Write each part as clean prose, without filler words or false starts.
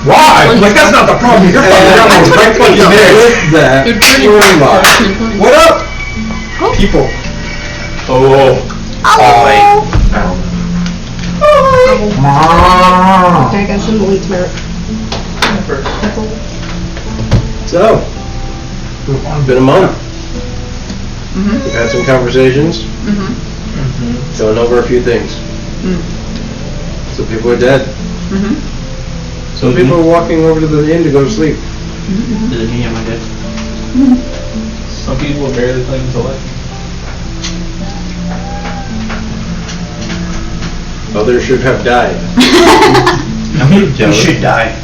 Why? Like, that's not the problem. You're fucking down there. Right fucking there. With that, What up? People. Oh. I got some wheat milk. So, it's been a month. We've had some conversations. Going over a few things. Some people are dead. Some people are walking over to the inn to go to sleep. Is it me? Am I dead? Some people are barely clinging to life. Others should have died. Who should die?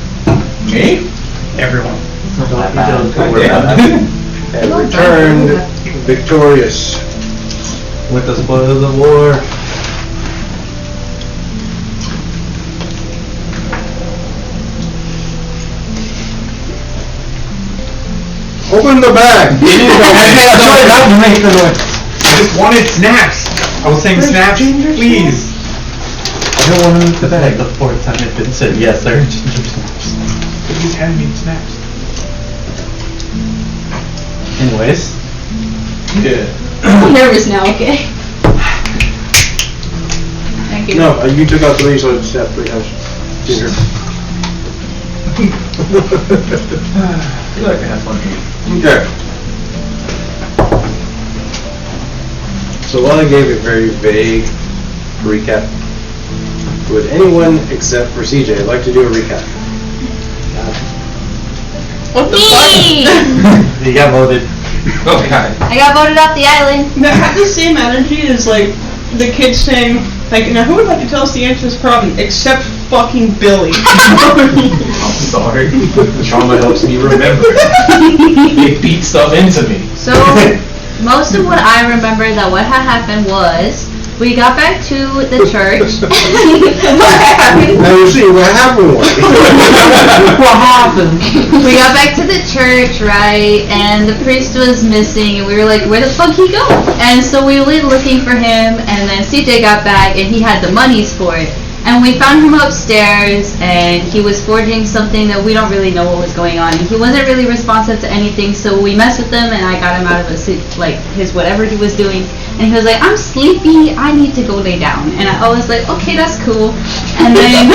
Me? Everyone. And returned victorious. With the spoils of war. Open the bag! I just wanted snacks. I was saying snacks, please. I don't want to eat the bag. The fourth time it's been said yes, there are ginger snaps. Please hand me snacks. Anyways. Yeah. I'm nervous now, okay? Thank you. No, you took out 3, so it's at 3 times. Ginger. I feel like I have fun here. Okay. So while I gave a very vague recap, would anyone except for CJ like to do a recap? What the Me! fuck? You got voted. Oh god. I got voted off the island. That had the same energy as like the kids saying, like, now who would like to tell us the answer to this problem except fucking Billy? I'm sorry. Trauma helps me remember. It beat stuff into me. So, most of what I remember that what had happened was, we got back to the church. Now you see what happened was. What happened? We got back to the church, right, and the priest was missing, and we were like, where the fuck he go? And so we went looking for him, and then CJ got back, and he had the monies for it. And we found him upstairs, and he was forging something that we don't really know what was going on. And he wasn't really responsive to anything, so we messed with him, and I got him out of his whatever he was doing. And he was like, I'm sleepy, I need to go lay down. And I was like, okay, that's cool. And then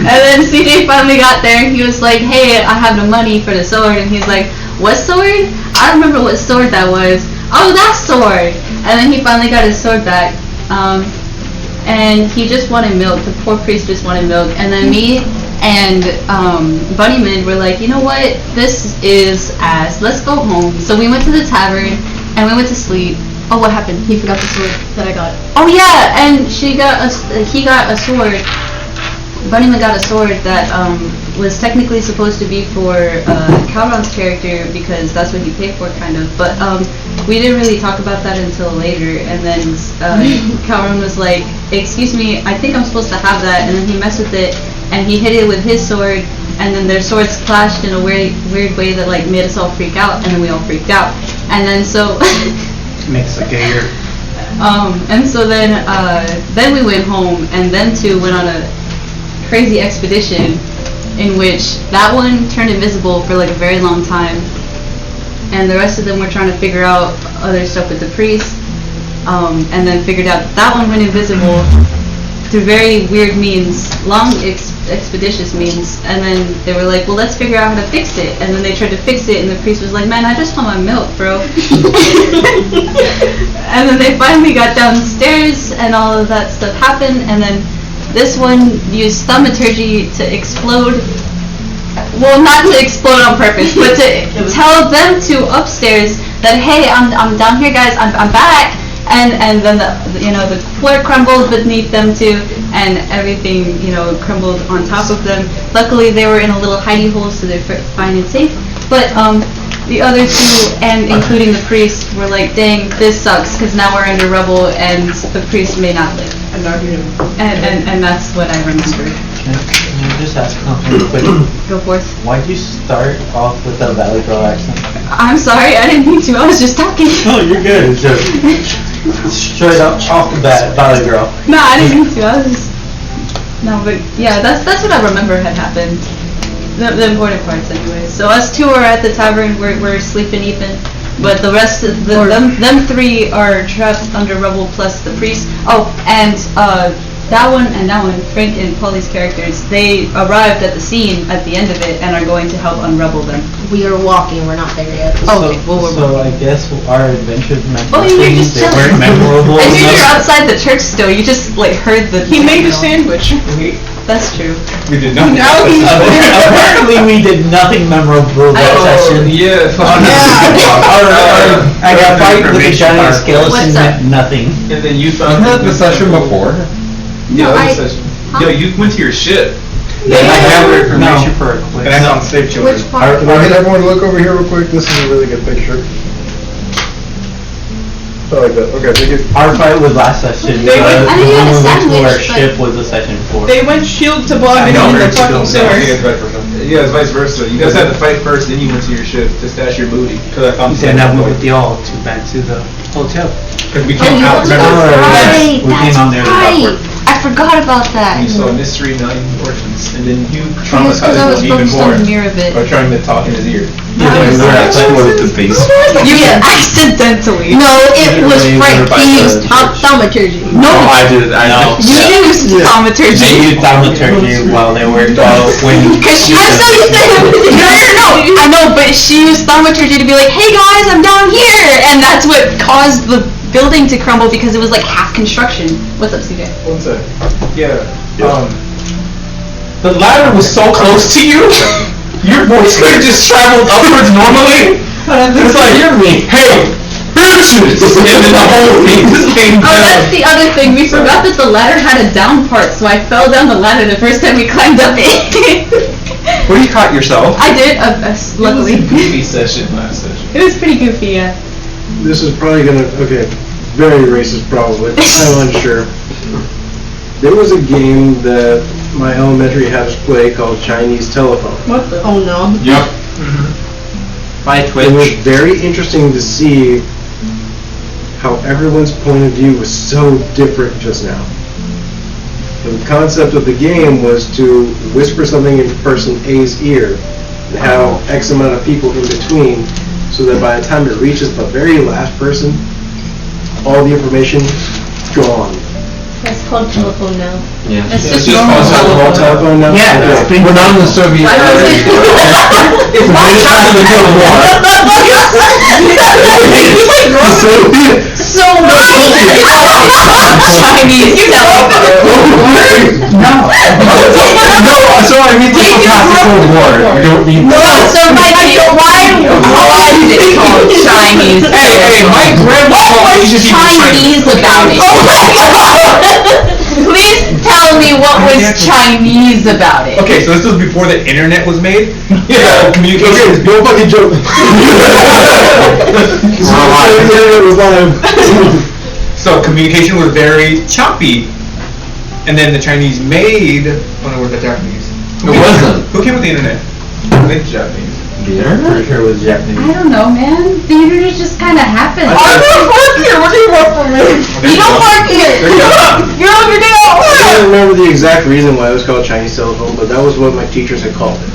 and then CJ finally got there, and he was like, hey, I have the money for the sword. And he's like, what sword? I don't remember what sword that was. Oh, that sword! And then he finally got his sword back. And he just wanted milk. The poor priest just wanted milk. And then me and Bunnyman were like, you know what? This is ass. Let's go home. So we went to the tavern and we went to sleep. Oh, what happened? He forgot the sword that I got. Oh yeah, and he got a sword. Bunnyman got a sword that was technically supposed to be for Calron's character because that's what he paid for, kind of. But we didn't really talk about that until later. And then Calron was like, "Excuse me, I think I'm supposed to have that." And then he messed with it, and he hit it with his sword. And then their swords clashed in a weird way that like made us all freak out, and then we all freaked out. And then so Makes a gayer. and so then we went home, and then two went on a crazy expedition in which that one turned invisible for like a very long time, and the rest of them were trying to figure out other stuff with the priest, and then figured out that one went invisible through very weird means, long expeditious means, and then they were like, well, let's figure out how to fix it. And then they tried to fix it, and the priest was like, man, I just want my milk, bro. And then they finally got downstairs, and all of that stuff happened, and then this one used thaumaturgy to explode. Well, not to explode on purpose, but to tell them to upstairs that, hey, I'm down here, guys, I'm back. And then the floor crumbled beneath them too, and everything crumbled on top of them. Luckily, they were in a little hidey hole, so they're fine and safe. But the other two, and including the priest, were like, "Dang, this sucks," because now we're under rubble, and the priest may not live. And that's what I remember. Can I just ask something real quick? Go forth. Why'd you start off with the Valley Girl accent? I'm sorry, I didn't mean to. I was just talking. No, you're good. It's just straight up off the bat, Valley Girl. No, I didn't mean to. I was just... No, but yeah, that's what I remember had happened. The important parts, anyway. So us two are at the tavern. We're sleeping even, but the rest of them three are trapped under rubble plus the priest. Oh, and that one, Frank and Polly's characters, they arrived at the scene at the end of it and are going to help unravel them. We are walking. We're not there yet. Oh, okay. Well, we're so I guess our adventures meant Oh, you're just they chilling. weren't memorable. I knew you're enough. outside the church still. You just heard the. He made a sandwich. That's true. We did not. Now he's Apparently, we did nothing memorable that session. Yeah. I got fight with a giant skeleton What's up? meant nothing. And then you found the session before. Yeah, No, that was I- the session. huh? Yo, you went to your ship. I have information for a And I found safe children. Which part? Can I get everyone to look over here real quick? This is a really good picture. I like that. Okay, thank you. Our fight was last session. They went- I didn't get a when we went to sandwich, our but- ship was the session before. They went shield to bottom in the fucking sewers. Yeah, it's vice versa. You guys had to fight first, then you went to your ship to stash your booty. Because I found Then I went with y'all back to the hotel. Because we Oh, came out. that's Remember? right. We came on there with right. awkward. I forgot about that. You saw Mystery 9 Orphans, and then you Because I was traumatized him even focused more on the mirror of it. by trying to talk in his ear. Exploded the face. You accidentally. No, it was Frank. He used thaumaturgy. No, I did. I know. you used They thaumaturgy. used thaumaturgy while they were when Because she was no, I know, but she used thaumaturgy to be like, hey guys, I'm down here, and that's what caused the building to crumble because it was like half construction. What's up, CJ? One sec. Yeah. The ladder was so close to you, your voice could have just traveled upwards normally. It's like, hey, bitches! And then the whole thing just came Oh, that's down. the other thing. We forgot that the ladder had a down part, so I fell down the ladder the first time we climbed up it. Where you caught yourself? I did, luckily. It was a goofy session last session. It was pretty goofy, yeah. This is probably gonna, okay, very racist probably, I'm unsure. There was a game that my elementary had us play called Chinese Telephone. What the? Oh no. Yep. By It was Twitch. very interesting to see how everyone's point of view was so different just now. The concept of the game was to whisper something in person A's ear and have X amount of people in between so that by the time it reaches the very last person, all the information gone. That's called telephone now. Yeah. It's It's just just normal called Telephone telephone. now? Yeah, Okay. We're not in the Soviet I was era. It's not time to go to war. So Chinese telephone. No. So I mean, people pass the Cold War. You don't need. So Mikey, why was it called Chinese? Hey, my grandma What told me was you should be Chinese about it? Oh my god! Please tell me what was Chinese about it. Okay, so this was before the internet was made? Yeah, Communication. don't fucking joke. So communication was very choppy. And then the Chinese made, oh no, were the Japanese? It wasn't. Who came with the internet? The Japanese. pretty sure it was Japanese. I don't know, man. The internet just kind of happened. I don't work here. What do you want from me? You don't work here. You're on your day off. I don't remember the exact reason why it was called Chinese telephone, but that was what my teachers had called it.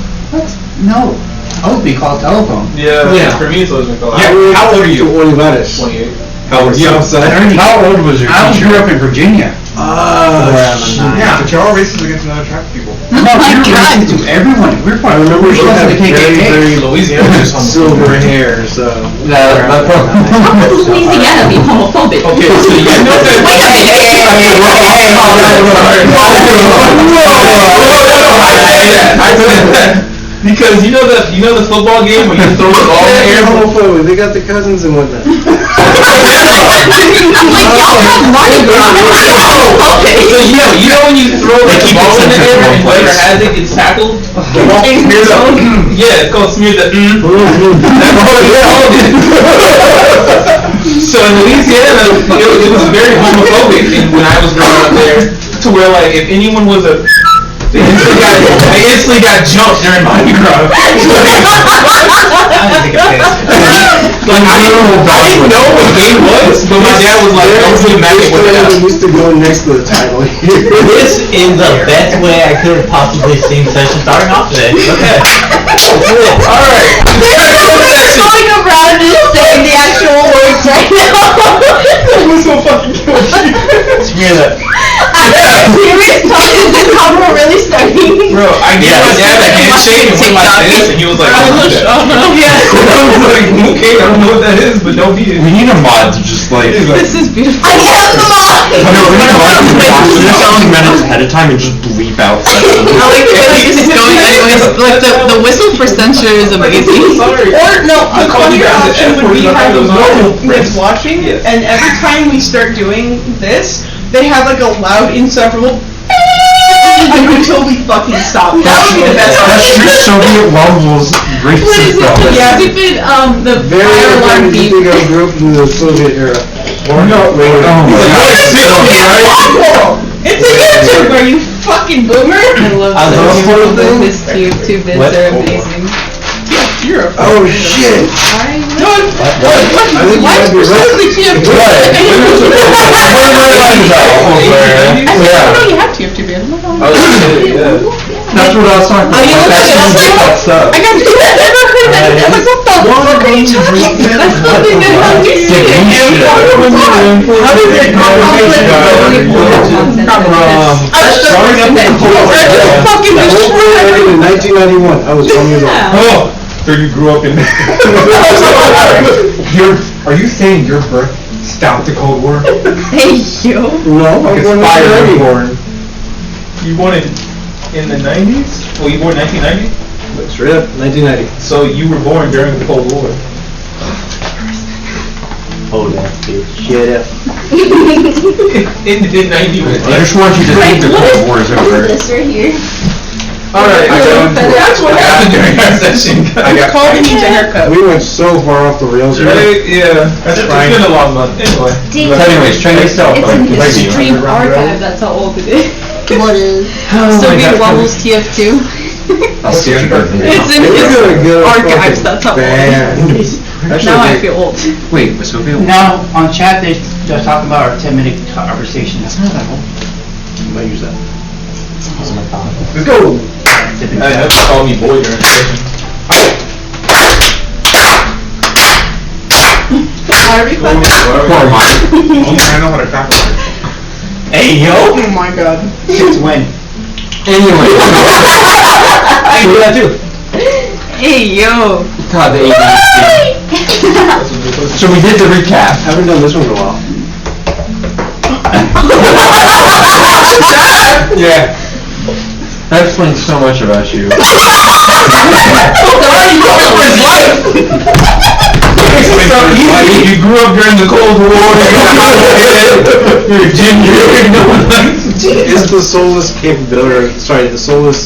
No, I would be called telephone. Yeah, Yeah. for me it's always been called. Yeah, how old are you? 20 lettuce. 28. How old Yeah, outside. How old was your I teacher? grew up in Virginia. Yeah, but you're all racist against another tribe people. No, you're racist to everyone. We're I remember she supposed had to be very, KKK. very Louisiana just on the silver hair, so. How could Louisiana be homophobic? Okay, so you know that. Wait a minute. Because you know the football game where you throw the ball in the air. Homophobic, they got the cousins and whatnot. I'm like, y'all have money, bro. Okay. So you know when you throw like the ball in the air and whoever has it gets tackled? The ball smears up. Yeah, it's called smear the That's what it's called. So in Louisiana, it was very homophobic when I was growing up there, to where like if anyone was they instantly instantly got jumped during Minecraft. I didn't take a piss. Like, I didn't know what game was, but my dad was like, don't do magic with it. Used to go next to the title here. This is the best way I could have possibly seen session starting off today. Okay. Alright. Going around and saying the actual words right now. That was so fucking good. Hear that? Serious talk, is this how we're really starting? Bro, I gave my dad a handshake and went like this, and he was like, I don't do that. I was like, okay, I don't know what that is, but don't be it. We need a mod to just like. This is beautiful. I am the mom! I know, we need a mod to watch this 2 minutes ahead of time and just bleep out sections. I like the way this is going anyways. Like the whistle for censure is amazing. Sorry. Or no, the called you funnier guys option the would be F-word, I having thought it was mom that's watching, Yes. and every time we start doing this, they have like a loud, insufferable until we fucking stop. That would be the best That's option. your Soviet levels What is racist it? though. Yeah. Stupid the Very fire alarm important. You beep. think I grew up in the Soviet era? Oh my god. It's a YouTube, are you fucking boomer? I love I love this. one of them. This two bits What? are amazing. You're a Oh shit! no, I think you might be right. No, you have TF2 band. I was gonna say, yeah. That's what I was talking about. That's when you get fucked up. I got to I've never heard that. I'm like, what the fuck are you talking about? That's something that how we see it. How did that conversation go? Fucking In 1991, I was 1 years old. Oh, so you grew up in. Are you saying your birth stopped the Cold War? Hey yo. No, I was It's born in fire 1990. born. You born in the 90s? Well, you born 1990? Straight up, 1990. So you were born during the Cold War. Hold that bitch. Shut up. In 91. I just want you to think the Cold War is over. This right here. Alright, That's what happened during our session. Called and needs a haircut. We went so far off the rails here. Right? Yeah. That's It's fine. been a long month. Anyway. So anyways, Chinese cell It's phone. in Thank his you. stream archive, that's how old it is. What is? Soviet Wobbles TF2. I'll see you. It's in We're gonna his get a archives, fucking that's how old it band. is. Now I feel old. Wait, was Soviet? Now, on chat, they're talking about our 10-minute conversation. That's not that old. I might use that. Let's go. I have to call me boy during the session. Poor Mike. I know how to crack it. Hey, yo! Oh my god. It's when. Anyway. I can do that too. Hey yo. God, the ADHD. So we did the recap. Haven't done this one in a while. Yeah. That explains so much about you. You grew up during the Cold War. You're a ginger. No one likes It's the soulless capability, the soulless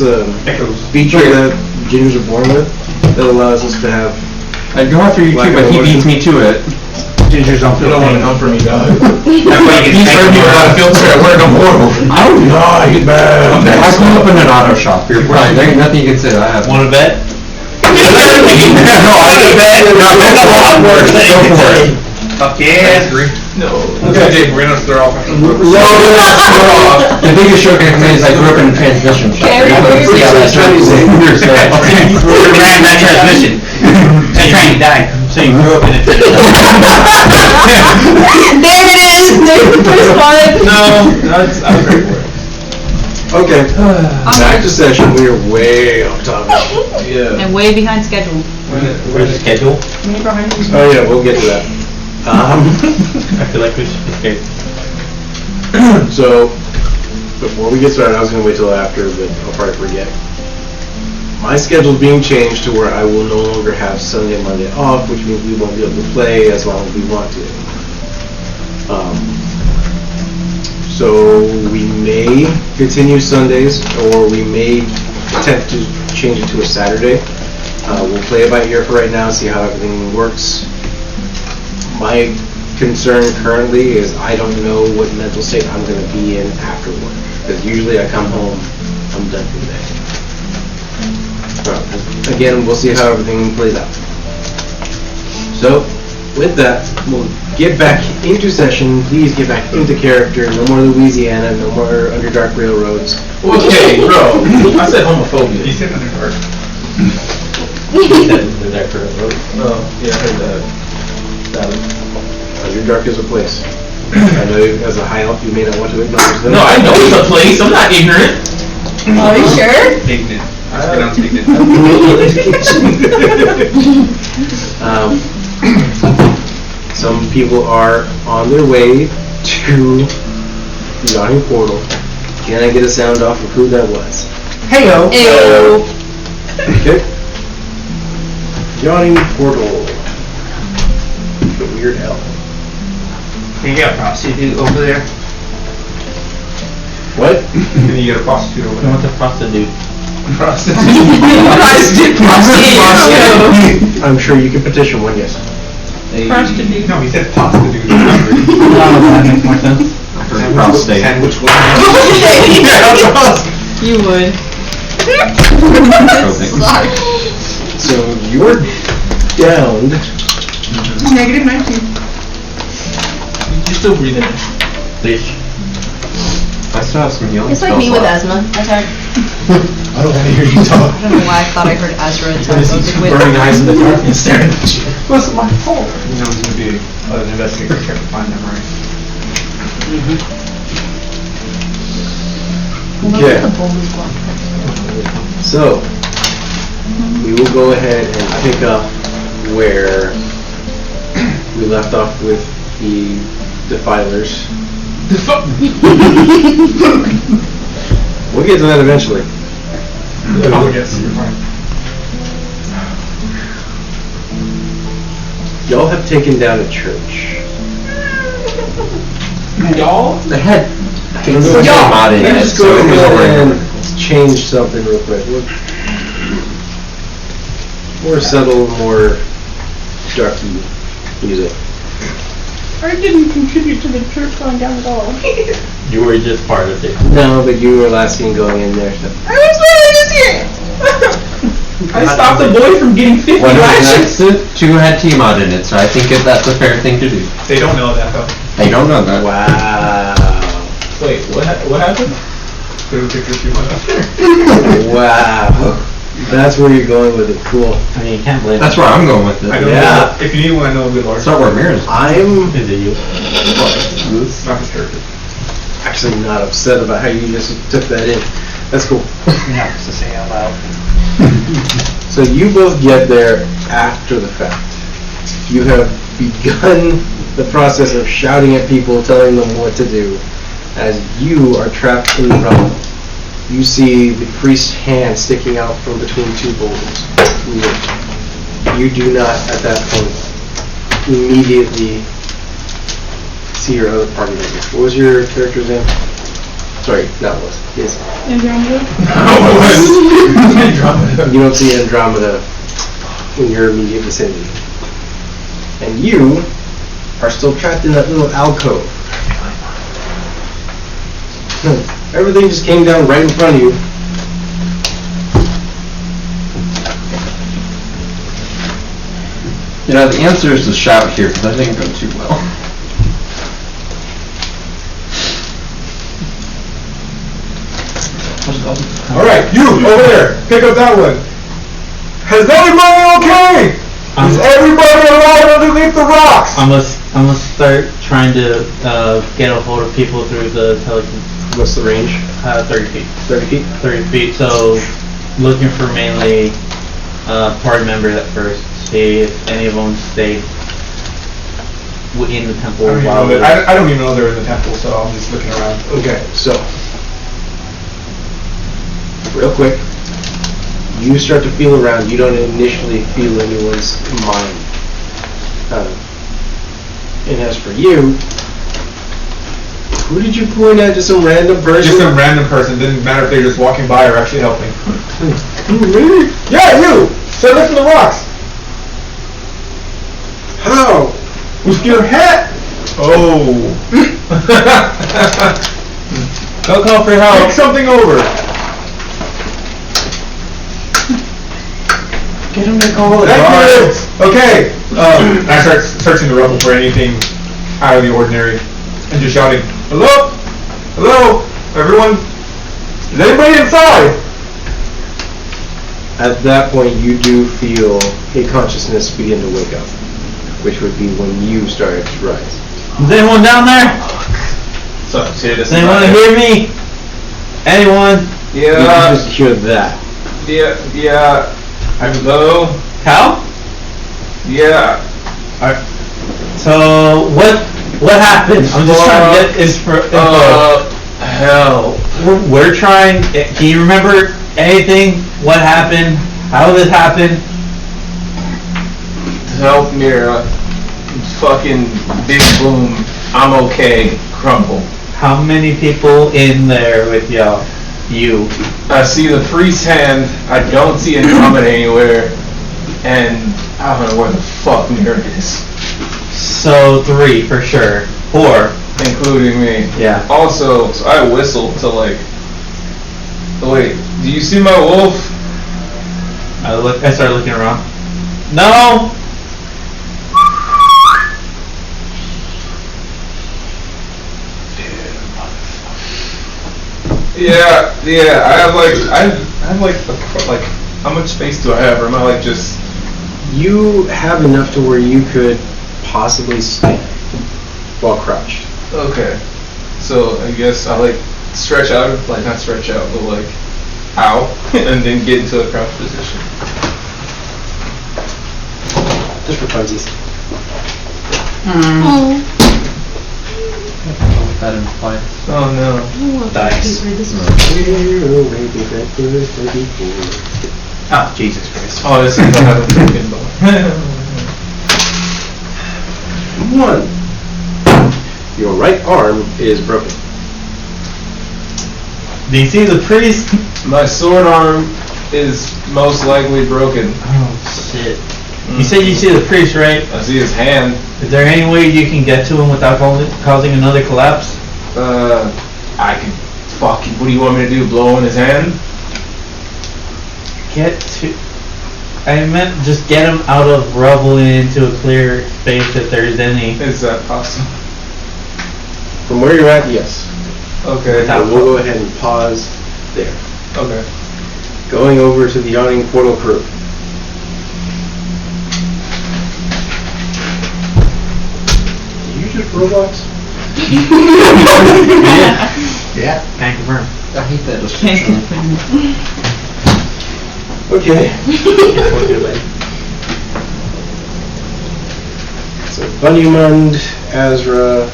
feature that gingers are born with that allows us to have. I'd go after you too, but he beats me to it. Gingers don't You feel don't want to pain. come for me, dog. That's why you He get served me without a filter at work. I'm horrible. I'm not bad. I grew up in an auto shop. You're fine. There ain't nothing you can say that I have. Want to bet? No, I can bet. No, that's a lot worse. Go for it. Fuck yeah. No. Okay, we're gonna start off. The biggest joke I can make is I grew up in a transmission shop. Okay, You're not gonna see how that translates. You ran that transmission. That train died. So you grew up in a transmission. There it is! There's the first one! No, that's I'm ready for it. Okay, back to session. We are way off topic. Yeah. And way behind schedule. Where's the schedule? Oh yeah, we'll get to that. I feel like we should be scared. So, before we get started, I was going to wait till after, but I'll probably forget. My schedule's being changed to where I will no longer have Sunday and Monday off, which means we won't be able to play as long as we want to. So we may continue Sundays, or we may attempt to change it to a Saturday. We'll play it by ear for right now, see how everything works. My concern currently is I don't know what mental state I'm going to be in after work. Because usually I come home, I'm done for the day. Again, we'll see how everything plays out. So, with that, we'll get back into session. Please get back into character. No more Louisiana. No more Underdark Railroads. Okay, bro. I said homophobia. You said Underdark. Underdark Railroad. Oh, yeah, I heard that. Underdark is a place. I know as a high elf you may not want to acknowledge them. No, I know it's a place. I'm not ignorant. Are you sure? Ignorant. It's pronounced ignorant. Some people are on their way to the yawning portal. Can I get a sound off of who that was? Heyo. Ew. Okay. Yawning portal. The weird elf. Can you get a prostitute over there? What? Can you get a prostitute over there? What's a prostitute? Prostitute. I'm sure you can petition one, yes. Prostitute. No, he said toss the dude. Oh, that makes more sense. Prostate. Sandwich one. You would. So you're downed. Negative 19. You're still breathing. Please. I still have some healing It's like me spells with left. asthma. I thought. I don't want to hear you talk. I don't know why I thought I heard Azra attack. Burning eyes in the darkness staring at you. What's my fault? You know, it's going to be an investigator trying to find them, right? Okay. So we will go ahead and pick up where we left off with the defilers. We'll get to that eventually. Oh, yes, you're fine. Y'all have taken down a church. Y'all? The head. Let's go ahead and change something real quick. More subtle, more darky music. I didn't contribute to the church going down at all. You were just part of it. No, but you were last seen going in there. So. I was literally just here! I stopped the boy from getting 50 When it was lashes. next to had T-Mod in it, so I think that's a fair thing to do. They don't know that, though. They don't know that. Wow. Wait, what happened? They would take your shoe on. Wow. That's where you're going with it. Cool. I mean, you can't blame That's where I'm going with I it. know. Yeah. If you need one, I know a good lord. That's not where Mirrors. I'm Is it you? It's not his character. actually not upset about how you just took that in. That's cool. Yeah, to say out loud. So you both get there after the fact. You have begun the process of shouting at people, telling them what to do. As you are trapped in the realm, you see the priest's hand sticking out from between two boulders. You do not, at that point, immediately see your other party members. What was your character's name? Sorry, not was. His. Andromeda? You don't see Andromeda in your immediate vicinity. And you are still trapped in that little alcove. Everything just came down right in front of you. You know, the answer is to shout here, because that didn't go too well. Alright, you, over there. Pick up that one. Is everybody okay? Is everybody alive underneath the rocks? I'm gonna start trying to get a hold of people through the What's the range? 30 feet. 30 feet? 30 feet, so looking for mainly party members at first, see if any of them stayed in the temple while I don't even know they're in the temple, so I'm just looking around. Okay, so real quick, you start to feel around. You don't initially feel anyone's mind. And as for you, who did you point at? Just some random person? Just some random person. Didn't matter if they're just walking by or actually helping. Really? Yeah, you! Start lifting the rocks! How? With your hat! Oh. Go call for help. Take something over. Get him to call the Thank guards. you. Okay. I start searching the rubble for anything out of the ordinary, and just shouting, "Hello, hello, everyone! Is anybody inside?" At that point, you do feel a consciousness begin to wake up, which would be when you started to rise. Is anyone down there? So, see, this Does anyone hear me? Anyone? You Yeah, just hear that. yeah. Hello? Cal? Yeah. So what happened? I'm just trying to get info. Hell. We're trying. Can you remember anything? What happened? How did it happen? Help me, fucking big boom. I'm okay. Crumble. How many people in there with y'all? You. I see the priest's hand. I don't see it coming anywhere. And I don't know where the fuck Mirror is. So 3 for sure. 4. Including me. Yeah. Also, so I whistle to like... Wait, do you see my wolf? I started looking around. No! Yeah, I have like, how much space do I have? Or am I like just... You have enough to where you could possibly stand while crouched. Okay. So I guess I like stretch out, like not stretch out, but like, ow, and then get into a crouch position. Just for funsies. That implies. Oh no. Dice. Oh, Jesus Christ. Oh, this is gonna have a freaking bone. 1. Your right arm is broken. Do you see the priest? My sword arm is most likely broken. Oh shit. You said you see the priest, right? I see his hand. Is there any way you can get to him without causing another collapse? I could fucking, what do you want me to do, blow on his hand? I meant just get him out of rubble and into a clear space if there's any. Is that possible? From where you're at, yes. Okay. So we'll go ahead and pause there. Okay. Going over to the yawning portal crew. Did you just Roblox? Yeah. Can't confirm. I hate that. Okay. So Bunnymund, Azra,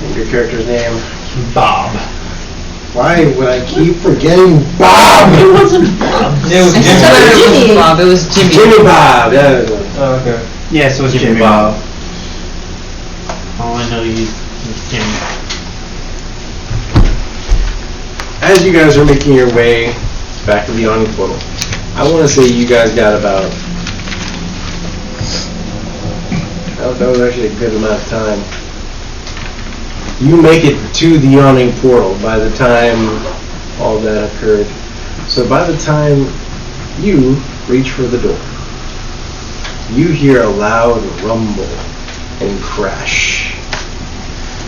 and your character's name? Bob. Why would I keep forgetting Bob? It wasn't Bob. It was Jimmy. Bob, it was Jimmy. Jimmy Bob. Yeah. Oh, okay. Yes, it was Jimmy Bob. All I know is Jimmy. As you guys are making your way back to the yawning portal, I want to say you guys got about... That was actually a good amount of time. You make it to the yawning portal by the time all that occurred. So by the time you reach for the door, you hear a loud rumble and crash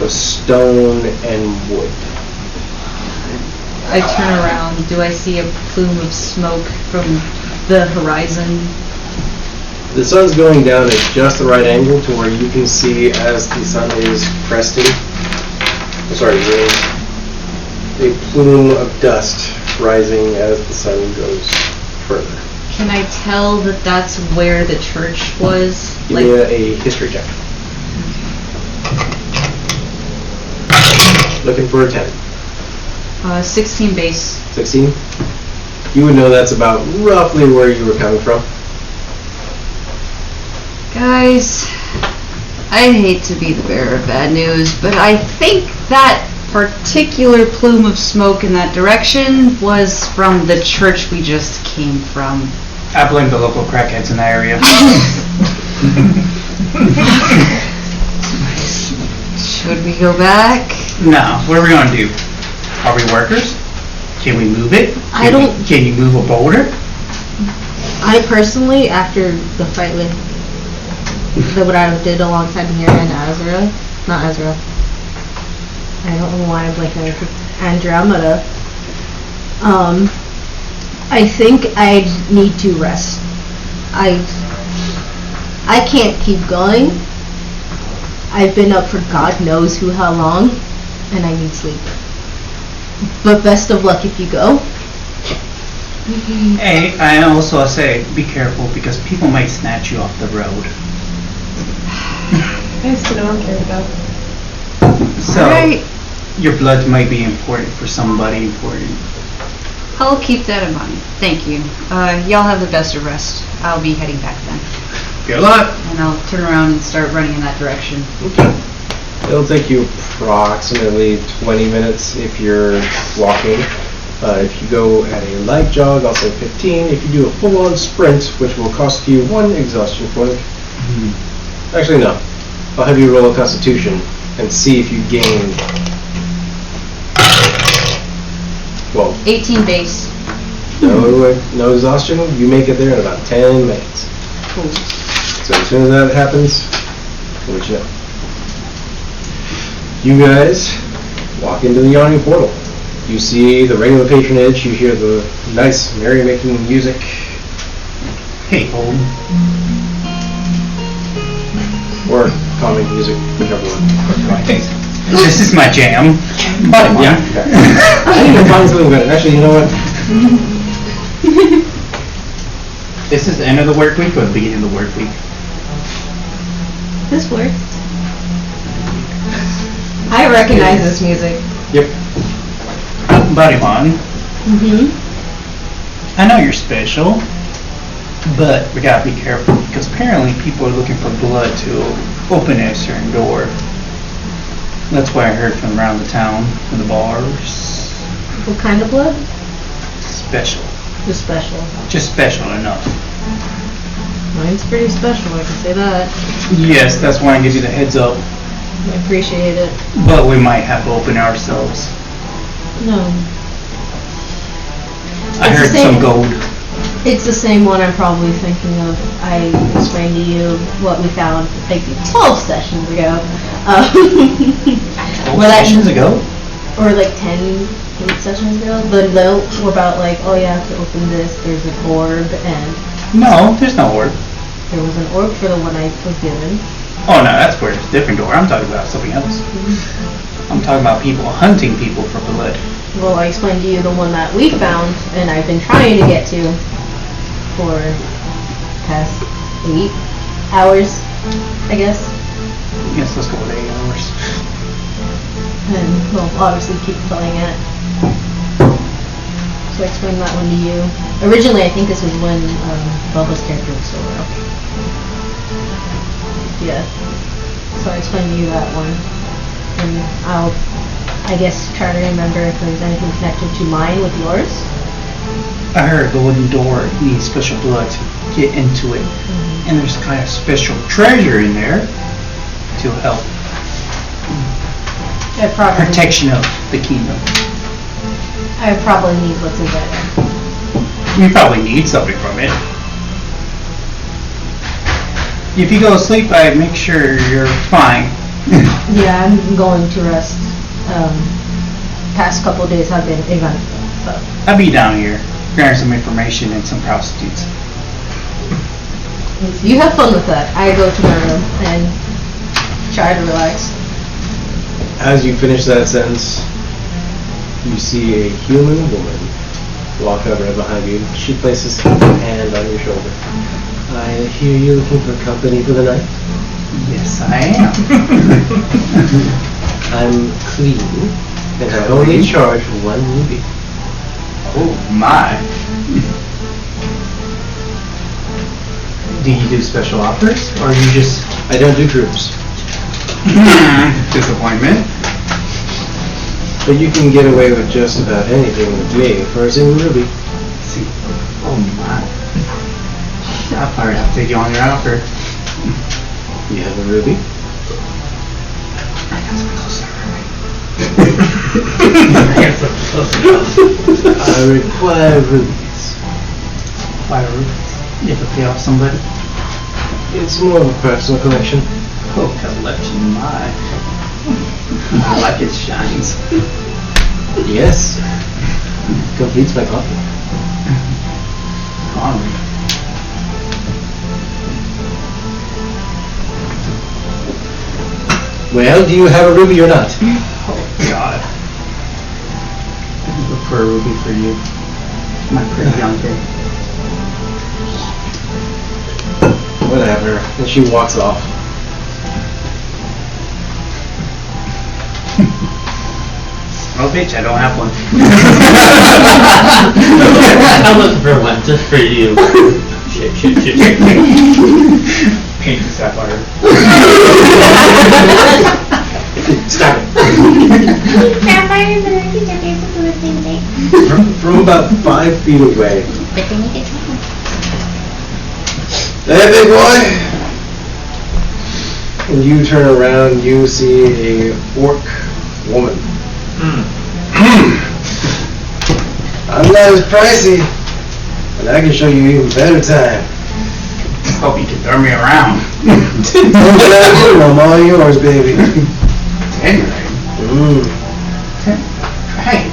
of stone and wood. I turn around. Do I see a plume of smoke from the horizon? The sun's going down at just the right angle to where you can see as the sun is cresting. A plume of dust rising as the sun goes further. Can I tell that that's where the church was? Give me a history check. Looking for a 10. 16 base. 16? You would know that's about roughly where you were coming from. Guys, I hate to be the bearer of bad news, but I think that particular plume of smoke in that direction was from the church we just came from. I blame the local crackheads in that area. Should we go back? No, what are we gonna do? Are we workers? Can we move it? I don't- Can you move a boulder? I personally, after the fight with what I did alongside Mira and Azra, not Azra. I don't know why I'm blanking on Andromeda. I think I need to rest. I can't keep going. I've been up for God knows how long, and I need sleep. But best of luck if you go. Hey, I also say, be careful because people might snatch you off the road. Nice to know I'm cared about. So, Alright. your blood might be important for somebody important. I'll keep that in mind. Thank you. Y'all have the best of rest. I'll be heading back then. Good luck! And I'll turn around and start running in that direction. It'll take you approximately 20 minutes if you're walking. If you go at a light jog, I'll say 15. If you do a full-on sprint, which will cost you 1 exhaustion point. Actually, no. I'll have you roll a Constitution and see if you gain. Well, 18 base. no exhaustion. You make it there in about 10 minutes. Cool. So as soon as that happens, we'll let you know. You guys walk into the yawning portal. You see the regular patronage. You hear the nice merry-making music. Hey, old. Or calming music, whichever one. This is my jam. But Yeah. I need to find something better. Actually, you know what? This is the end of the work week or the beginning of the work week? This works. I recognize this music. Yep. Bodymon, Mm-hmm. I know you're special, but we gotta be careful because apparently people are looking for blood to open a certain door. That's what I heard from around the town, from the bars. What kind of blood? Special. Just special. Just special enough. Mine's pretty special, I can say that. Yes, that's why I give you the heads up. I appreciate it. But we might have to open ourselves. No. I It's heard the same- some gold. It's the same one I'm probably thinking of. I explained to you what we found like 12 sessions ago. 12 sessions ago? Or like 8 sessions ago. The note about like, oh you have to open this, there's an orb, and No, there's no orb. there was an orb for the one I was given. Oh no, that's where it's a different door. I'm talking about something else. I'm talking about people hunting people for blood. Well, I explained to you the one that we found, and I've been trying to get to for past 8 hours, I guess. Yes, let's go with 8 hours. And, well, obviously keep playing it. So I explained that one to you. Originally, I think this was when Bubba's character was still around. Yeah. So I explained to you that one. And I'll, I guess, try to remember if there's anything connected to mine with yours. I heard a golden door needs special blood to get into it. And there's kind of special treasure in there to help I probably, protection of the kingdom. I probably need what's in there. You probably need something from it. If you go to sleep, I make sure you're fine. Yeah, I'm going to rest. Past couple days have been eventful. So. I'll be down here, grabbing some information and some prostitutes. You have fun with that. I go to my room and try to relax. As you finish that sentence, you see a human woman walk up right behind you. She places her hand on your shoulder. I hear you're looking for company for the night. Yes, I am. I'm clean, and I only charge 1 ruby. Oh my. Do you do special offers, or you just... I don't do groups, Disappointment. but you can get away with just about anything with me for a single ruby. See. Oh my. Alright, I'll take you on your offer. You have a ruby? I got some closer. I require rubies. Fire rubies. You have to pay off somebody? It's more of a personal collection. Oh, collection, my. I like it shines. Yes. Completes my coffee. Honoring. Well, do you have a ruby or not? Oh, God. Look for a ruby for you. My pretty young thing. Whatever. And she walks off. Oh, bitch, I don't have one. I'm looking for one just for you. Shit. Paint the sapphire. Stop it. Sapphires and rubies are basically the same thing. From about 5 feet away. But they make it different. Hey, big boy! And you turn around, you see a orc woman. I'm not as pricey, but I can show you even better time. Hope you can throw me around. I'm all yours, baby. Anyway. Hey.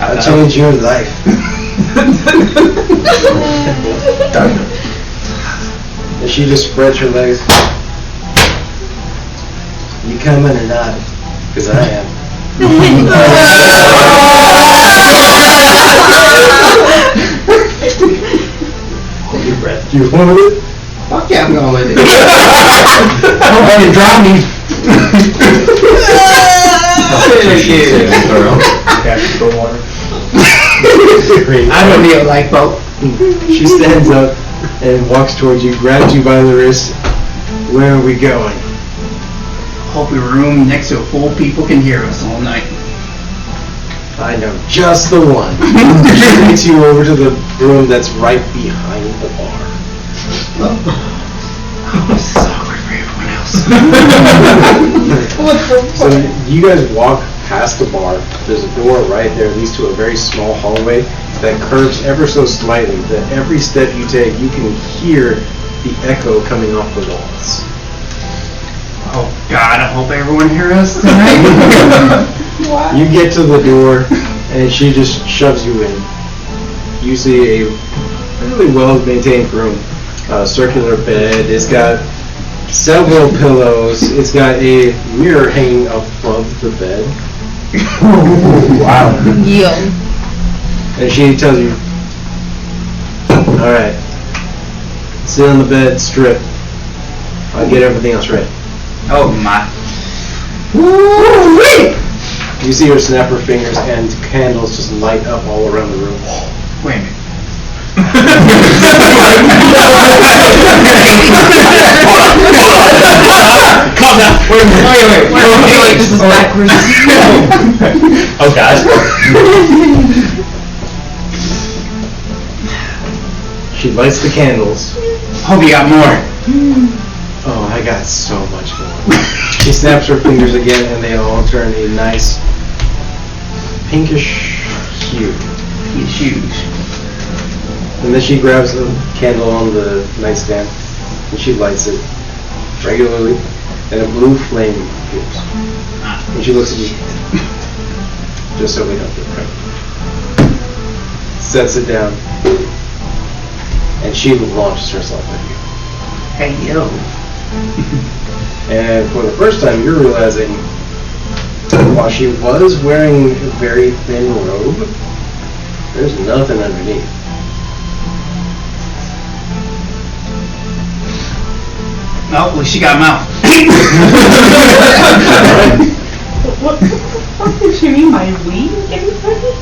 I'll change your life. And she just spreads her legs. You coming or not? Because I am. Hold your breath. You want it? Fuck yeah, I'm gonna let it. Don't let it drown me. I don't need a lifeboat. She stands up and walks towards you, grabs you by the wrist. Where are we going? Hope we room next to a full people can hear us all night. I know just the one. She takes you over to the room that's right behind the bar. This is awkward for everyone else. So you guys walk past the bar. There's a door right there, leads to a very small hallway that curves ever so slightly. That every step you take, you can hear the echo coming off the walls. Oh God, I hope everyone hears us tonight. You get to the door, and she just shoves you in. You see a really well-maintained room. Circular bed. It's got several pillows. It's got a mirror hanging above the bed. Wow. Yo. And she tells you, all right, sit on the bed, strip. I'll get everything else ready. Oh my. You see her snap her fingers, and candles just light up all around the room. Wait a minute. Calm down. Wait. This is backwards. Oh God. She lights the candles. Hope you got more. Oh, I got so much more. She snaps her fingers again, and they all turn a nice pinkish hue. He's huge. And then she grabs the candle on the nightstand, and she lights it regularly, and a blue flame appears. And she looks at you, just so we know. Sets it down, and she launches herself at you. Hey yo. And for the first time, you're realizing, while she was wearing a very thin robe, there's nothing underneath. Oh, well, she got a mouth. What the fuck did she mean by we? Everybody?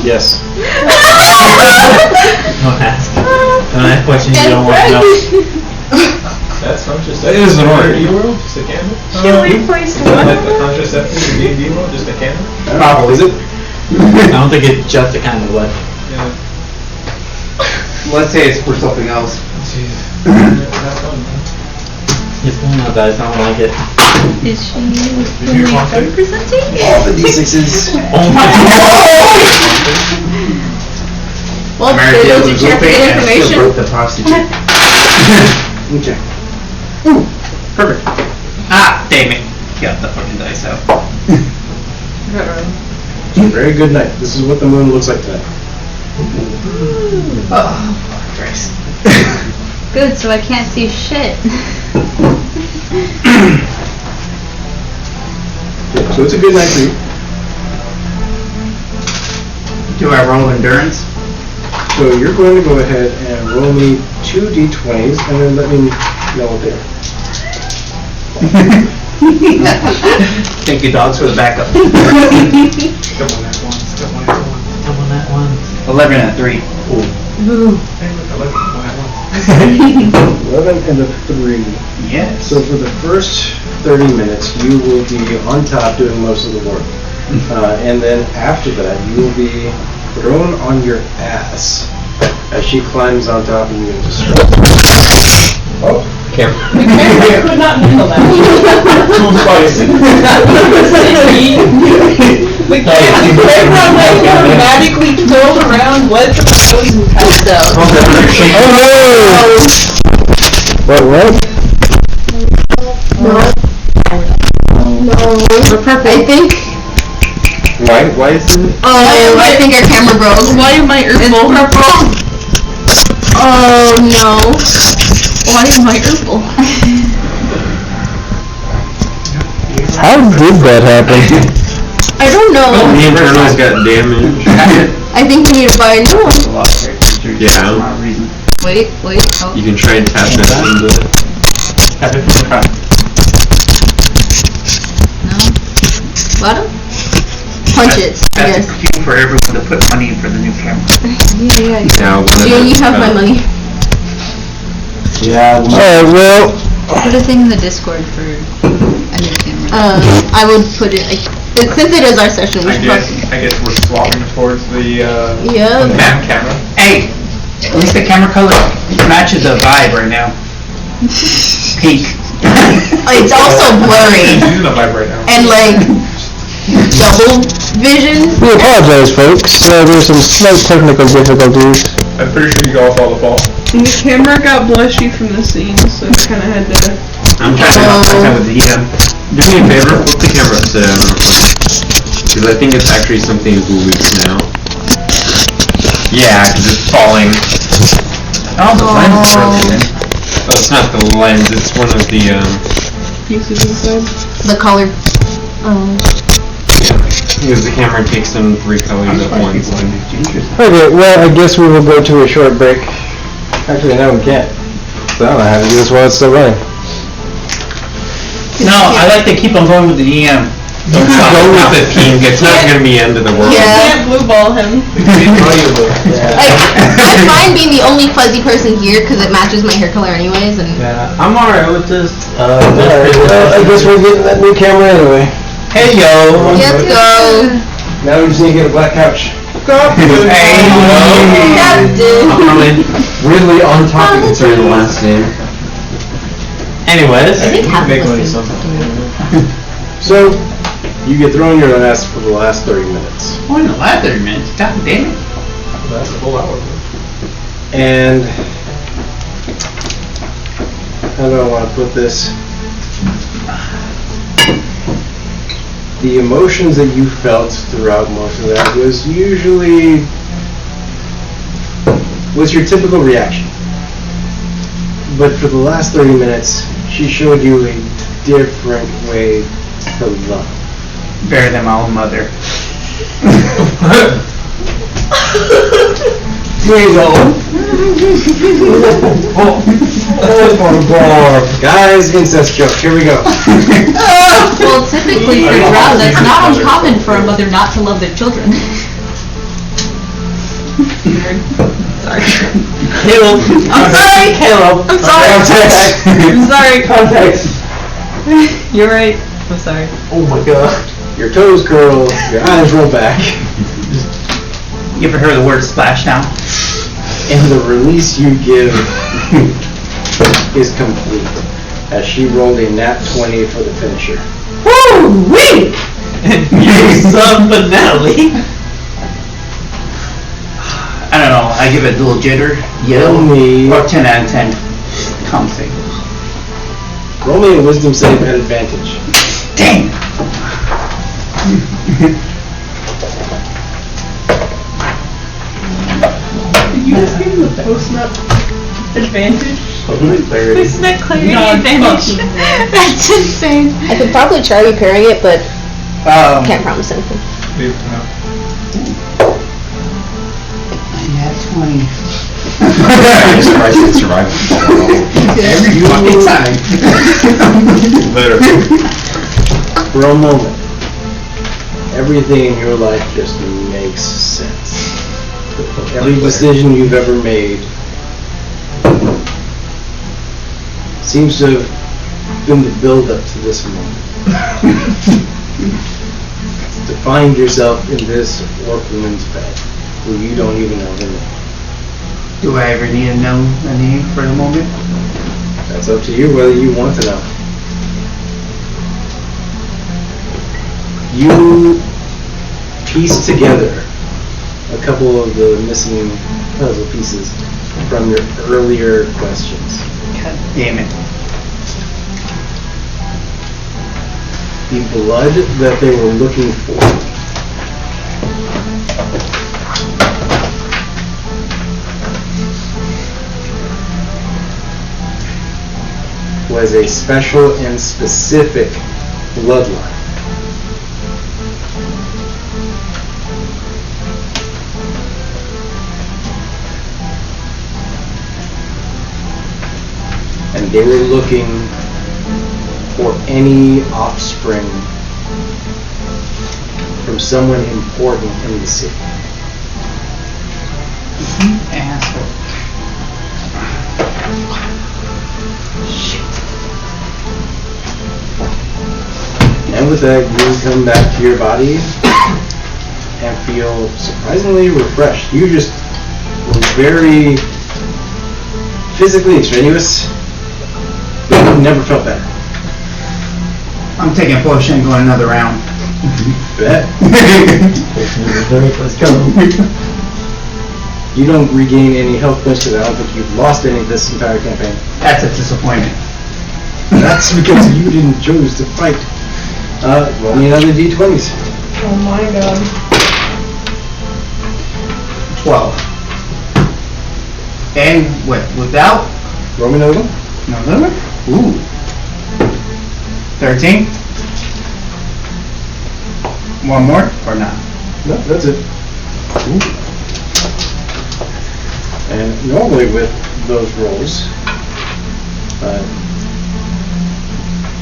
Yes. Don't ask. Don't ask questions you don't want to know. That's contraceptive. That is an order. In your world, just a candle? Should we place Like the contraceptive in D&D world, just a candle? Probably. Is it? I don't think it's just a kind of blood. Yeah. Let's say it's for something else. Jeez. Have fun, man. It's one of those. I don't like it. Is she only 7% All the D6s. Oh my God. Well, America did you was check the Lupe and still information? broke the prostitute. Okay. Ooh, perfect. Ah, damn it. Got the fucking dice out. It's a very good night. This is what the moon looks like tonight. Oh, Christ. Good, so I can't see shit. Okay, so it's a good night for you. Do I roll endurance? So you're going to go ahead and roll me 2 d20s and then let me know what they are. Thank you, dogs, for the backup. Come on, that once. Come on, that once. Come on, that once. 11 and a 3. Hey, look, 11. Come on, that once. 11 and a 3. Yes. So for the first 30 minutes, you will be on top doing most of the work. And then after that, you will be thrown on your ass as she climbs on top and you into stress. Oh, Camera. The camera could not handle that. Too spicy. The camera like automatically twirled around, bled from the nose and passed out. Oh no! What? No. I think. Why is it? Oh, I think our camera broke. Why am I herbal? Oh no. Why am I herbal? How did that happen? I don't know. The internals got damaged. I think we need to buy a new one. Yeah. Wait, oh. You can try and tap it into it. Tap it from the front. No? Bottom? Punch it, I That's guess. a cue for everyone to put money in for the new camera. Yeah. Now, June, you have my money. Yeah. Well. Put a thing in the Discord for a new camera. I would put it, since it is our session, we I should guess we're swapping towards the Yeah. back camera. Hey! At least the camera color matches the vibe right now. Pink. It's also blurry. She's in a vibe right now. And like, double vision. We apologize, folks. There's some slight technical difficulties. I'm pretty sure you got all the fall. And the camera got blushy from the scene, so I kind of had to. I'm trying to with the do me a favor, flip the camera upside down real quick. Because I think it's actually something loose now. Yeah, because it's falling. Oh, the lens is broken. Oh, it's not the lens, it's one of the, Pieces inside. The color. yeah. Because the camera takes in 3 colors at once. Okay, well, I guess we will go to a short break. Actually, no, we can't. So I don't know how to do this while it's still running. No, I like to keep on going with the EM. Don't go with it, King. It's not going to be end of the world. You Yeah. can't blue ball him. I'm fine being the only fuzzy person here because it matches my hair color anyways, and Yeah, I'm alright with this. Alright, well, I guess we're getting that new camera anyway. Hey, yo! let's go. Now we just need to get a black couch. Hey, Captain. Weirdly on topic concerning the last name. Anyways, I think half Make of money us somehow. So, you get thrown your ass for the last 30 minutes. Oh, in the last 30 minutes. God damn it. That's a whole hour. And how do I want to put this? The emotions that you felt throughout most of that was usually your typical reaction. But for the last 30 minutes, she showed you a different way to love. Better than my own mother. Here you go. Guys, incest joke. Here we go. Well, typically for Drow, that's not uncommon for a mother not to love their children. Sorry. Caleb. I'm sorry. Caleb. I'm sorry. Context. I'm sorry. Context. You're right. I'm sorry. Oh my god. Your toes curl, your eyes roll back, You ever heard the word splash down? and the release you give is complete. As she rolled a nat 20 for the finisher. Woo-wee! You son finale. I don't know. I give it a little jitter. Roll me, Or 10 out of 10. Come thing. roll me a wisdom save at advantage. Dang! Did you just give him the post-nut advantage? Isn't that clarity God advantage? fucking That's insane. I could probably try repairing it, but can't promise anything. Yeah, 20. Jesus Christ, it survived. Every fucking time. Better. For a moment, everything in your life just makes sense. Every decision you've ever made seems to have been the build-up to this moment. To find yourself in this orc woman's bed, who you don't even know her name. Do I ever need to know a name for the moment? That's up to you whether you want to know. You piece together a couple of the missing puzzle pieces from your earlier questions. God damn it. The blood that they were looking for was a special and specific bloodline. And they were looking for any offspring from someone important in the city. Asshole. And with that, you come back to your body and feel surprisingly refreshed. You just were very physically extraneous, but you never felt better. I'm taking a potion and going another round. Bet. Let's go. You don't regain any health points because I don't think you've lost any this entire campaign. That's a disappointment. That's because you didn't choose to fight. Roll me another d20s. Oh my god. 12. And what? Without? Roll me another one. Another one? Ooh. 13. One more or not? No, that's it. And normally with those rolls,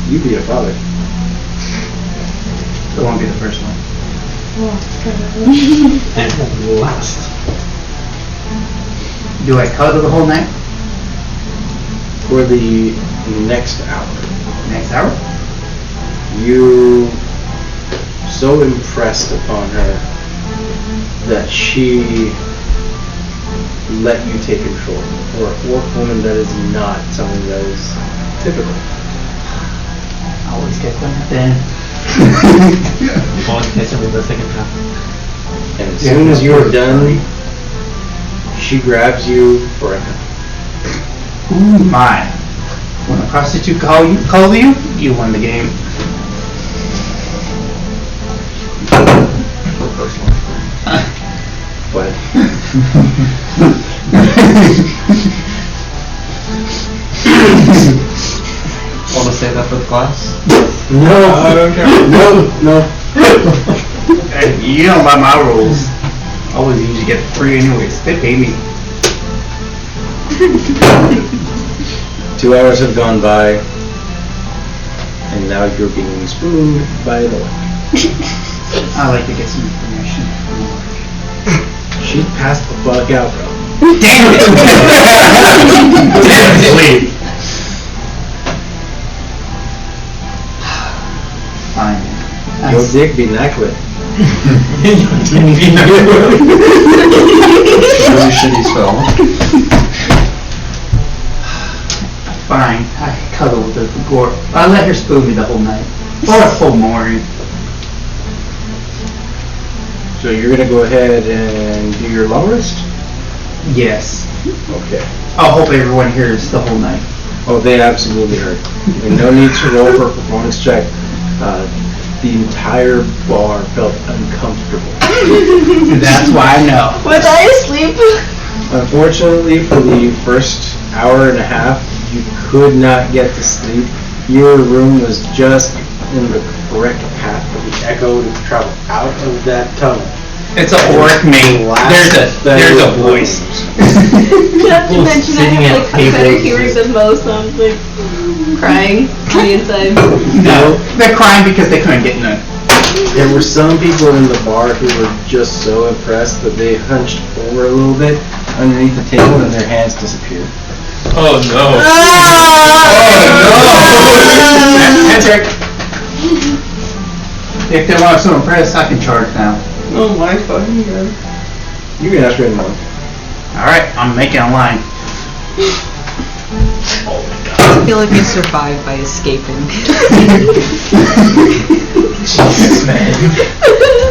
you'd be a father. It won't be the first one. And last. Do I cuddle the whole night? For the next hour, Next hour? you so impressed upon her that she let you take control. For a orc woman, that is not something that is typical. I always get that then. I'm going to catch him with the second half. And as soon as you are done, she grabs you for a hug. Ooh, my. When a prostitute call you, you won the game. But Want to save that for the class? no, I don't care. no. Hey, you know about my rules. I always usually get free anyways. They pay me. 2 hours have gone by, and now you're being spooned by the orc. I like to get some information from work. She passed the fuck out, bro. Damn it! Sleep. Fine. Your dick be knackwit. Really shitty spell. Fine. I cuddle with the gore. I let her spoon me the whole night. Or a full morning. So you're gonna go ahead and do your long rest? Yes. Okay. I'll hope everyone hears the whole night. Oh, they absolutely heard. And no need to roll for a performance check. The entire bar felt uncomfortable. That's why I know. Was I asleep? Unfortunately, for the first hour and a half, you could not get to sleep. Your room was just in the correct path for the echo to travel out of that tunnel. It's a orc mate. There's a voice. Not to People mention I sitting have at like better tables hearing just- than most, so I'm like crying on the inside. No, they're crying because they couldn't get none. There were some people in the bar who were just so impressed that they hunched over a little bit underneath the table and their hands disappeared. Oh no. Patrick. If they want so impressed, I can charge now. Oh my fucking god. You can ask her anyone. Alright, I'm making a line. I feel like I survived by escaping. Jesus, man.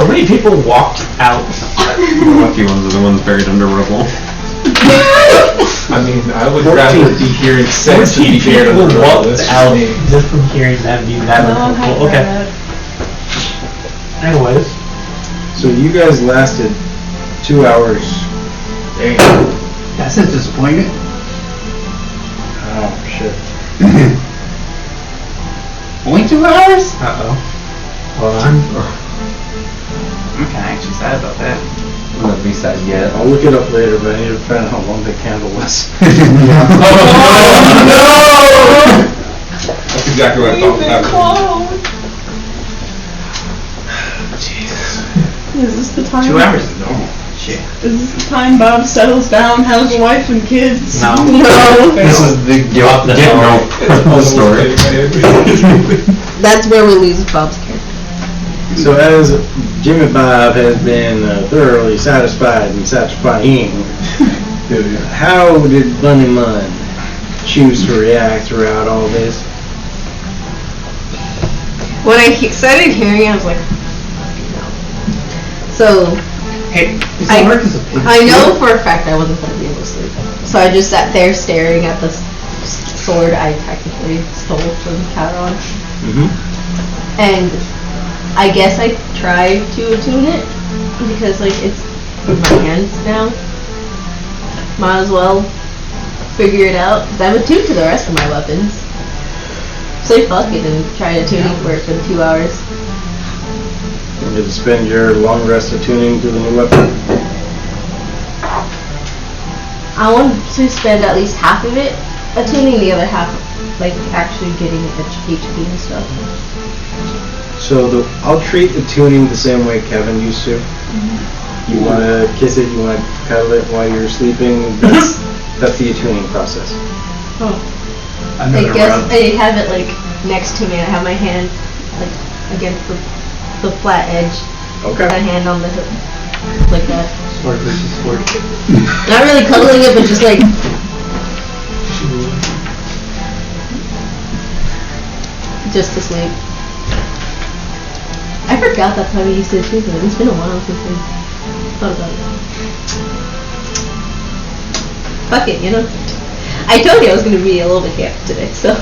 How many people walked out? The lucky ones are the ones buried under rubble. I mean, I would rather be hearing sex than be hearing people the walked That's just out me. just from hearing that being that uncomfortable. Okay. Anyways. So you guys lasted 2 hours. Damn. That's a disappointment. Oh, shit. Only 2 hours? Uh-oh. Hold on. I'm kinda actually sad about that. I'm not be sad yet. I'll look it up later, but I need to find out how long the candle was. That's exactly what I thought would happen. Is this the time? 2 hours is normal. Shit. Is this the time Bob settles down, has a wife and kids? No. No. This is the get no the story. That's where we lose Bob's character. So as Jimmy Bob has been thoroughly satisfied and satisfying, how did Bunny Munn choose to react throughout all this? When I started hearing it, I was like, so Hey, is I- the orc is a pig? I know for a fact I wasn't going to be able to sleep. So I just sat there staring at the sword I technically stole from Charon. Mm-hmm. And I guess I tried to attune it because like it's in my hands now. Might as well figure it out because I'm attuned to the rest of my weapons. So fuck it and try tuning for it for 2 hours. You get to spend your long rest attuning to the new weapon. I want to spend at least half of it attuning, the other half like actually getting HP and stuff. So I'll treat the tuning the same way Kevin used to. You want to kiss it, you want to cuddle it while you're sleeping. That's the attuning process. Oh. Another I guess rub. I have it like next to me. I have my hand like against the flat edge. Okay. My hand on the hook, like that. Sword versus sword. Not really cuddling it, but just like just to sleep. I forgot that's how we used to do it. It's been a while since I thought about it. Fuck it, you know. I told you I was gonna be a little bit camp today, so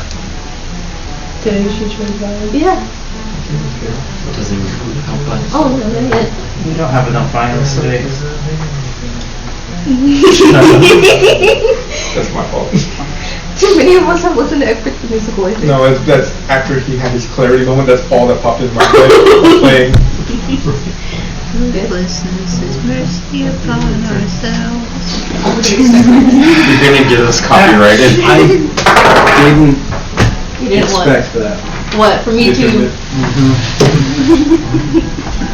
Today she chose violence. yeah. Doesn't even help us. Oh no, not yet. We don't have enough violence today. That's my fault. Too many of us have listened to Effort the Musical, I think. No, that's after he had his clarity moment. That's all that popped in my head. Playing. Hopelessness is mercy upon ourselves. You're gonna get us copyrighted. I didn't You didn't want expect that. what for me to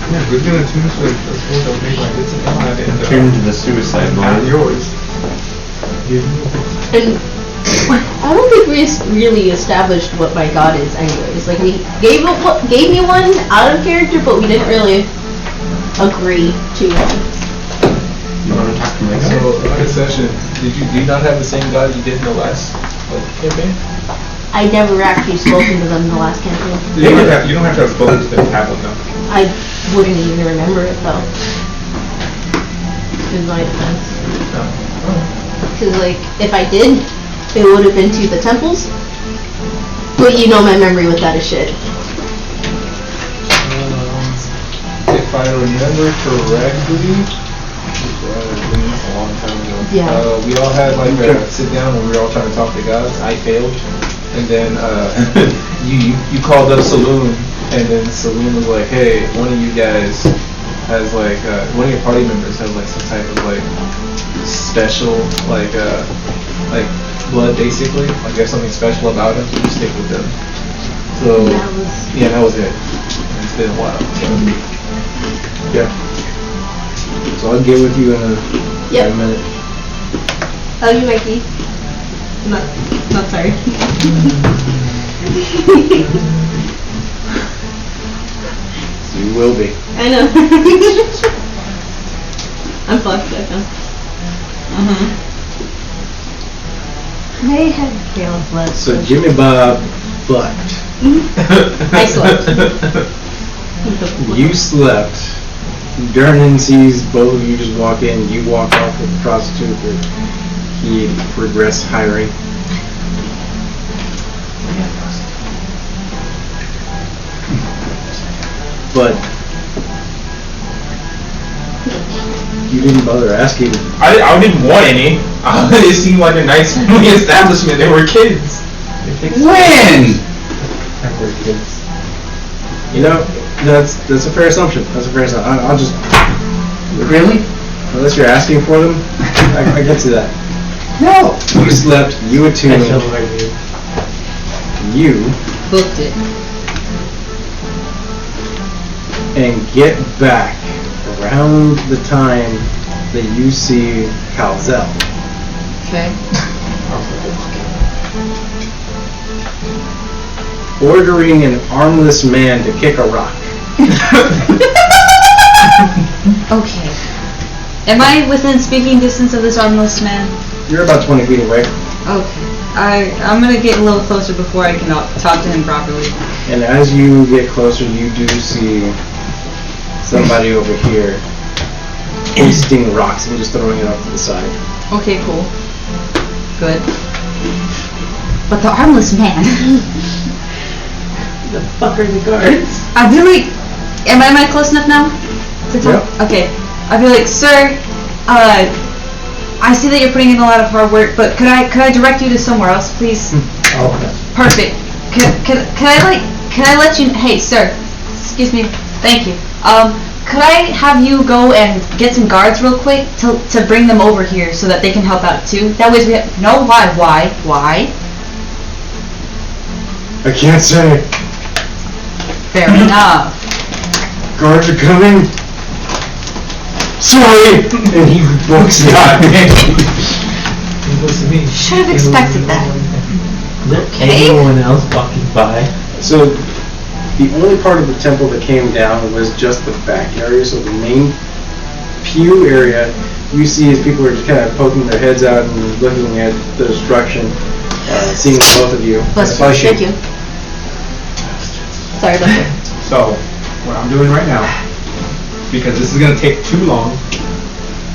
Yeah, we're doing too much like the sword that would make like it's an ally and Tune to the suicide not line. yours. and I don't think we really established what my god is anyways. Like we gave me one out of character, but we didn't really agree to one. You wanna talk to my guy? So, good session. Do you not have the same god you did in the last campaign? I never actually spoken to them in the last campaign. You don't have to have spoken to them to have them though. I wouldn't even remember it though. In my defense. Oh. Because, like, if I did, it would have been to the temples. But you know my memory with that is shit. If I remember correctly, a long time ago. Yeah. We all had like a sit down when we were all trying to talk to God. I failed, and then you called up Saloon, and then Saloon was like, "Hey, one of you guys has like one of your party members has like some type of like special like blood basically. Like there's something special about him, so you stick with them." So that was it. It's been a while. So. Yeah. So I'll get with you in a minute. Oh, you Mikey. Not sorry. So you will be. I know. I'm fucked up now. They had pale blood. So Jimmy Bob slept. I slept. You slept. Durnan sees both of you just walk in. You walk off with the prostitute that he regrets hiring. But you didn't bother asking. I didn't want any. It seemed like a nice family establishment. They were kids. When? We're kids. You know, that's a fair assumption. I'll just Really? unless you're asking for them, I get to that. No. You slept. You attuned. You Booked it. and get back around the time that you see Calzel. Okay. Ordering an armless man to kick a rock. Okay. Am I within speaking distance of this armless man? You're about 20 feet away. Okay. I'm gonna get a little closer before I can talk to him properly. And as you get closer, you do see somebody over here hoisting rocks and just throwing it off to the side. Okay, cool. Good. But the armless man. The fuck are the guards? I'd be like, am I close enough now? To talk? Yep. Okay. I'd be like, sir, I see that you're putting in a lot of hard work, but could I direct you to somewhere else, please? Okay. Perfect. Can I let you? Hey, sir. Excuse me. Thank you. Could I have you go and get some guards real quick to bring them over here so that they can help out too? That way we have no why? I can't say. Fair enough. Guards are coming. Sorry. And he books it out. Should have expected that. Okay. Anyone else walking by? So the only part of the temple that came down was just the back area. So the main pew area you see as people are just kind of poking their heads out and looking at the destruction, seeing both of you. Bless you. Thank you. Sorry about that. So, what I'm doing right now, because this is going to take too long,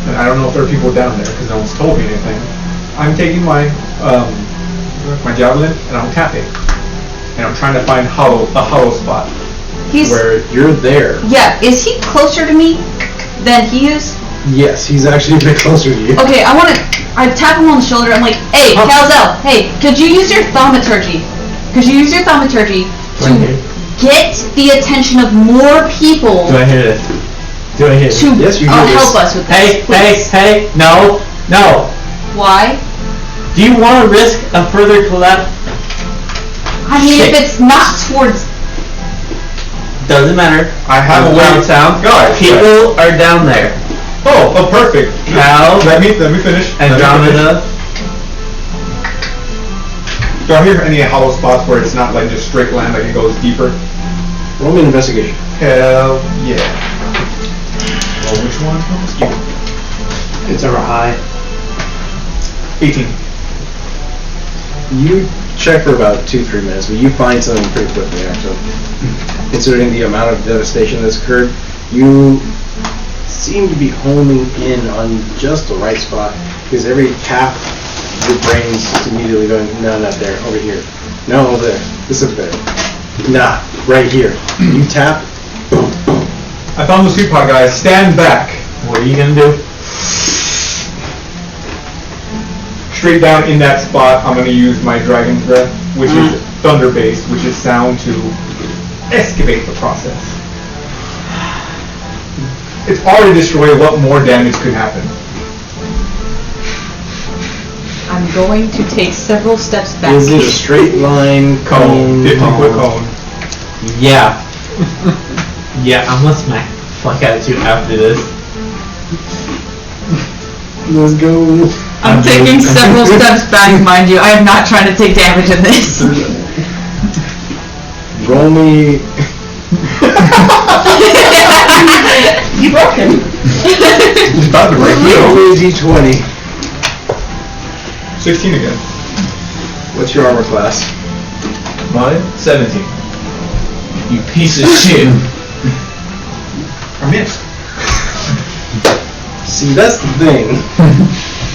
and I don't know if there are people down there because no one's told me anything, I'm taking my javelin and I'm tapping. And I'm trying to find a hollow spot. Where you're there. Yeah, is he closer to me than he is? Yes, he's actually a bit closer to you. Okay, I tap him on the shoulder. I'm like, hey, Calzel, hey, could you use your thaumaturgy? To get the attention of more people Do I hear this? to Yes, you hear help this. us with this? Hey, no. Why? Do you want to risk a further collapse? I mean, Shit. if it's not towards... Doesn't matter. I have a way of Downtown. Guys, People are down there. Oh, perfect. Cal. Let me finish. Andromeda. Do I hear any hollow spots where it's not like just straight land, like it goes deeper? Roll me an investigation. Hell yeah. Well, which one? It's a high. 18. You check for about 2-3 minutes, but you find something pretty quickly, actually. Considering the amount of devastation that's occurred, you seem to be homing in on just the right spot, because every tap your brain's just immediately going, no, not there, over here. No, over there. This over there. Nah, right here. You tap. I found the sweet pot, guys. Stand back. What are you gonna do? Straight down in that spot, I'm going to use my Dragon's Breath, which is thunder-based, which is sound to excavate the process. It's already destroyed. What more damage could happen? I'm going to take several steps back. Is it a straight line Cone, 50-foot cone. Yeah. Yeah, I'm gonna smack the fuck out of you after this. Let's go. I'm taking several steps back, mind you. I am not trying to take damage in this. Roll me. You broke him. He's about to break Roll me a d20. 16 again. What's your armor class? Mine? 17. You piece of shit. I missed. See, that's the thing.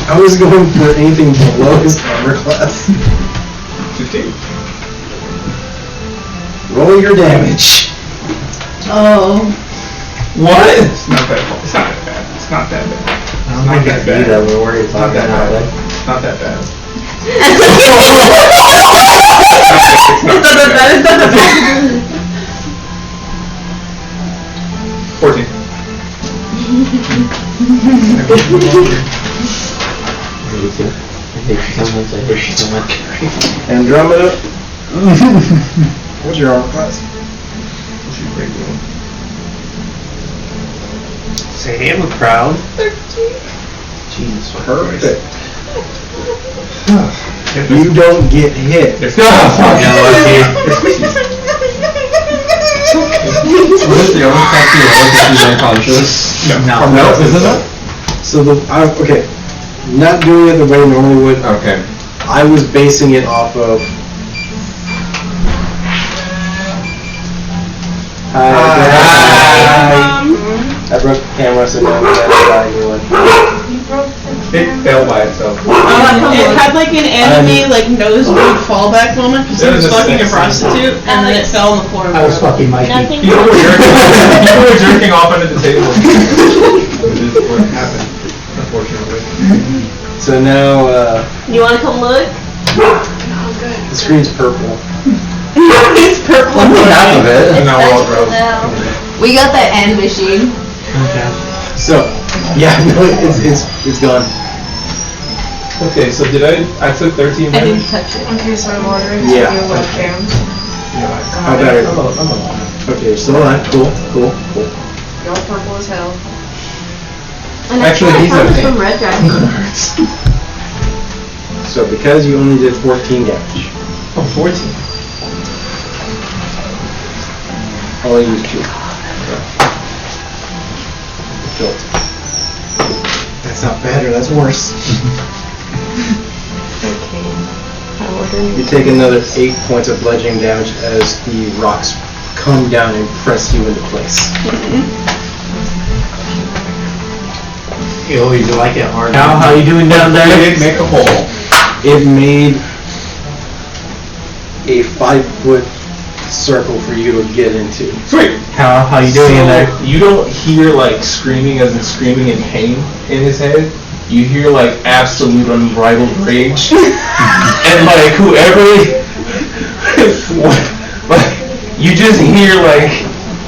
I was going for anything below his armor class. 15. Roll your damage. Oh. What? It's not that bad. It's not that bad. It's not that bad. It's not that bad. We're worried It's not about that that. bad. It's not that bad. It's not that bad. 14. Me too. I hate you so much. I hate you so much. Andromeda. What's your armor class? She's pretty cool. Say hey, I'm proud. Jesus. Perfect. You don't get hit. It's not fucking lucky. What if the armor class you roll if she's unconscious? No, isn't it? So okay, not doing it the way I normally would. Okay. I was basing it off of. Hi. I broke the camera, so now we have to buy a new one. It fell by itself. It had like an enemy nosebleed fallback moment because he That was is a fucking a sex prostitute and then it fell on the floor. I was fucking Mikey. Nothing. People were jerking off under the table. This is what happened, unfortunately. So now You wanna come look? the screen's purple. It's purple. Half of it. And now we're all gross. We got the end machine. So, yeah, no, it's gone. Okay, so I took 13 I didn't damage? touch it. Okay, so I'm ordering Yeah. your webcams. How about it? Okay, you're still alive. Cool. You're all purple as hell. And Actually, I he's found this okay. from Red Dragon. So because you only did 14 damage, Oh, 14. I'll only use 2. Killed. That's not better, that's worse. Okay. I ordered. You take another 8 points of bludgeoning damage as the rocks come down and press you into place. Yo, you like it hard. How you doing down there? Make a hole. It made a 5-foot circle for you to get into. Sweet. How you doing in there? You don't hear screaming as in screaming in pain in his head. You hear absolute unbridled rage. And whoever you just hear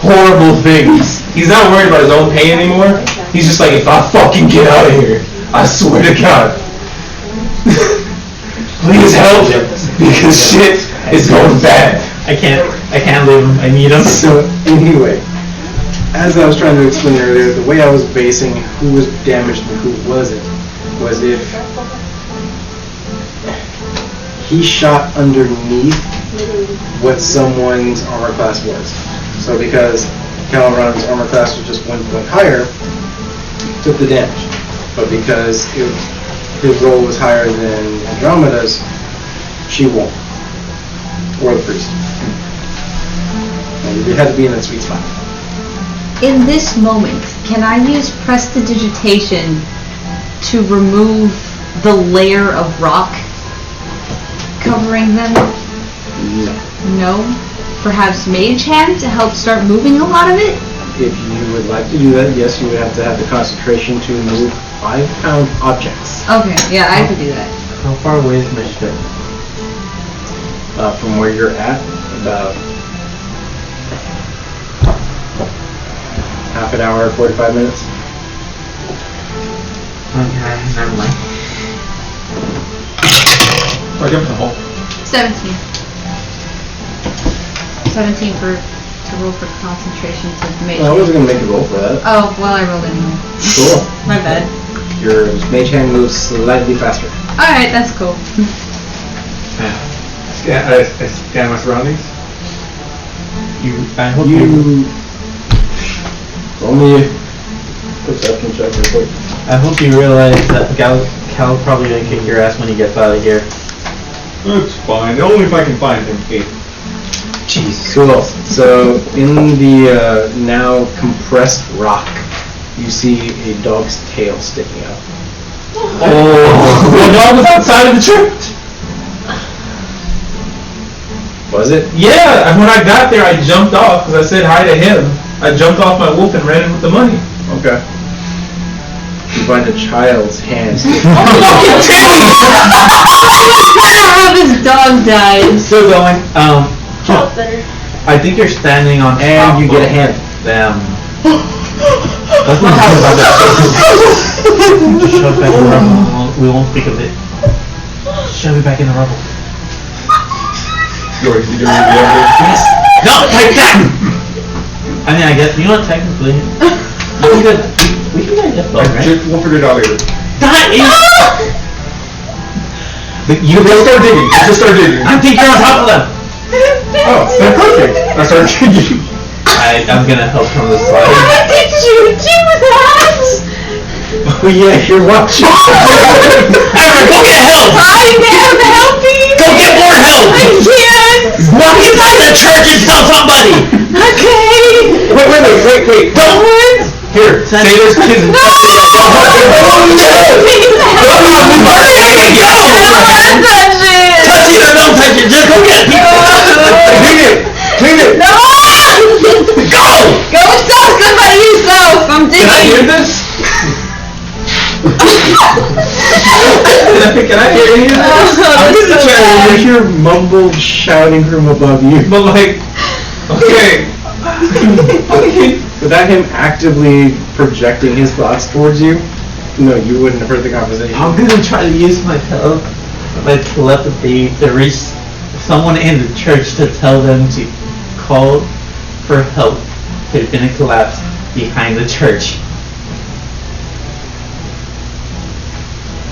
horrible things. He's not worried about his own pain anymore. He's just if I fucking get out of here, I swear to God. Please help him because shit is going bad. I can't leave him. I need him. So anyway, as I was trying to explain earlier, the way I was basing who was damaged and who wasn't was if he shot underneath what someone's armor class was. So because Calron's armor class was just 1 point higher, took the damage. But because his roll was higher than Andromeda's, she won't. Or the priest. And you had to be in that sweet spot. In this moment, can I use prestidigitation to remove the layer of rock covering them? No? Perhaps mage hand to help start moving a lot of it? If you would like to do that, yes, you would have to have the concentration to move 5-pound objects. Okay, yeah, I could do that. How far away is my ship? From where you're at, about half an hour, 45 minutes. Okay, never mind. Or give it the hole. 17. 17 to roll for concentration to mage. Well, I wasn't going to make you roll for that. Oh, well, I rolled anyway. Cool. My bad. Your mage hand moves slightly faster. Alright, that's cool. I scan my surroundings. I hope you Only perception check real quick. I hope you realize that Cal's probably gonna kick your ass when he gets out of here. That's fine. Only if I can find him. 8. Jeez. Cool. So in the now compressed rock, you see a dog's tail sticking out. Oh, the dog was outside of the church. Was it? Yeah, and when I got there, I jumped off because I said hi to him. I jumped off my wolf and ran in with the money. Okay. You find a child's hand. How his dog died. Still going. I think you're standing on top And you get a hand. Them. Let's not talk about that. Just shove it back in the rubble. We won't speak of it. Shove it back in the rubble. George, did you read the evidence? Yes. No, take that. I mean, I guess you know what? Technically, we can get both, right? We'll figure it out later. That is. You just start digging. Just start digging. I think you're on top of them. Oh, that's perfect. I start digging. I'm gonna help from the side. Why did you do that? Oh yeah, you're watching. Aaron, go get help! I am helping. Go get more help! I can't. Walk inside the church and tell somebody! Okay. Wait. Don't. Here, say there's kids in No! Touch it or don't touch it, just go get it! Clean it! No! Go! Go yourself, good by yourself. I'm digging. Can I hear this? Can I hear any of this? I'm in the chat. You hear mumbled shouting from above you. But like, okay. Without him actively projecting his thoughts towards you, no, you wouldn't have heard the conversation. I'm gonna try to use my telepathy to reach someone in the church to tell them to call for help. There's been a collapse behind the church.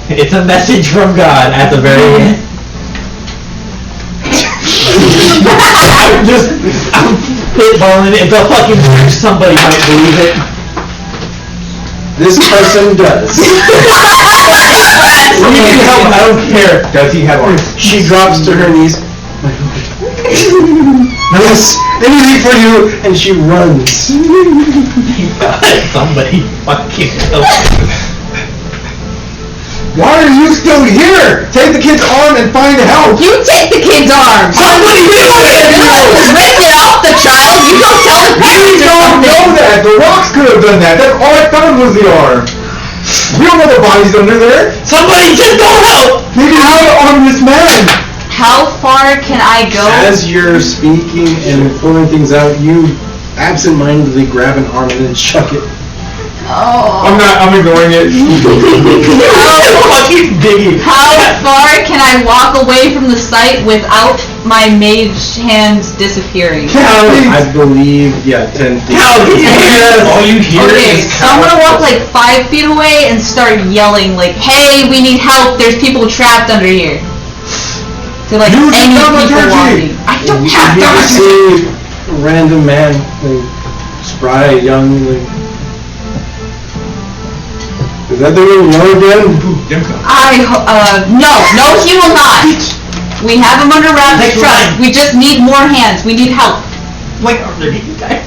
It's a message from God at the very end. I'm spitballing it. If the fucking church, somebody might believe it. This person does. You can help, I don't care. Does he have arms? She drops to her knees. Yes, anything for you, and she runs. Somebody fucking help. Why are you still here? Take the kid's arm and find help. You take the kid's arm. Somebody do it! Just rip it off the child. You don't tell the parents You don't know that. The rocks could have done that. That's all I found was the arm. We don't know the body's under there. Somebody just go help! Maybe how to arm this man. How far can I go? As you're speaking and pulling things out, you absentmindedly grab an arm and then chuck it. Oh. I'm ignoring it. How far can I walk away from the site without my mage hands disappearing? I believe, 10 feet. All you hear Okay, is so I'm gonna walk like 5 feet away and start yelling like, "Hey, we need help! There's people trapped under here." To like You any just people dramaturgy. walking. I don't have You dramaturgy. see a random man, like, spry, young, like, is that the one you know again? No, he will not. We have him under wraps. Next Trust. line. We just need more hands. We need help. Like, are there getting tired?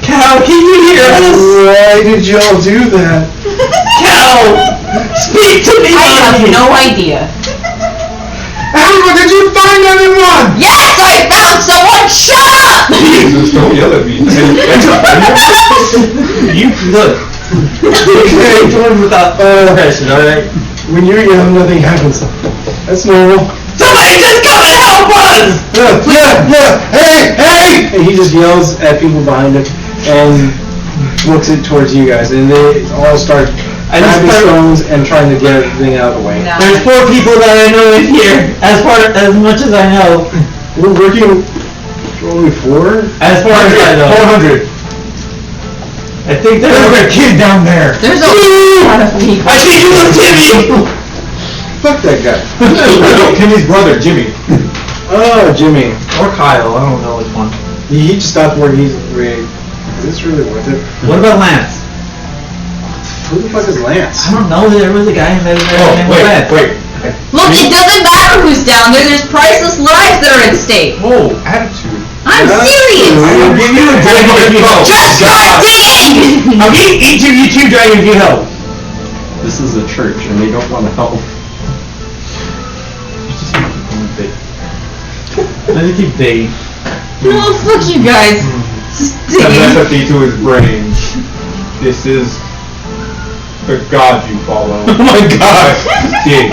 Cal, Cal, can you hear us? Why did y'all do that? Cow! Speak to me! I have no idea. Amber, did you find anyone? Yes, I found someone! Shut up! Jesus, don't yell at me. You look. Okay, doing without pressure, alright? When you're young, nothing happens. That's normal. Somebody just come and help us! Hey! And he just yells at people behind him and books it towards you guys, and they all start grabbing stones and trying to get everything out of the way. There's 4 people that I know in here, as much as I know. We're working only 4? As far as I know. 400. I think there's a kid down there. There's a lot of people. I think it was Timmy! Fuck that guy. Timmy's brother, Jimmy. Oh, Jimmy. Or Kyle, I don't know which one. He just stopped where he's. Is this really worth it? What about Lance? Who the fuck is Lance? I don't know, there was a guy in there named Lance. Wait. Look, it doesn't matter who's down there. There's priceless lives that are at stake. Whoa, attitude. I'm serious. I'll give you a dragon if you help. Just start digging. I'll give each of you 2 dragons if you help. This is a church and they don't want to help. Let me keep digging. No, fuck you guys. Just digging. Telepathy to his brain. This is the god you follow. Oh my god! Dig.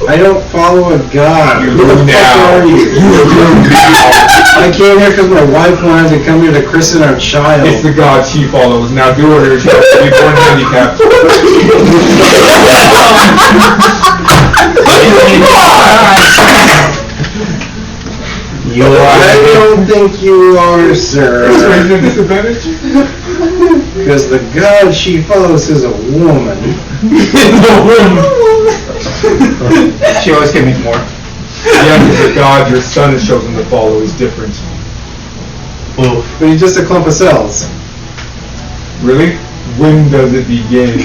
I don't follow a god. You Who the do fuck now. are you? I came here because my wife wanted to come here to christen our child. It's the god she follows. Now do her. She has to be born handicapped. You are. I don't think you are, sir. Disadvantage? Because the god she follows is a woman. She always gave me more. Yeah, because the god your son has chosen to follow is different. Oof. But he's just a clump of cells. Really? When does it begin?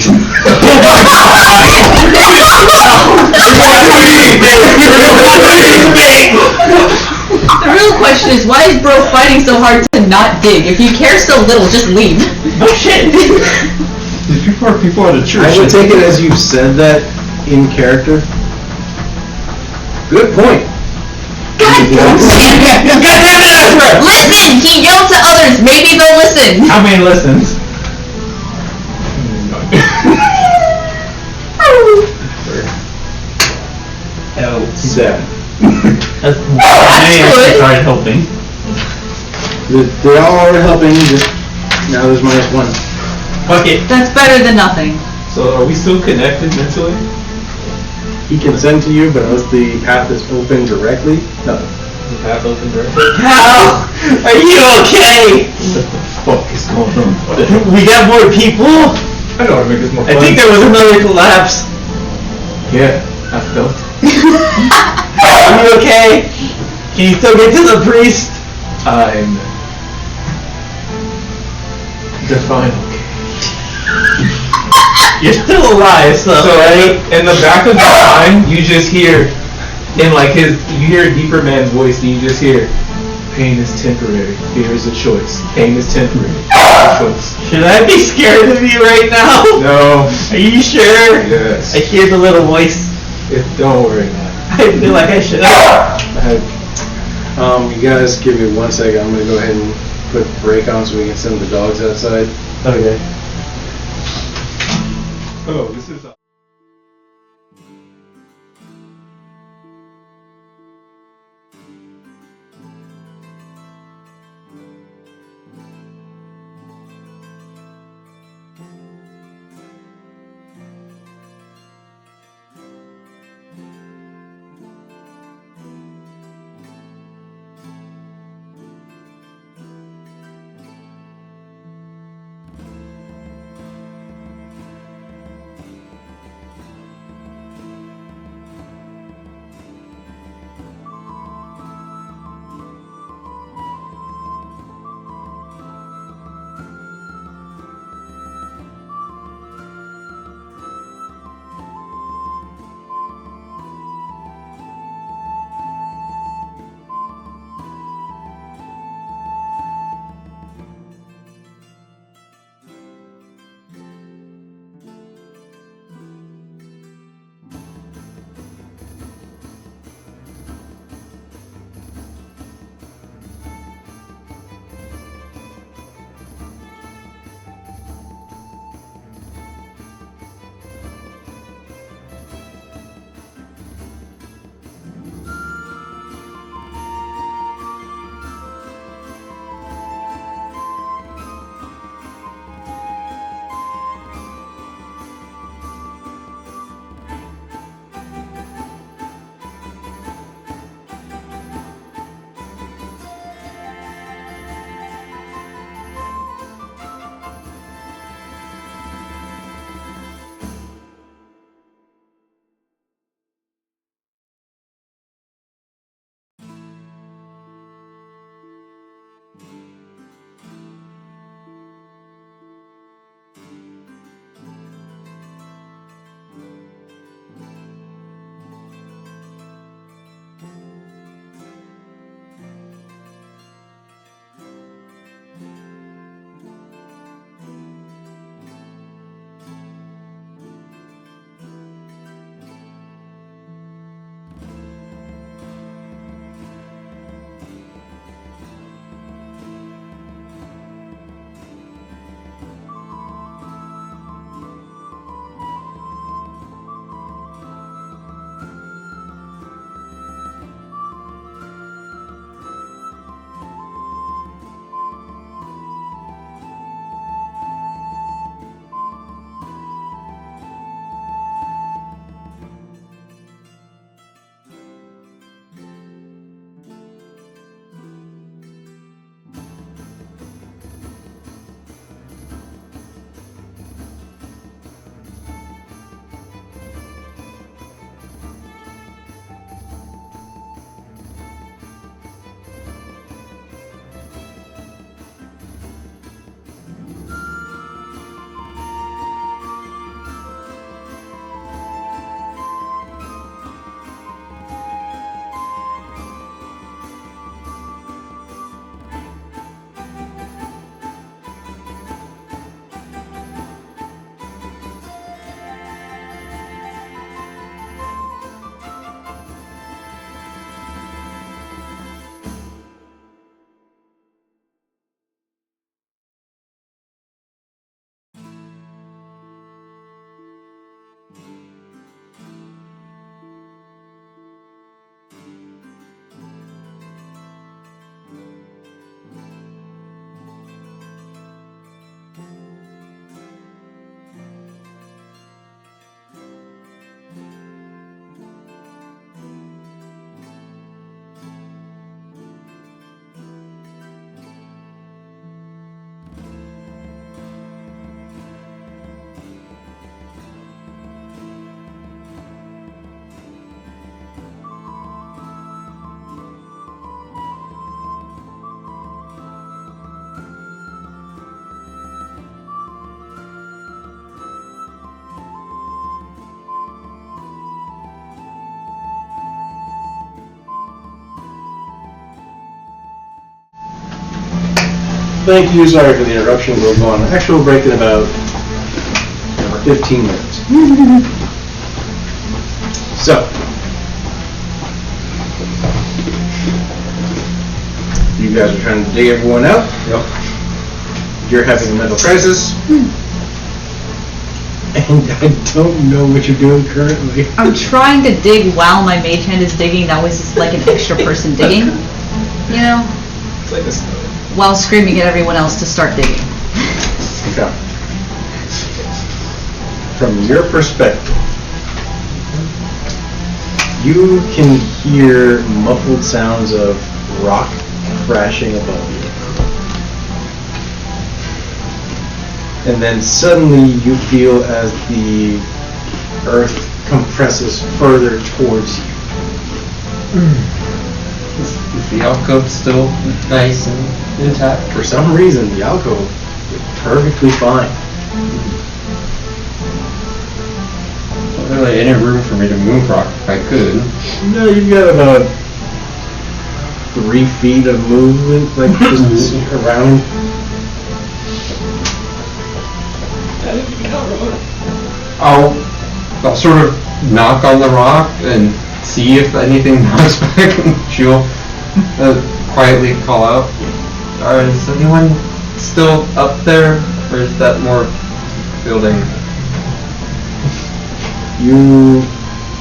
The real question is, why is bro fighting so hard to not dig? If you care so little, just leave. No shit. These people are people at a church. I would take it as you said that in character. Good point. God damn it! Listen! He yelled to others. Maybe they'll listen. How many listens? L 7. That's I good. started helping. They all are helping. Just now there's -1. Fuck it. That's better than nothing. So are we still connected mentally? He can send to you, but unless the path is open directly, nothing. The path open there? Hal, are you okay? What the fuck is going on? We got more people. I know how to make this more fun. I think there was another collapse. Yeah, I felt it. Are you okay? Can you still get to the priest? I'm define okay. You're still alive, so So right? in the back of your mind, you just hear, in like you hear a deeper man's voice, and you just hear, pain is temporary, fear is a choice. Pain is temporary, fear is a choice. Should I be scared of you right now? No. Are you sure? Yes. I hear the little voice. Don't worry about I feel like I should. it. You guys give me 1 second. I'm gonna go ahead and put break on so we can send the dogs outside. Okay. Hello, this is. Thank you, sorry for the interruption, we'll go on actual break in about 15 minutes. So, you guys are trying to dig everyone out. Yep. You're having a mental crisis. And I don't know what you're doing currently. I'm trying to dig while my mage hand is digging. That was just like an extra person digging. You know? It's like this. While screaming at everyone else to start digging. Okay. From your perspective, you can hear muffled sounds of rock crashing above you. And then suddenly you feel as the earth compresses further towards you. Is the alcove still nice and intact? For some reason, the alcove is perfectly fine. Not really any room for me to move rock if I could. No, you've got about 3 feet of movement, like just around. I'll sort of knock on the rock and see if anything knocks back, and she'll quietly call out, is anyone still up there, or is that more building? You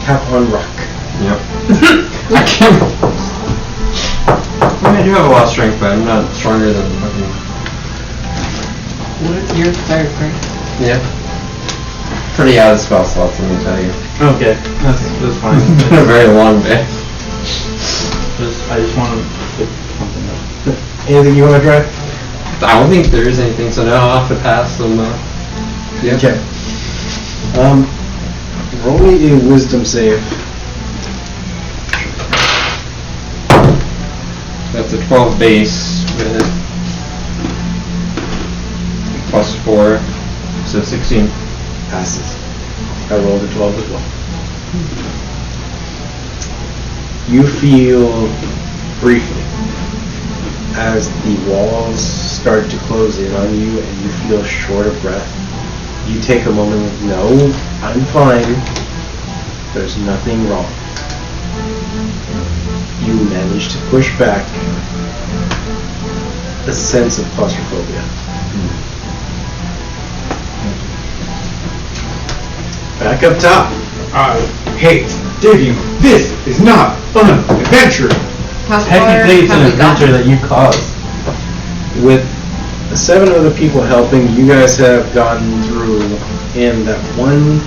tap on rock. Yep. I can't. I do have a lot of strength, but I'm not stronger than fucking. What? You're firecracker? Yeah. Pretty out of spell slots, let me tell you. Okay, that's fine. It's been a very long day. I just want to pick something up. Anything you want to try? I don't think there is anything, so now I'll have to pass them. Yeah. Okay. Roll me a wisdom save. That's a 12 base with +4, so 16. Passes. I rolled a 12 as well. You feel briefly as the walls start to close in on you and you feel short of breath. You take a moment and no, I'm fine. There's nothing wrong. You manage to push back a sense of claustrophobia. Back up top. I hate digging. This is not fun adventure. How far Technically, it's have an we gotten? adventure that you caused. With 7 other people helping, you guys have gotten through in that one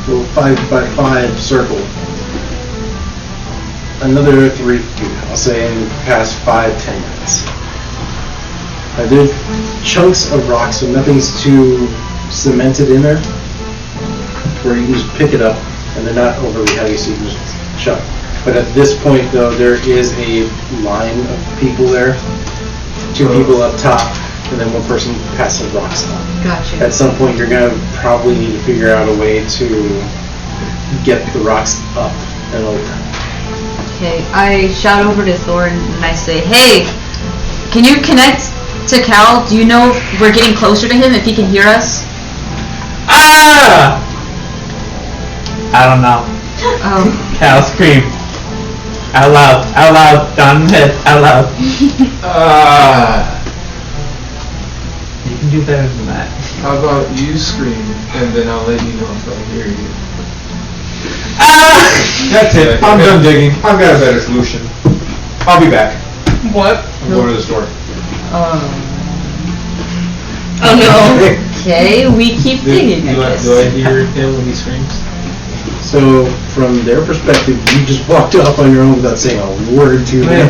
little 5x5 circle. Another 3, I'll say in the past 5-10 minutes. There's chunks of rock, so nothing's too cemented in there, where you can just pick it up, and they're not overly heavy, so you can just chuck. But at this point, though, there is a line of people there. 2 people up top, and then 1 person passing rocks on. Gotcha. At some point, you're going to probably need to figure out a way to get the rocks up and over. Okay, I shout over to Thorn and I say, hey, can you connect to Cal? Do you know if we're getting closer to him, if he can hear us? Ah! I don't know. Oh. Cal scream. Out loud, down the head, out loud. You can do better than that. How about you scream, and then I'll let you know if I hear you. That's it. I'm done digging. I've got a better solution. I'll be back. What? I'm going to the store. Oh no. Okay, we keep digging, I guess. Do I hear him when he screams? So, from their perspective, you just walked off on your own without saying a word to them.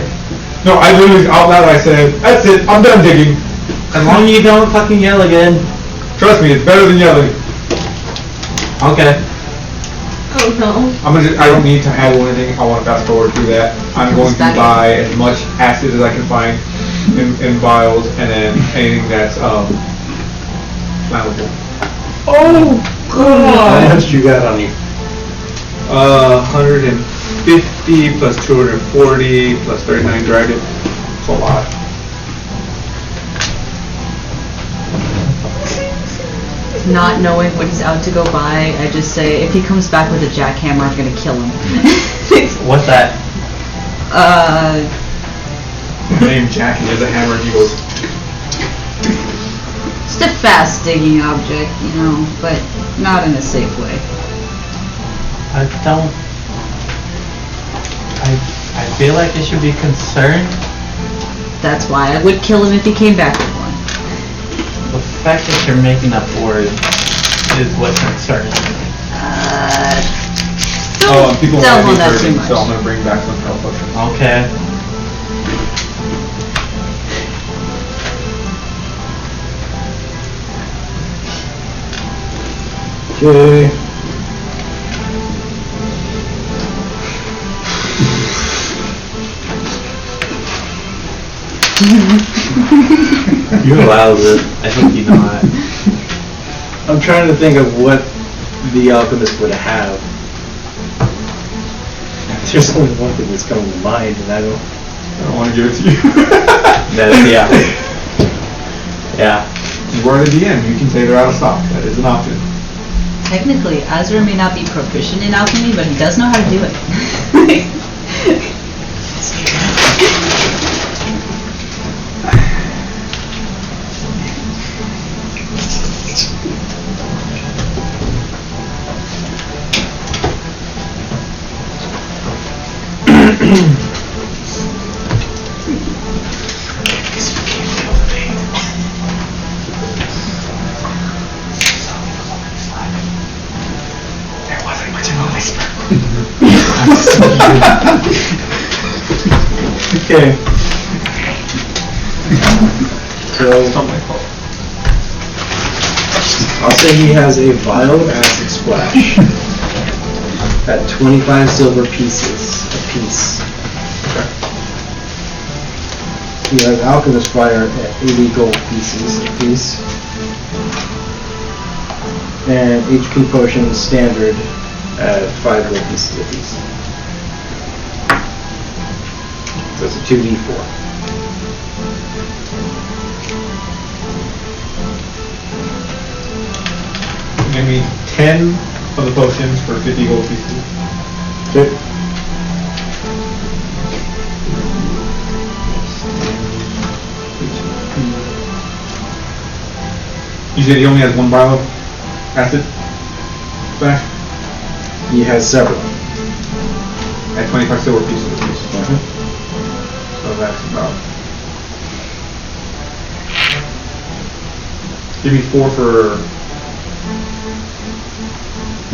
No, I literally, out loud I said, that's it, I'm done digging. As long as you don't fucking yell again. Trust me, it's better than yelling. Okay. Oh no. I don't need to handle anything if I want to fast forward through that. I'm going to buy as much acid as I can find in vials, and then anything that's flammable. Oh, God! How much you got on you? 150 plus 240 plus 39 dragon. It's a lot. Not knowing what he's out to go buy, I just say, if he comes back with a jackhammer, I'm gonna kill him. What's that? My name Jack, he has a hammer and he goes, Just a fast digging object, you know, but not in a safe way. I don't... I feel like you should be concerned. That's why I would kill him if he came back with one. The fact that you're making up words is what concerns me. and people Don't want to be hold that too hurting, much. so I'm going to bring back some health potion. Okay. Okay. You're allowed it. I think you know that. I'm trying to think of what the alchemist would have. There's only one thing that's coming to mind, and I don't want to give it to you. Yeah. Yeah. You are the DM, you can say they're out of stock. That is an option. Technically, Azra may not be proficient in alchemy, but he does know how to do it. Okay. So, I'll say he has a vial of acid splash at 25 silver pieces apiece. He has alchemist fire at 80 gold pieces apiece. And HP potion standard at 5 gold pieces apiece. So it's a 2d4. Give me 10 of the potions for 50 gold pieces. Okay. You said he only has one vial of acid splash? He has several. At 25 silver pieces apiece. So that's about... Give me 4 for...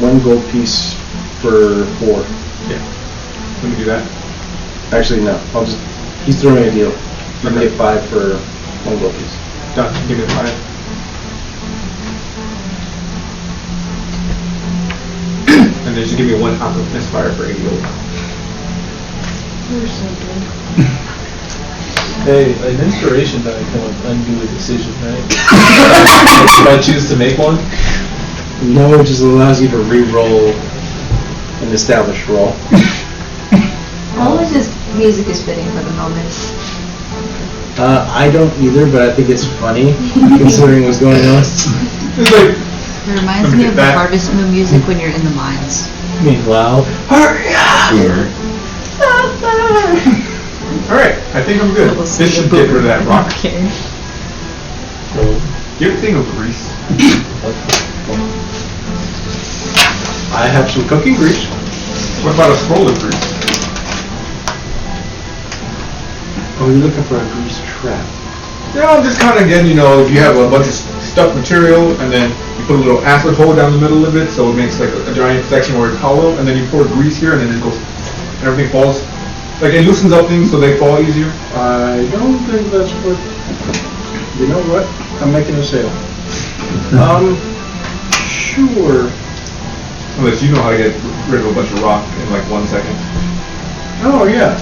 1 gold piece for 4. Yeah. Let me do that. Actually, no. He's throwing a deal. You can get 5 for 1 gold piece. Done. Give me the 5. And then just give me 1 alchemist fire for 80 gold. You're so good. Hey, an inspiration die can undo a decision, right? If I choose to make one? No, it just allows you to re-roll an established roll. How is this music is fitting for the moment? I don't either, but I think it's funny considering what's going on. It reminds me of the Harvest Moon music when you're in the mines. Meanwhile, hurry up! Alright, I think I'm good. This should get rid of that rock. Okay. You ever think of grease? I have some cooking grease. What about a scroll of grease? Oh, you're looking for a grease trap. Yeah, I'm just kind of getting, if you have a bunch of stuck material and then you put a little acid hole down the middle of it so it makes like a giant section where it's hollow, and then you pour grease here and then it goes, everything falls. Like it loosens up things so they fall easier. I don't think that's what... You know what? I'm making a sale. Sure. Unless you know how to get rid of a bunch of rock in like 1 second. Oh, yeah.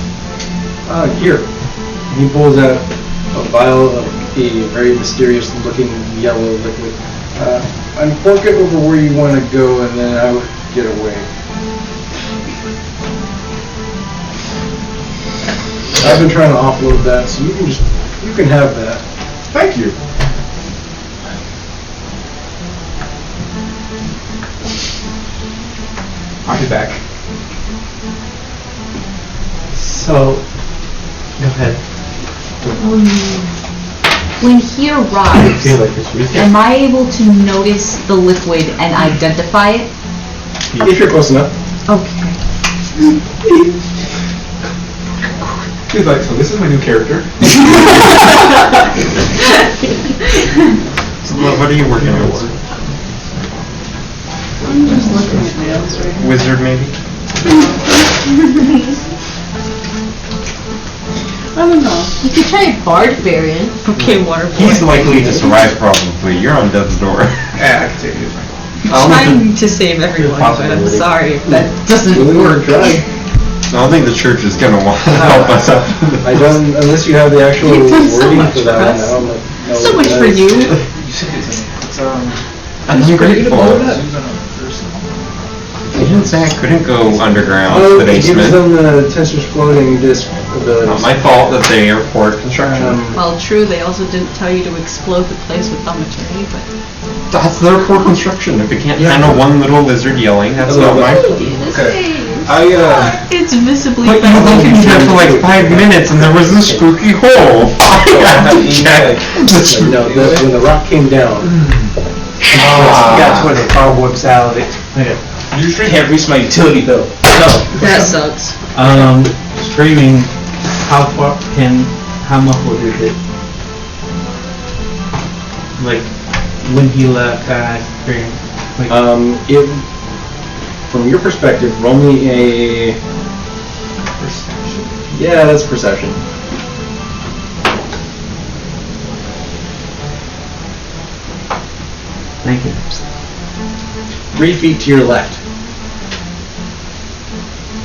Here. He pulls out a vial of a very mysterious looking yellow liquid. Uncork it over where you want to go and then I would get away. I've been trying to offload that, so you can have that. Thank you. I'll be back. So, go ahead. When he I arrives, feel like it's research. am I able to notice the liquid and identify it? If you're close enough. Okay. He's like, so this is my new character. So what are you working towards? I'm just looking at nails right now. Wizard, maybe? I don't know. You could try barbarian. Okay, water boy. He's likely to survive, probably. You're on death's door. Yeah, I can take it. I'm trying to save everyone, but I'm sorry if that doesn't work. I don't think the church is gonna want to help us out. I don't, unless you have the actual You've done so wording much for that for one, us. I don't know. So what much that for is. you. You said it to me. It's I'm ungrateful. first. You didn't say I couldn't go underground to Oh, the it gives basement. them the tensor's floating disk abilities. Not my fault that they are poor at construction. Well, true, they also didn't tell you to explode the place with thaumaturgy, but... That's their poor construction. If it can't handle one little lizard yelling, that's not my fault. Okay. It's visibly But you left me there for like 5 minutes and there was a spooky hole. No, when the rock came down, That's where the cobwebs out of it. Okay. Usually can't reach my utility bill. No. That sucks. Screaming, how muffled is it? Like, when he left, I screamed. Like, it, from your perspective, roll me a... Perception. Yeah, that's perception. thank you. 3 feet to your left.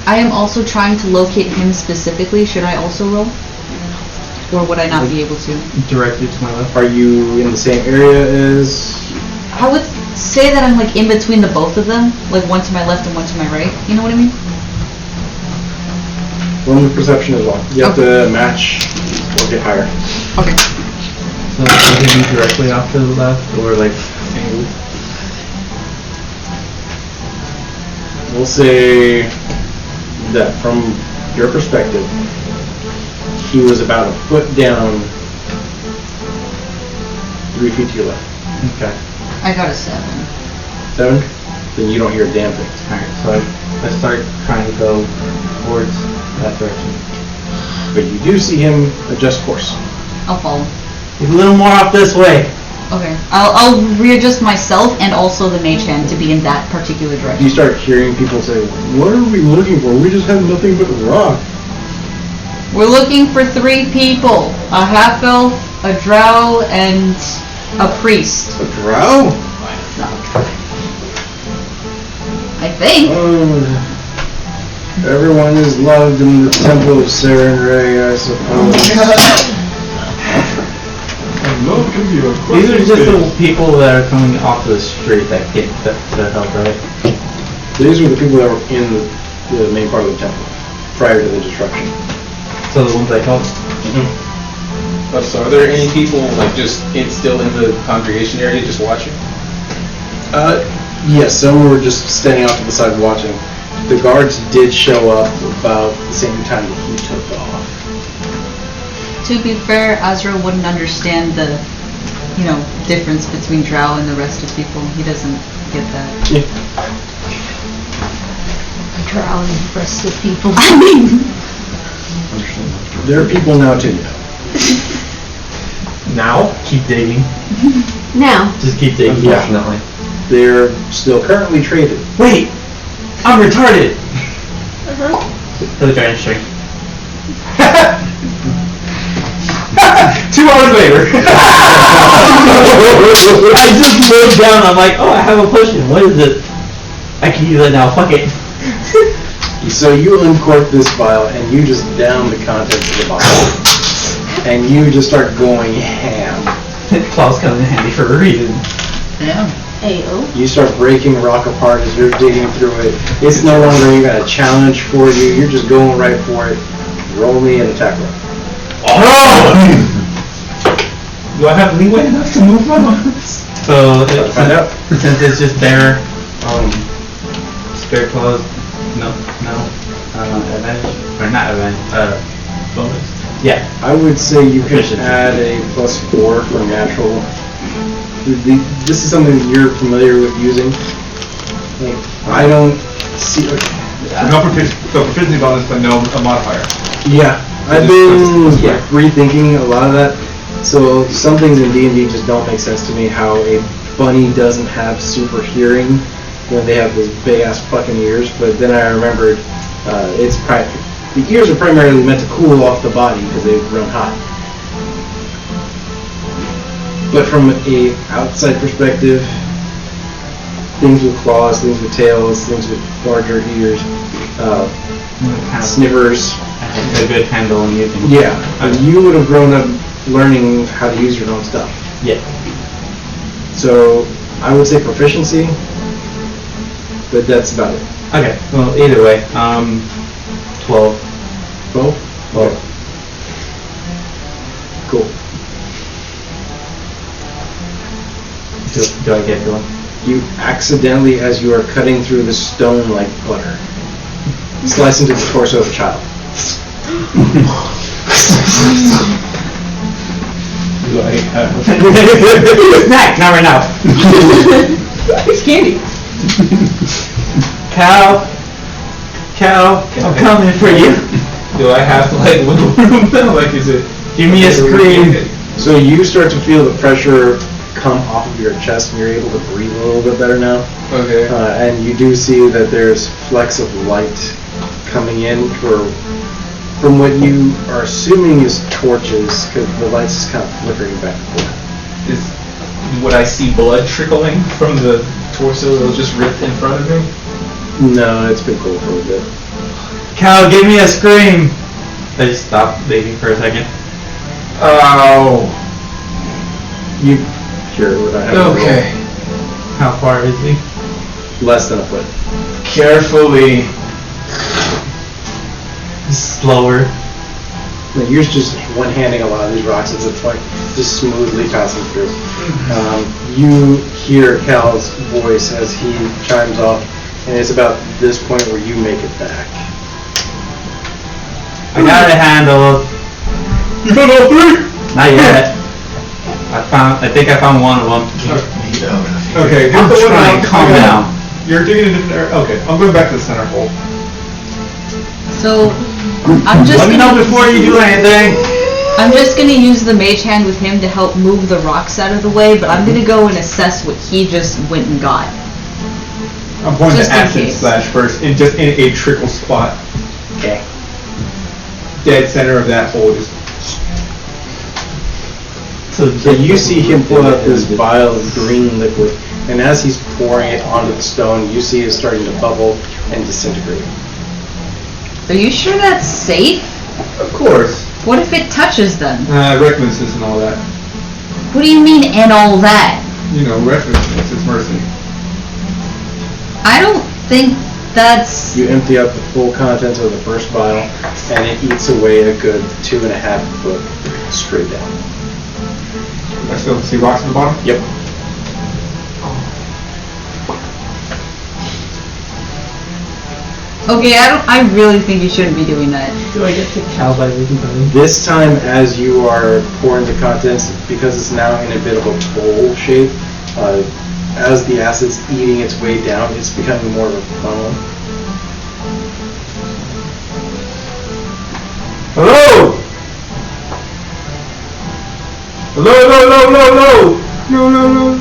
I am also trying to locate him specifically. Should I also roll? Or would I not be able to? Directly to my left. Are you in the same area as... I would say that I'm like in between the both of them. Like one to my left and one to my right. You know what I mean? Roll me perception as well. You have to match or get higher. Okay. So, is he directly off to the left, or like, We'll say that from your perspective, he was about a foot down, 3 feet to your left. okay. I got a 7. 7? Then you don't hear a damn thing. Alright, so I start trying to go towards that direction. But you do see him adjust course. I'll follow. He's a little more off this way. Okay. I'll readjust myself and also the mage hand to be in that particular direction. You start hearing people say, "What are we looking for? We just have nothing but rock." We're looking for 3 people. A half-elf, a drow, and a priest. A drow? I think. Everyone is loved in the temple of Sarenrae, I suppose. These are just the people that are coming off the street that get the help, right? These were the people that were in the main part of the temple prior to the destruction. So the ones I helped? So are there any people like just still in the congregation area just watching? Yes, some were just standing off to the side watching. The guards did show up about the same time that he took off. To be fair, Azra wouldn't understand the difference between Drow and the rest of people. He doesn't get that. Drow and the rest of people. I mean, There are people now too. Now? Keep digging. Now, Just keep digging. Unfortunately. They're still currently traded. Wait! I'm retarded! uh-huh. To the giant string. 2 hours later. I just looked down, I'm like, oh, I have a potion. What is it? I can use it now, fuck it. So you uncork this vial and you just down the contents of the bottle. And you just start going ham. Claws come in handy for a reason. yeah. Ayo. You start breaking rock apart as you're digging through it. It's no longer even a challenge for you. You're just going right for it. Roll me an attack roll. Do I have leeway enough to move my arms? So, Find out. since it's just bare, spare claws, advantage, or not advantage, bonus. Yeah. I would say you could Proficiency. add a +4 for natural. This is something that you're familiar with using. Like, I don't see. No proficiency bonus, but no a modifier. Yeah, I've been rethinking a lot of that. So some things in D&D just don't make sense to me. How a bunny doesn't have super hearing when they have those big ass fucking ears. But then I remembered the ears are primarily meant to cool off the body because they run hot. But from a outside perspective, things with claws, things with tails, things with larger ears, snippers. I have a good handle on using. Yeah, and you would have grown up learning how to use your own stuff. Yeah. So I would say proficiency, but that's about it. Okay, well, either way, 12. 12? Well, Cool. do I get going? You accidentally, as you are cutting through the stone like butter, slice into the torso of a child. Snack, not right now. It's candy. Cow, I'm coming for you. Do I have to like wiggle room now? Like, is it? Give me a scream. So you start to feel the pressure come off of your chest and you're able to breathe a little bit better now. Okay. And you do see that there's flecks of light coming in from what you are assuming is torches, because the light's just kind of flickering back and forth. Would I see blood trickling from the torso that was just ripped in front of me? No, it's been cool for a bit. Cow, give me a scream. I just stopped digging for a second. Oh. You cure what I have. Okay. How far is he? Less than a foot. Carefully. Slower. Like, you're just one-handing a lot of these rocks as it's like just smoothly passing through. You hear Cal's voice as he chimes off, and it's about this point where you make it back. I got it handled. You found all 3? Not yet. I think I found one of them. Okay. I'm get the one trying. out. Calm Okay. down. You're digging a different area. Okay, I'm going back to the center hole. So I'm just Let me know gonna, before you do anything. I'm just gonna use the mage hand with him to help move the rocks out of the way, but I'm gonna go and assess what he just went and got. I'm pointing Just to in acid case. slash first, in a trickle spot. Okay. Dead center of that hole. Just So you see him pull out this vial of green liquid, and as he's pouring it onto the stone, you see it starting to bubble and disintegrate. Are you sure that's safe? of course. What if it touches them? Recklessness and all that. What do you mean and all that? You know, recklessness is mercy. I don't think that's... You empty out the full contents of the first vial, and it eats away a good 2.5 foot straight down. I still see rocks at the bottom? Yep. Okay, I really think you shouldn't be doing that. Do I get to Cal by everybody? This time, as you are pouring the contents, because it's now in a bit of a bowl shape, as the acid's eating its way down, it's becoming more of a funnel. Hello? Hello, no, no, no, no! No, no, no.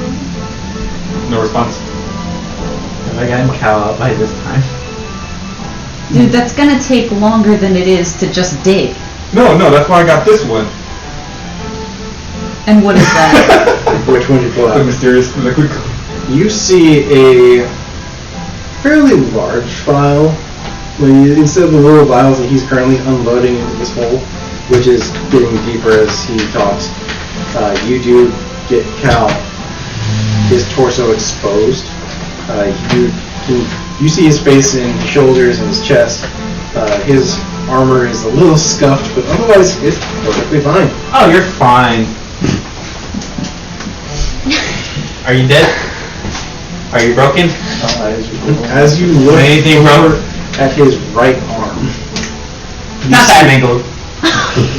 No response. Have I gotten Cal out by this time? Dude, that's gonna take longer than it is to just dig. No, no, that's why I got this one. And what is that? Which one did you pull The out? mysterious liquid. You see a fairly large vial. Instead of the little vials that he's currently unloading into this hole, which is getting deeper as he talks, you do get Cal, his torso exposed. You see his face and his shoulders and his chest. His armor is a little scuffed, but otherwise it's perfectly fine. Oh, you're fine. Are you dead? Are you broken? As you look Anything over wrong? at his right arm, Not that angled.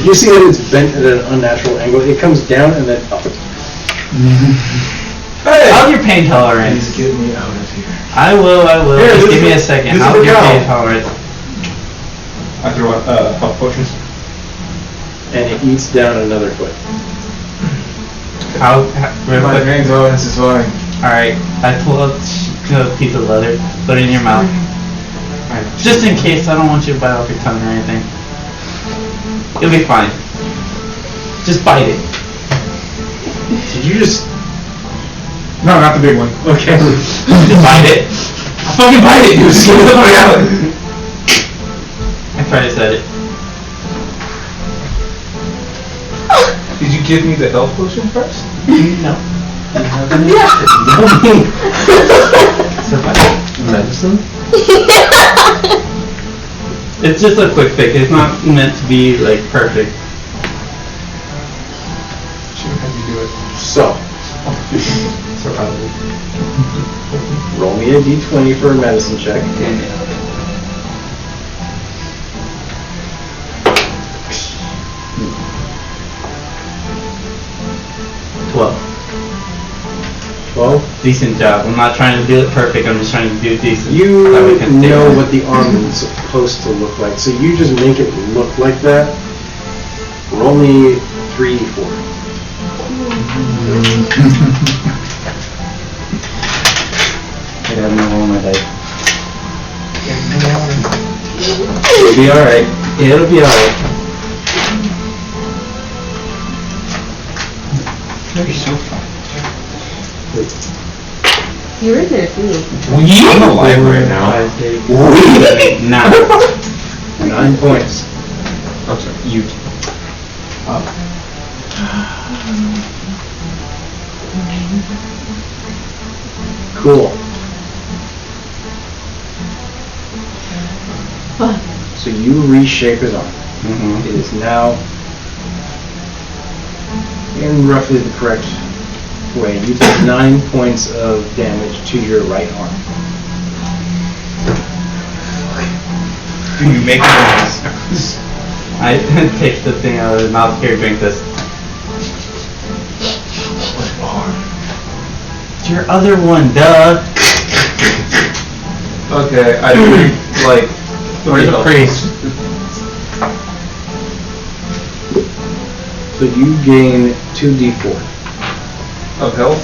you see that it's bent at an unnatural angle. It comes down and then up. Hey! How's your pain tolerance? Please get me out of here. I will. Here, Just this give me is- a second. this is How's the your cow. pain tolerance? I throw health potions. And it eats down another foot. Real My quick. pain tolerance is fine. Alright, I pull up a piece of leather, put it in your mouth. Alright, just in case, I don't want you to bite off your tongue or anything. You'll be fine. Just bite it. Did you just... No, not the big one. Okay. Just bite it. I'll fucking bite it, dude. Just get the fuck out. I tried to set it. Did you give me the health potion first? No. Medicine? It's just a quick fix. It's not meant to be like perfect. Shouldn't have you do it. So, Survival. roll me a d20 for a medicine check. Damn it. Well, 12. decent job. I'm not trying to do it perfect. I'm just trying to do decent. You so we can stay know on. what the arm is supposed to look like, so you just make it look like that. Roll me 3d4. I have no roll on my dice. It'll be alright. It'll be alright. You're so fun. You're in there too. I'm alive right now. 9. 9 points. I'm sorry, you. Cool. So you reshape his arm. Mm-hmm. It is now in roughly the correct way. You take 9 points of damage to your right arm. Do you make it? I take the thing out of his mouth. Here, drink this. It's your other one, duh. Okay, I drink like. Where's the priest? So you gain 2d4. Of health?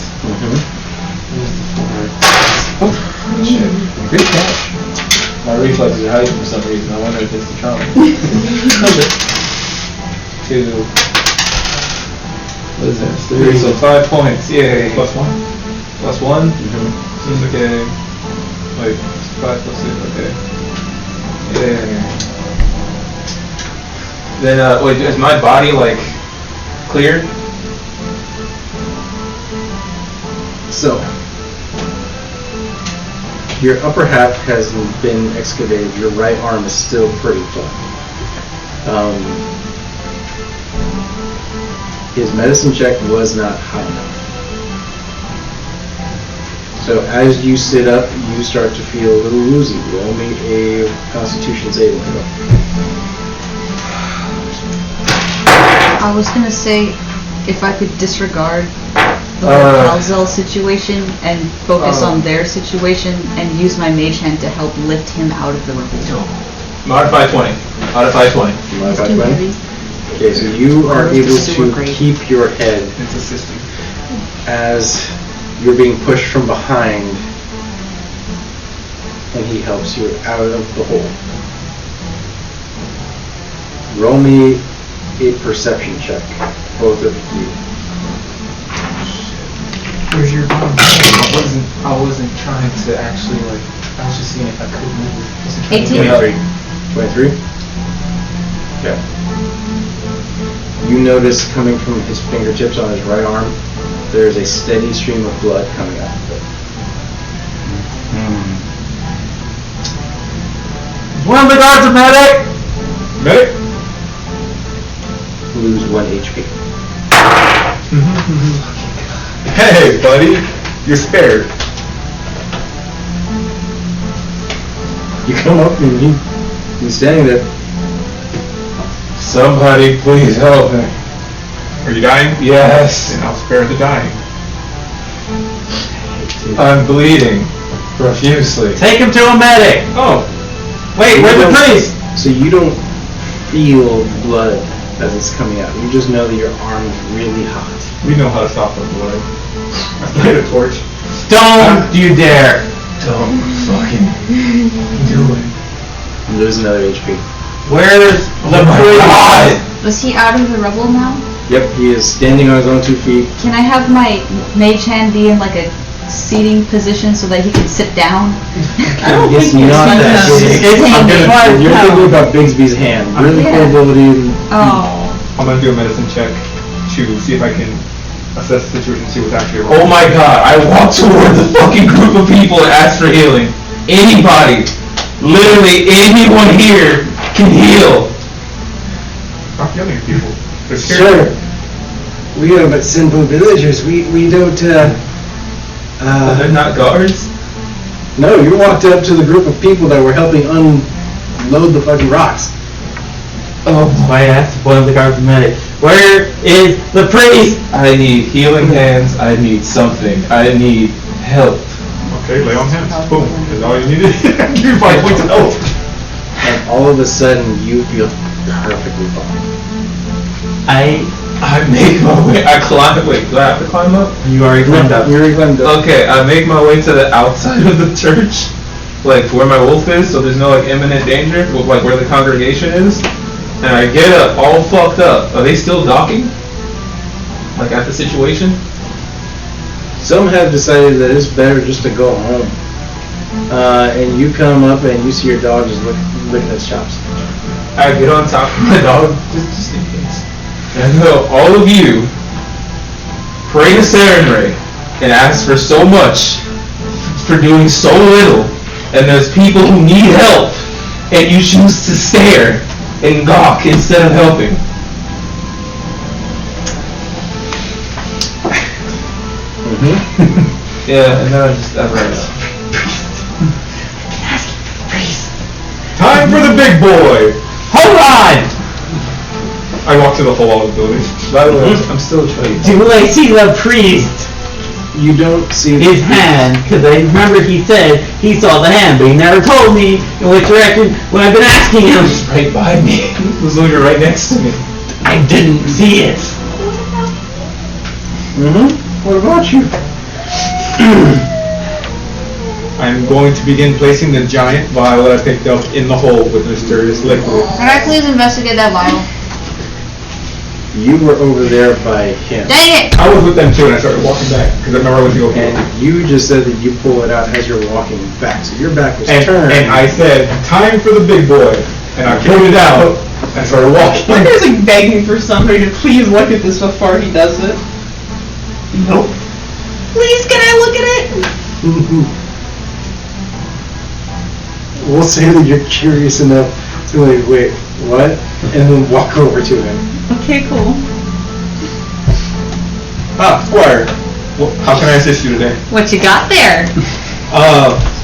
Good catch. My reflexes are heightened for some reason. I wonder if it's the trauma. 2. What is that? 3. So 5 points, yay. Plus 1? Plus 1? Okay. Wait, 5 plus 6, okay. Yeah. Then, wait, is my body, like, cleared? So, your upper half has been excavated. Your right arm is still pretty fucked. His medicine check was not high enough. So as you sit up, you start to feel a little woozy. Roll me a Constitution saving throw. I was gonna say, if I could disregard the whole Calzel situation and focus on their situation and use my mage hand to help lift him out of the rubble. Modify 20. Modify 20. Modify Too 20. heavy. Okay, so you are It's able sewer to grade. keep your head It's assisting. as you're being pushed from behind, and he helps you out of the hole. Roll me a perception check, both of you. Where's your bomb? I wasn't trying to actually like. I was just seeing if I could move. I wasn't trying to 18. get up. 23? Okay. You notice coming from his fingertips on his right arm, there's a steady stream of blood coming out of it. One of the guards are medic! Medic? Lose 1 HP. Hey, buddy. You're spared. You come up and he's standing there. Somebody please help me. Are you dying? Yes. Then I'll spare the dying. I'm bleeding profusely. Take him to a medic! Oh, Wait, where's the priest? So you don't feel blood as it's coming out. You just know that your arm is really hot. we know how to stop the blood. I light a torch. Don't you dare! Don't fucking do it. You lose another HP. Where's the priest? Was he out of the rubble now? Yep, he is standing on his own 2 feet. Can I have my mage hand be in like a seating position so that he can sit down? I don't It's think not you're that supposed big. to. You're thinking about Bigsby's hand. Really Yeah. cool ability. Oh. I'm gonna do a medicine check to see if I can assess the situation, see what's actually wrong. Oh my god, I walked toward the fucking group of people and asked for healing. Anybody, literally anyone here can heal. Stop yelling at people. They're scared. Sure. We are but simple villagers. We don't, They're not guards? No, you walked up to the group of people that were helping unload the fucking rocks. Oh, I asked one of the guards medic. Where is the priest? I need healing hands, I need something, I need help. Okay, lay on hands. Boom. That's all you needed. Give me 5 points of health. And all of a sudden, you feel perfectly fine. I make my way, I climb, wait, do I have to climb up? You already climbed up. You already climbed up. Okay, I make my way to the outside of the church, like where my wolf is, so there's no like imminent danger, like where the congregation is. And I get up, all fucked up. Are they still docking? Like at the situation? Some have decided that it's better just to go home. And you come up and you see your dog just licking its chops. I get on top of my dog, just in case. And I go, all of you, pray to Sarenrae and ask for so much for doing so little. And there's people who need help, and you choose to stare and gawk instead of helping. Yeah, and then I rise. Time for the big boy. Hold on! I walk to the whole of the building. By the way, I'm still trying. Do I see the priest? You don't see His hand, because I remember he said he saw the hand, but he never told me in which direction when I've been asking him. It's right by me. It was literally right next to me. I didn't see it. What about you? I'm going to begin placing the giant vial that I picked up in the hole with mysterious liquid. Can I please investigate that vial? You were over there by him. Dang it! I was with them too, and I started walking back because I remember I went to go And you just said that you pull it out as you're walking back. So your back was and turned. I said, "Time for the big boy," and I pulled it out and started walking. Wicker's like begging for somebody to please look at this before he does it. Nope. Please, can I look at it? We'll say that you're curious enough to like, wait, what? And then walk over to him. Okay, cool. Ah, Squire, How can I assist you today? What you got there?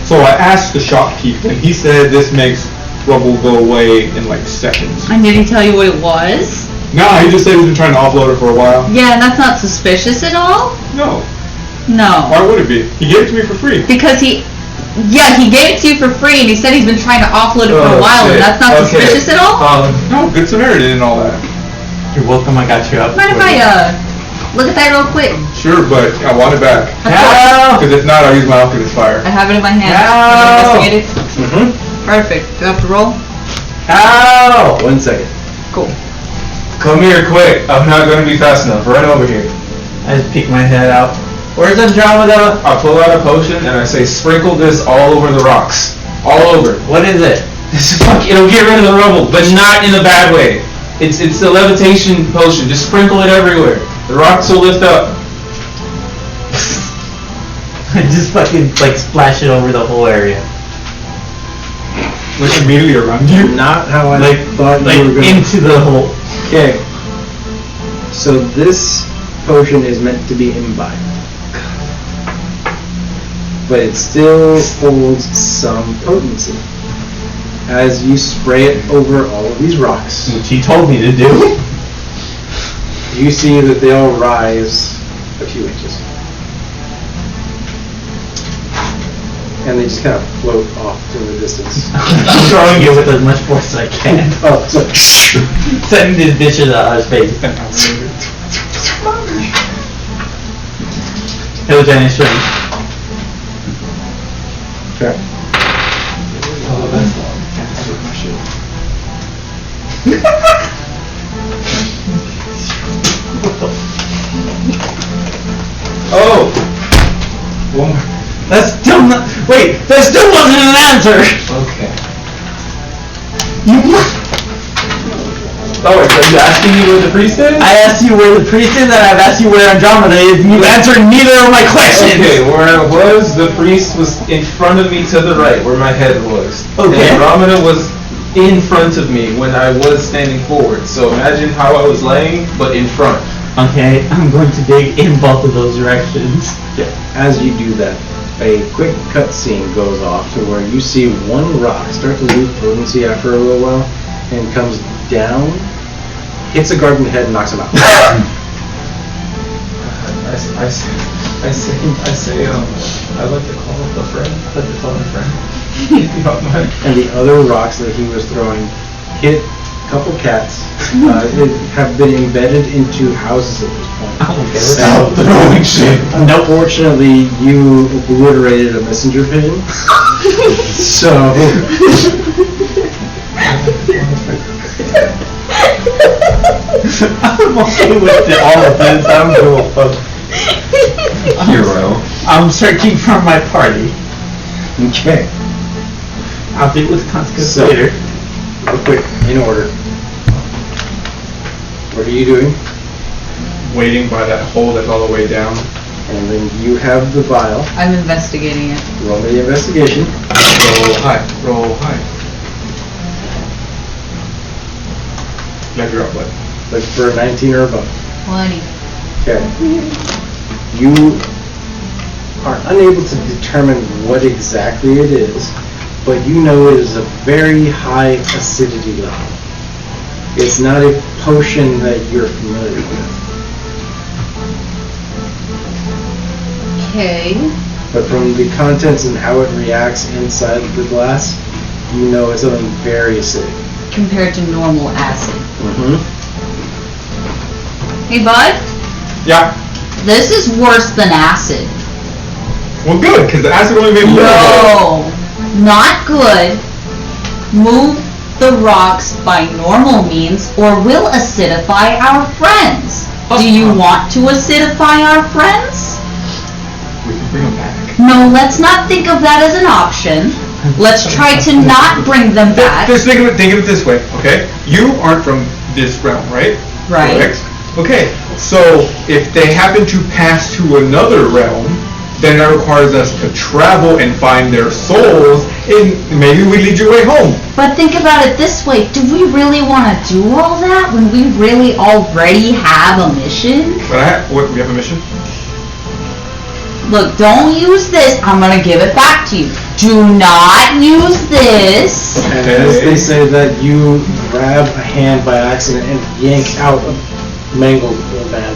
So I asked the shopkeep, and he said this makes rubble go away in like seconds. And did he tell you what it was? Nah, he just said he's been trying to offload it for a while. Yeah, and that's not suspicious at all? No. No. Why would it be? He gave it to me for free. Because he gave it to you for free, and he said he's been trying to offload it for a while, and that's not suspicious at all? No, good Samaritan and all that. You're welcome, I got you up. Mind if I, look at that real quick? Sure, but I want it back. No! Because if not, I'll use my Alchemist Fire. I have it in my hand. No! Can you investigate it? Perfect. Do I have to roll? Ow! 1 second. Cool. Come here, quick. I'm not gonna be fast enough. Run over here. I just peek my head out. Where's Andromeda? I pull out a potion and I say, sprinkle this all over the rocks. All over. What is it? It'll get rid of the rubble, but not in a bad way. It's a levitation potion. Just sprinkle it everywhere. The rocks will lift up. I just fucking like splash it over the whole area. Like immediately around you? Not how I Like thought you were going into the hole. Okay. So this potion is meant to be imbibed. But it still holds some potency. As you spray it over all of these rocks, Which he told me to do. you see that they all rise a few inches. And they just kind of float off to the distance. I'm throwing it with as much force as I can. Oh, it's like Sending these bitches out of space. Hill Giant Strength. okay. Oh, that's long. I have to switch my shit. Oh! One more. That's still not. Wait, that still wasn't an answer! Okay. You. Oh, wait, are you asking me where the priest is? I asked you where the priest is, and I've asked you where Andromeda is, and you answered neither of my questions! Okay, where I was, the priest was in front of me to the right, where my head was. Okay. And Andromeda was in front of me when I was standing forward. So imagine how I was laying, but in front. Okay, I'm going to dig in both of those directions. As you do that, a quick cutscene goes off to where you see one rock start to lose potency after a little while and comes down, hits a guard in the head and knocks him out. I say, I'd like to call up a friend. I'd like to phone a friend. If you don't mind. And the other rocks that he was throwing hit a couple cats, have been embedded into houses at this point. Stop throwing shit. Unfortunately, you obliterated a messenger pigeon. So I'm okay with all of this. I'm cool. Hero. I'm searching for my party. okay. I'll deal with consequences So- later. Real quick, in order. What are you doing? Waiting by that hole that's all the way down. And then you have the vial. I'm investigating it. Roll me the investigation. Roll high. Roll high. Let your up, Look for a 19 or above. 20. Okay. You are unable to determine what exactly it is, but you know it is a very high acidity level. It's not a potion that you're familiar with. Okay. But from the contents and how it reacts inside the glass, you know it's something very acidic. Compared to normal acid. Mm-hmm. Hey, bud. Yeah. This is worse than acid. Well, good, because the acid only made a little bit. No, not good. Move the rocks by normal means or we'll acidify our friends. Do you want to acidify our friends? We can bring them back. No, let's not think of that as an option. Let's try to not bring them back. Just think of it this way, okay? You aren't from this realm, right? Right. Correct? Okay, so if they happen to pass to another realm, then that requires us to travel and find their souls, and maybe we lead your way home. But think about it this way, do we really want to do all that when we really already have a mission? But we have a mission? Look, don't use this. I'm gonna give it back to you. Do not use this. And as they say that, you grab a hand by accident and yank out a mangled old man.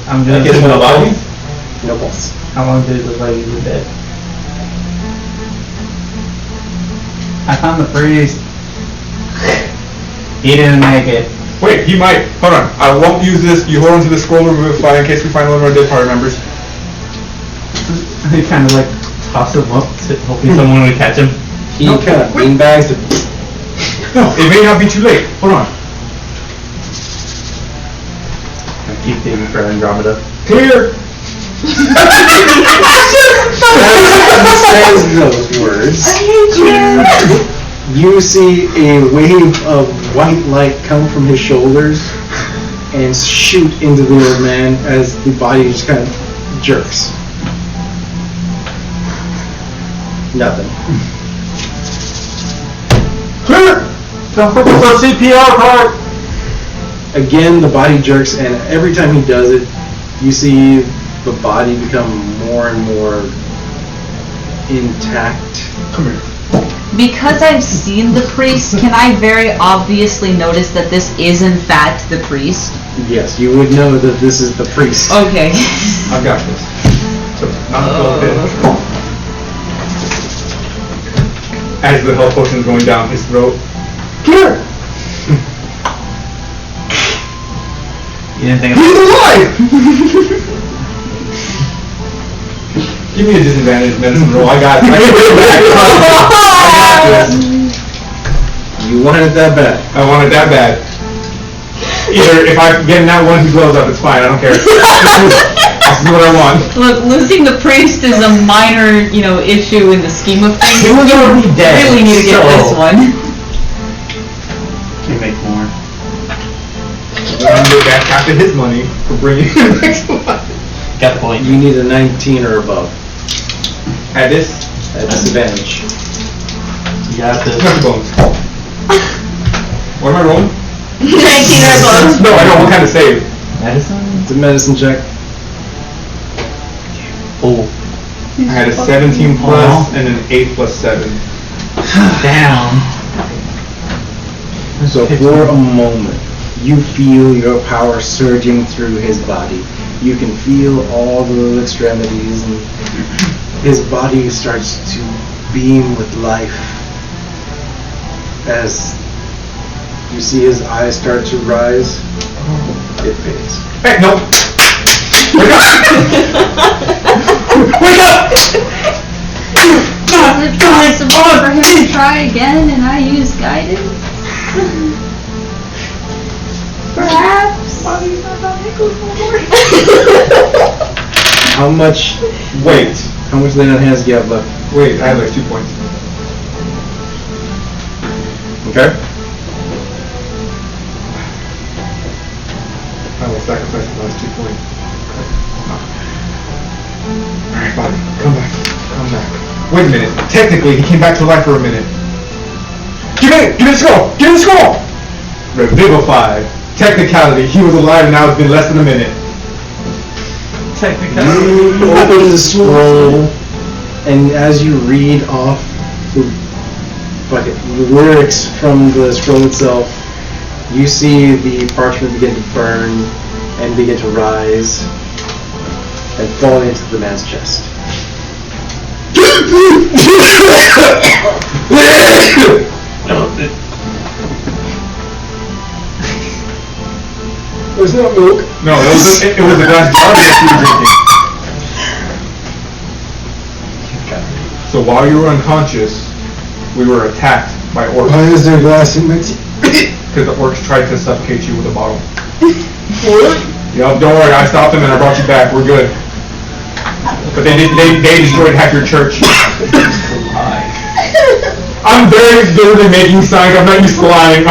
I'm gonna Get him in the body? No pulse. How long did it look like he was dead? I found the priest. He didn't make it. Wait, he might. Hold on. I won't use this. You hold on to the scroll of Revivify in case we find one of our dead party members. He kind of like tossed him up, hoping someone would catch him. He kind of beanbags it. No, it may not be too late. Hold on. I keep digging for Andromeda. Here! Says those words. You see a wave of white light come from his shoulders and shoot into the old man as the body just kind of jerks. Nothing. Don't forget the CPR part! Again, the body jerks, and every time he does it, you see the body become more and more intact. Come here. Because I've seen the priest, can I very obviously notice that this is in fact the priest? Yes, you would know that this is the priest. Okay. I've got this. So, not as the health potion is going down his throat. Here! You didn't think He's alive! Give me a disadvantage medicine roll. I got it. I got this. You wanted it that bad. I want it that bad. Either if I get in that one who blows up, it's fine. I don't care. This is what I want. Look, losing the priest is a minor, issue in the scheme of things. He was already dead. Really need to get this one. You make more. I'm going back after his money for bringing him back to life. Got the point. You need a 19 or above. At this? At disadvantage. You got this. Touch bones. What am I rolling? 19 or above. No, I know. What kind of save? Medicine? It's a medicine check. Oh. I had a 17 plus and an 8 plus 7. Damn. So for a moment, you feel your power surging through his body. You can feel all the little extremities, and his body starts to beam with life as you see his eyes start to rise. It fades. Hey, no! Wake up! Wake up! Is it possible for him to try again and I use guidance? Perhaps. How much? Wait. How much lay on hands do you have left? Wait, I have like 2 points. Okay. I will sacrifice the last 2 points. Alright, body, come back. Come back. Wait a minute. Technically, he came back to life for a minute. Give it! Give it a skull! Give it a skull! Revivify. Technicality, he was alive now, it's been less than a minute. You open the scroll, and as you read off the lyrics from the scroll itself, you see the parchment begin to burn and begin to rise and fall into the man's chest. There's no milk. No, it was a glass jar that you were drinking. So while you were unconscious, we were attacked by orcs. Why is there glass in my tea? Because the orcs tried to suffocate you with a bottle. What? Yep, don't worry, I stopped them and I brought you back. We're good. But they destroyed half your church. I'm very good at making signs. I'm not used to lying.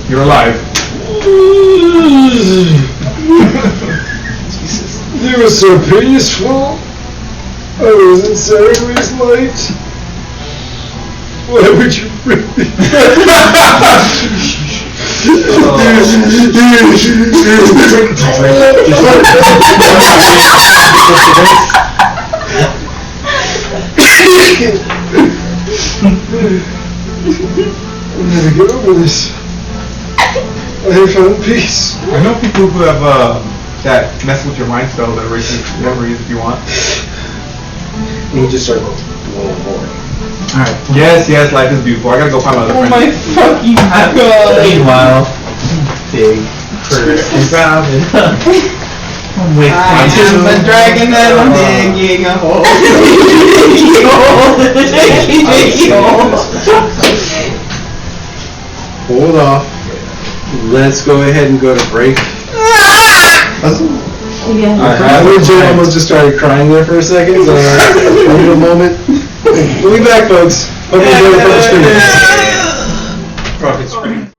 You're alive. Jesus. You were so peaceful. I was inside his light. Why would you bring me? I'm gonna get over this. I have found peace. I know people who have that mess with your mind spell that erases memories if you want. And you just start blowing more. Alright. Yes, life is beautiful. I gotta go find my other Oh friend. my fucking god. Meanwhile, big for Robin. I'm waiting. I am a dragon and I'm digging a hole. Digging a hole. Hold off. Let's go ahead and go to break. Yeah. I legit almost just started crying there for a second, so a little moment. We'll be back, folks. Hope you enjoy the first Rocket screen.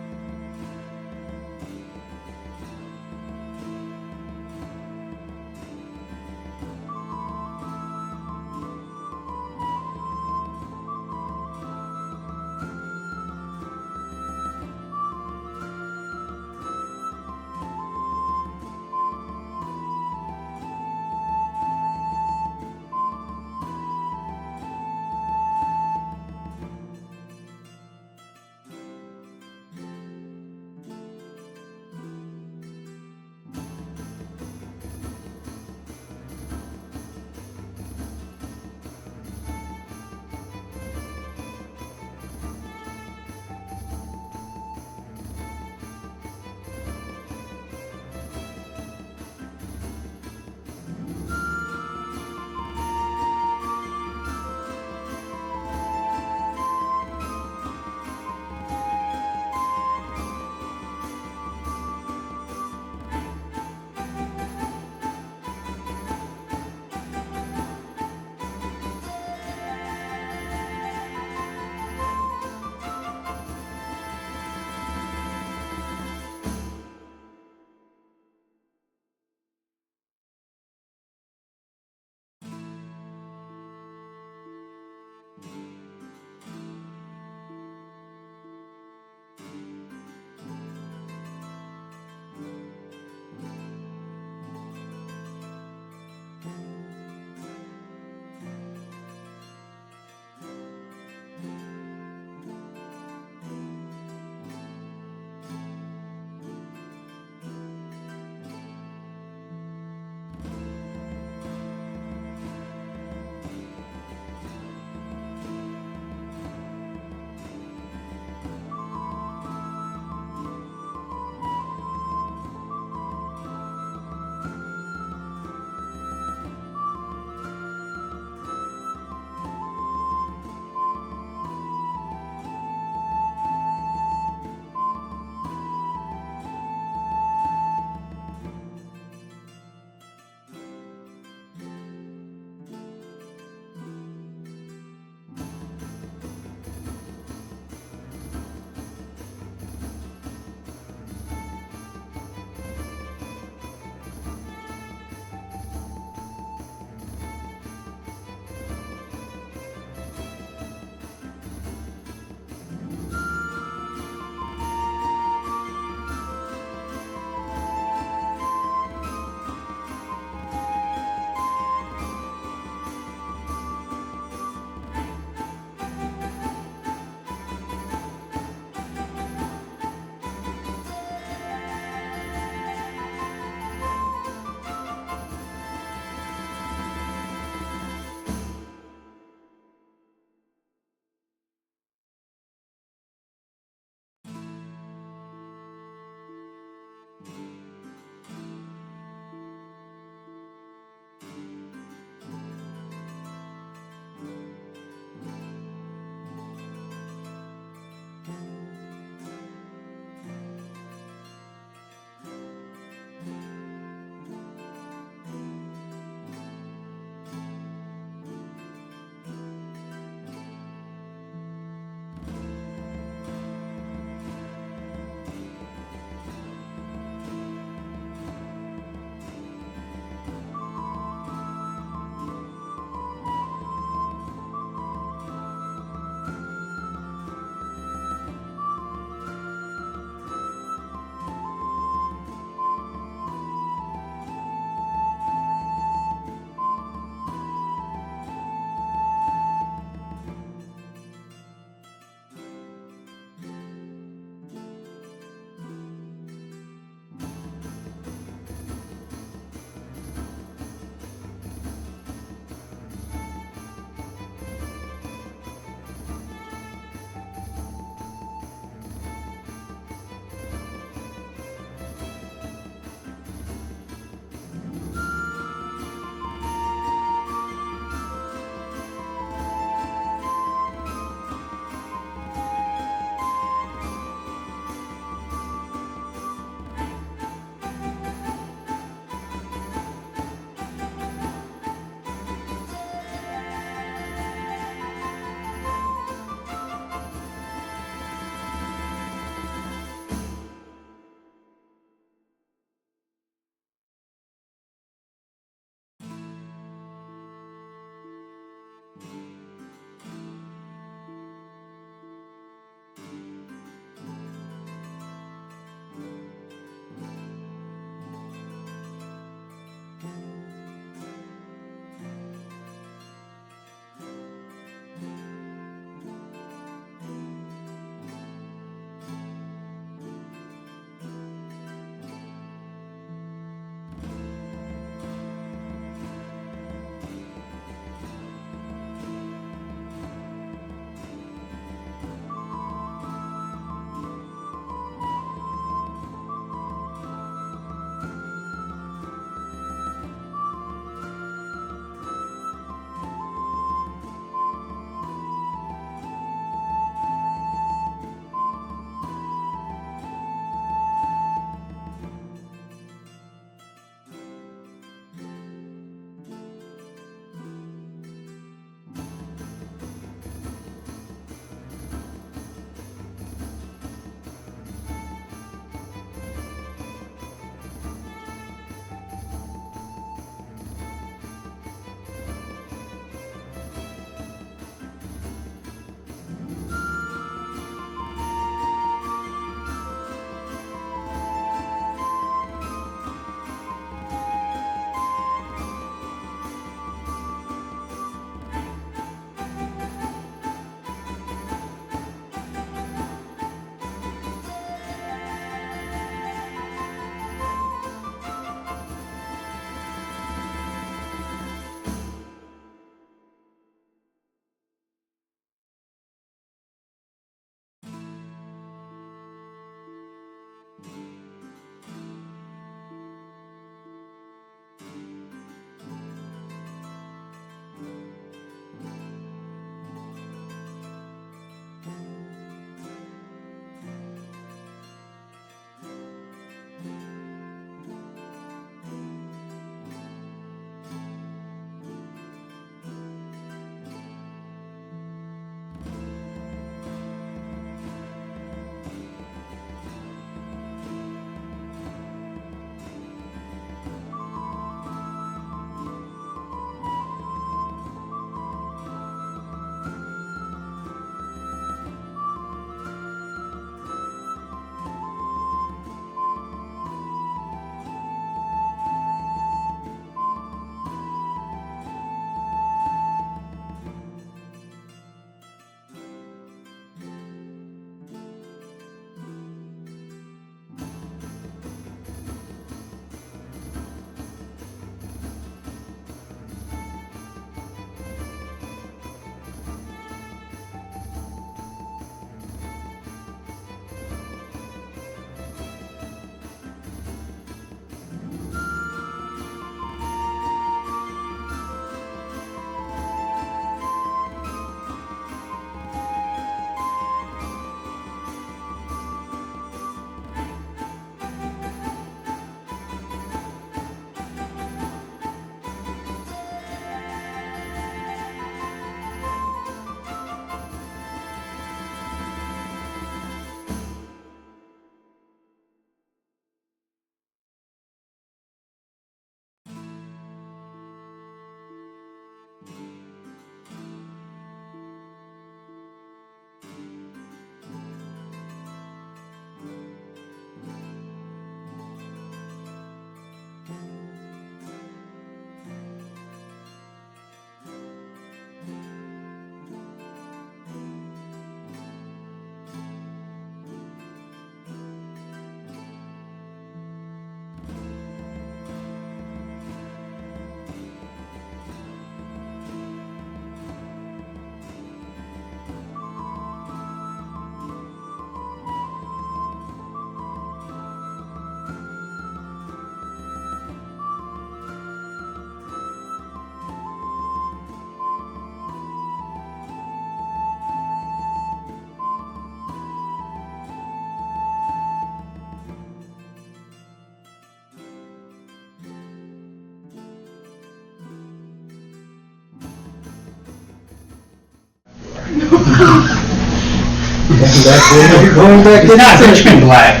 That's it. You're going back It's to not Richmond Black.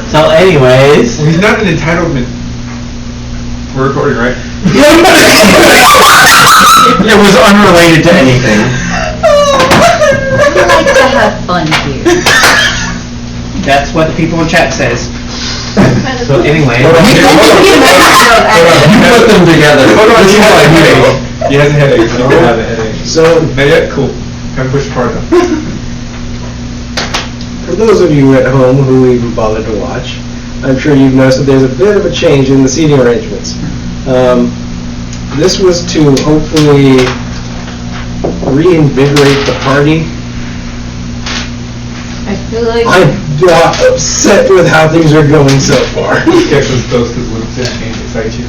So anyways, Well, he's not an entitlement. We're recording, right? It was unrelated to anything. I like to have fun here. That's what the people in chat says. so anyway, You put them together. Hold on, This he is has a like me. headache. He has a headache. I don't have a headache. So, Not yet? Cool. Haven't pushed hard enough. for those of you at home who even bothered to watch, I'm sure you've noticed that there's a bit of a change in the seating arrangements. This was to hopefully reinvigorate the party. I feel like I'm not upset with how things are going so far. Guess it's those because Luke's change excites you.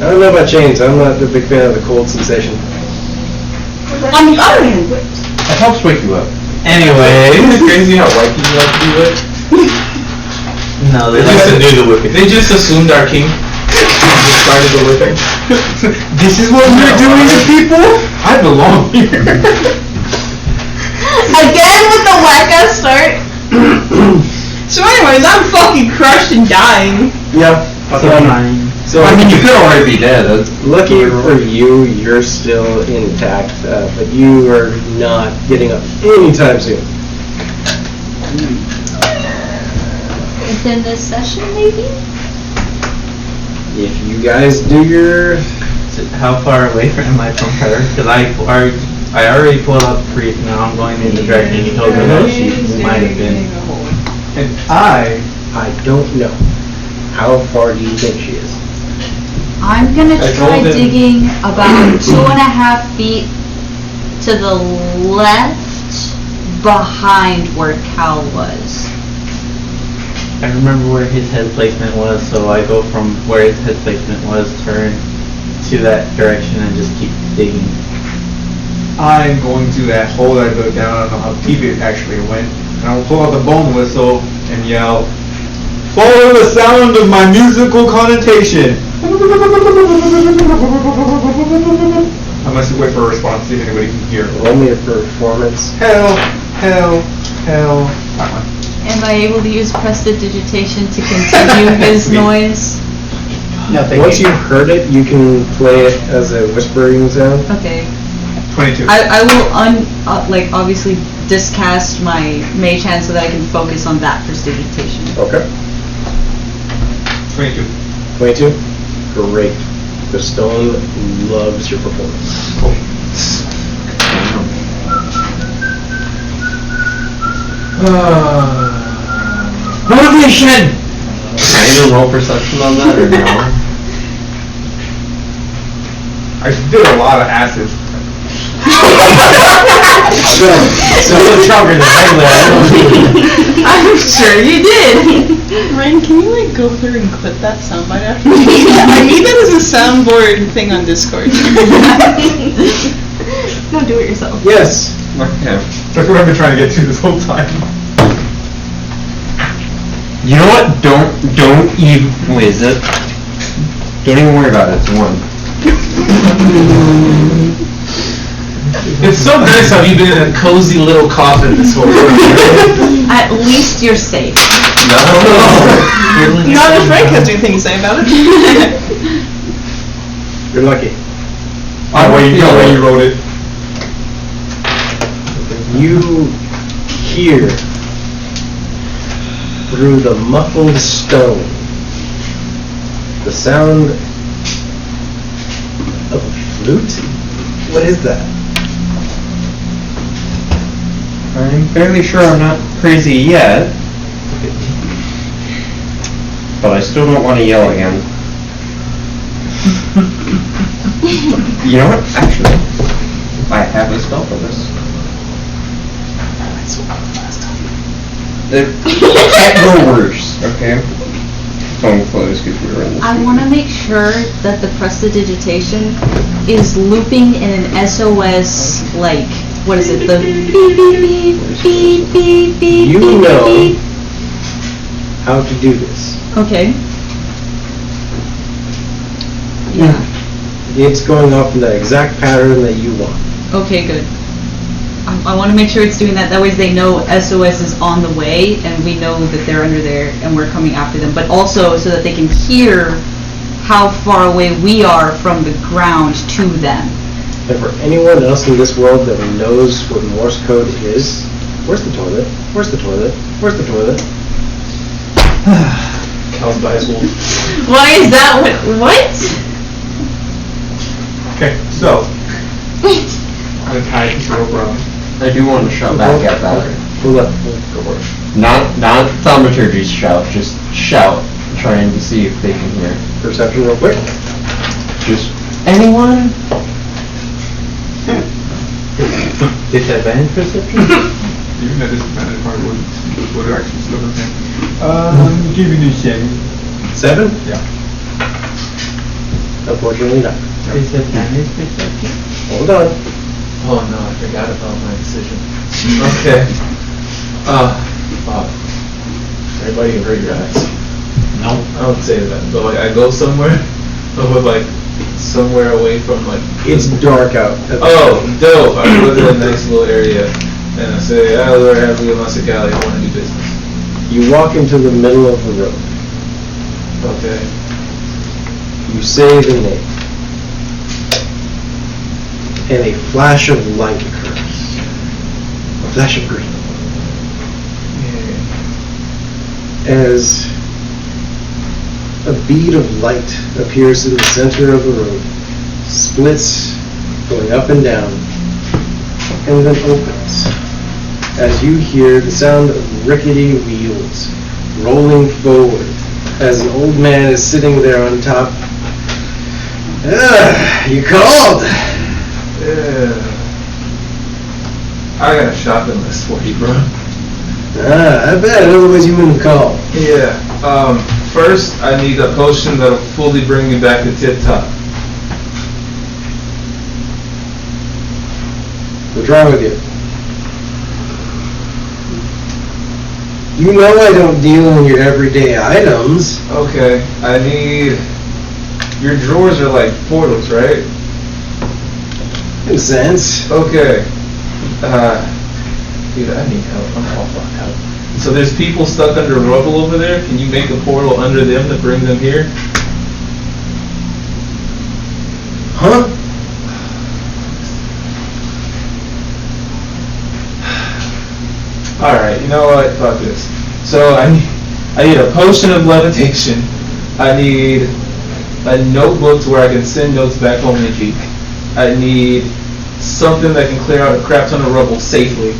I don't know about chains. I'm not a big fan of the cold sensation. On the other hand, It helps wake you up. Isn't anyways, it crazy how white people like to be lit? no, they like to do the whipping. They just assumed our king just started the whipping. This is what we're doing to people? I belong here. again with the whack-ass start. So anyways, I'm fucking crushed and dying. Yeah. So I mean, you could already be dead. That's lucky for you, you're still intact, but you are not getting up anytime soon. Within this session, maybe? If you guys do your... How far away am I from her? Because I already pulled out the priest, and now I'm going in the direction he told me that she might have been. And I don't know. How far do you think she is? I'm gonna I try told him. digging about 2.5 feet to the left behind where Cal was. I remember where his head placement was, so I go from where his head placement was, turn to that direction, and just keep digging. I'm going to that hole that I dug down. I don't know how deep it actually went. And I'll pull out the bone whistle and yell, "Follow the sound of my musical connotation!" I must wait for a response, see if anybody can hear. Roll me a performance. Hell, hell, hell. That one. Am I able to use prestidigitation to continue his noise? No, thank Once you. you've heard it, you can play it as a whispering sound. Okay. 22. I will like obviously discast my mage hand so that I can focus on that prestidigitation. Okay. 22. 22? Great. The stone loves your performance. Motivation! Can I even roll perception on that or no? I did a lot of acid. So it's stronger than I'm sure you did. Ryan, can you like go through and clip that soundbite after? I need that as a soundboard thing on Discord. Don't do it yourself. Yes. Okay. That's what I've been trying to get to this whole time. You know what? Don't even. Wait, is it? Don't even worry about it. It's 1. It's so nice how you've been in a cozy little coffin this whole time. At least you're safe. No. Not if Frank has anything to say about it. You're lucky. Oh, wait, you know where you wrote it. You hear through the muffled stone the sound of a flute? What is that? I'm fairly sure I'm not crazy yet. But I still don't want to yell again. You know what? Actually, I have a spell for this. It can't go worse, okay? Phone closed because we were in this. I want to make sure that the prestidigitation is looping in an SOS, like, what is it, the beep, beep, beep, beep, beep, beep, You beep, know beep. how to do this. Okay. Yeah. It's going off in the exact pattern that you want. Okay, good. I want to make sure it's doing that. That way they know SOS is on the way, and we know that they're under there, and we're coming after them. But also so that they can hear how far away we are from the ground to them. And for anyone else in this world that knows what Morse code is, where's the toilet? Where's the toilet? Where's the toilet? Cal's by his wolf. Why is that what? Okay, so I'm gonna tie this rope around. I do want to shout back at that. Pull up. Go for it. Not thaumaturgy's shout, just shout, trying to see if they can hear. Perception real quick. Just anyone? Disadvantage perception? Even at disadvantage, probably would actually still okay. Give it a 7. 7? Yeah. Unfortunately not. Disadvantage perception? Hold on. Oh no, I forgot about my decision. Okay. Wow. Everybody can hurt your eyes. No. I don't say that, but like I go somewhere, but with like somewhere away from like. It's dark out. Oh, dope! I go to a nice little area, and I say, "Hello, happy in Masakali. I want to do business." You walk into the middle of the road. Okay. You say the name. And a flash of light occurs. A flash of green. As a bead of light appears in the center of the road, splits, going up and down, and then opens. As you hear the sound of rickety wheels rolling forward, as an old man is sitting there on top. You called! Yeah. I got a shopping list for you, bro. I bet, otherwise you wouldn't call. Yeah. First, I need a potion that'll fully bring me back to tip top. What's wrong with you? You know I don't deal in your everyday items. Okay. I need. Your drawers are like portals, right? In a sense. Okay. Dude, I need help. I'm all fucked up. So there's people stuck under rubble over there. Can you make a portal under them to bring them here? Huh? Alright, you know what? Fuck this. So I need a potion of levitation. I need a notebook to where I can send notes back home to Geek. I need something that can clear out a crap ton of rubble safely.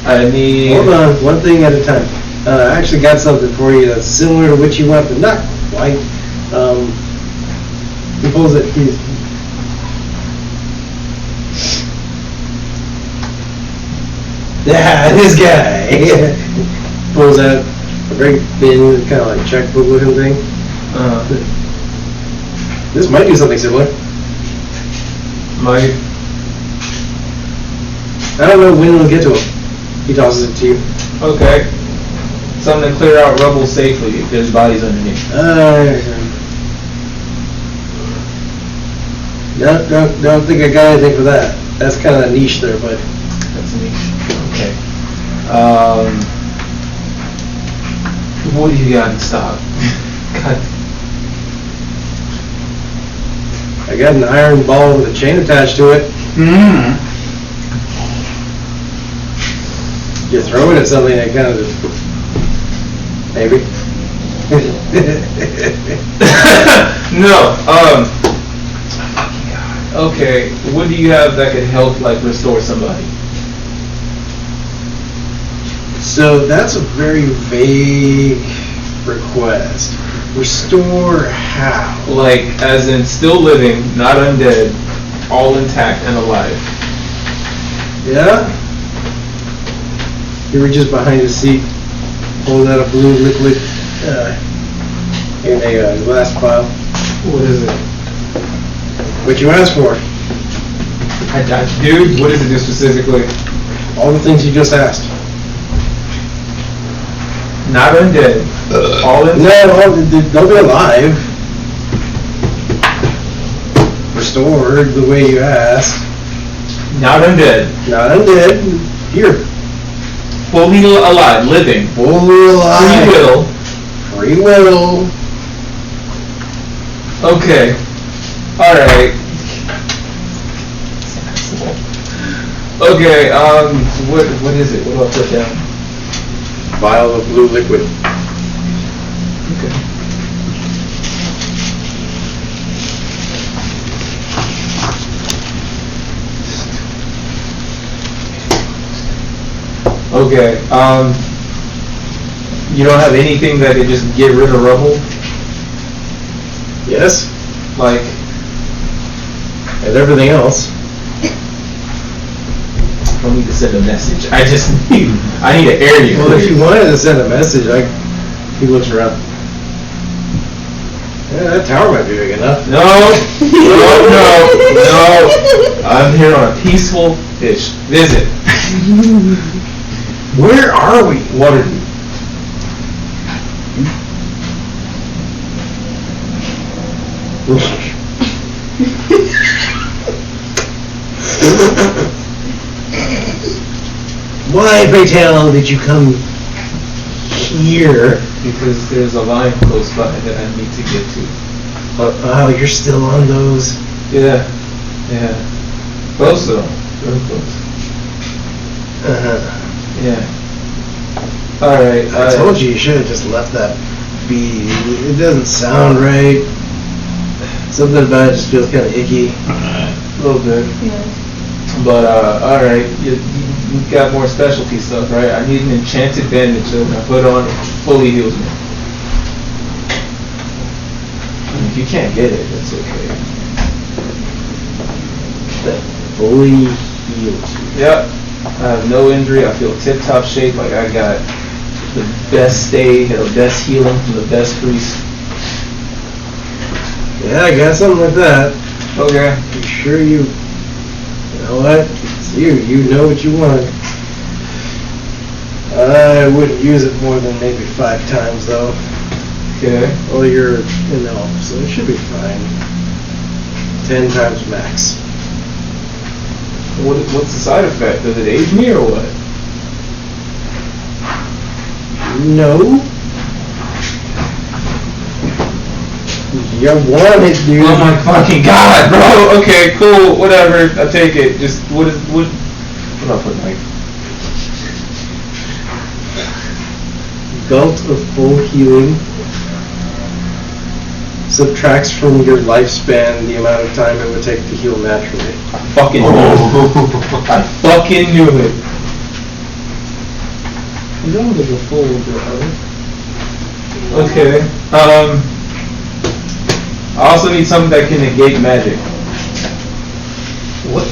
I need... Hold on, one thing at a time. I actually got something for you that's similar to what you want, but not quite. Suppose that he's... Yeah, this guy! Pulls out a very thin, kind of like checkbook looking thing. This might do something similar. Might. I don't know when it'll get to him. He tosses it to you. Okay. Something to clear out rubble safely if there's bodies underneath. Don't think I got anything for that. That's kind of niche there, but... That's niche. Okay. What do you got in stock? God. I got an iron ball with a chain attached to it. You throw it at something that kind of just... Maybe. No, okay, what do you have that could help, like, restore somebody? So that's a very vague request. Restore how? Like, as in still living, not undead, all intact and alive. Yeah? He reaches behind his seat, pulls out a blue liquid in a glass vial. What is it? What you asked for? Dude, what is it do specifically? All the things you just asked. Not undead. All intact? No, they'll be alive. Restored the way you asked. Not undead. Not undead. Here. Fully alive, living. Fully alive. Free will. Free will. Okay. Alright. Okay, what is it? What do I put down? Vial of blue liquid. Okay. Okay, you don't have anything that can just get rid of rubble? Yes. Like, And everything else. I don't need to send a message. I need an area. Well, if you wanted to send a message, he looks around. Yeah, that tower might be big enough. No. I'm here on a peaceful-ish visit. Where are we? Waterdeep. Why, pray tell, did you come here? Because there's a line close by that I need to get to. Oh, you're still on those? Yeah. Close though. Real close. Yeah. Alright. I told you should have just left that be. It doesn't sound right. Something about it just feels kind of icky. A little bit. Yeah. But, alright. You got more specialty stuff, right? I need an enchanted bandage that when I put on, it fully heals me. And if you can't get it, that's okay. That fully heals you. Yep. I have no injury. I feel tip-top shape. Like I got the best stay, the best healing from the best priest. Yeah, I got something like that. Okay. You sure you know what? It's you. You know what you want. I wouldn't use it more than maybe 5 times though. Okay. Well, you're in the elf, so it should be fine. 10 times max. What's the side effect? Does it age me or what? No. You want it, dude. Oh my fucking god, bro! Okay, cool, whatever. I take it. Just what am I putting like? Belt of full healing subtracts from your lifespan the amount of time it would take to heal naturally. I fucking knew it. I fucking knew it. You don't look a fool, bro. Okay. I also need something that can negate magic. What?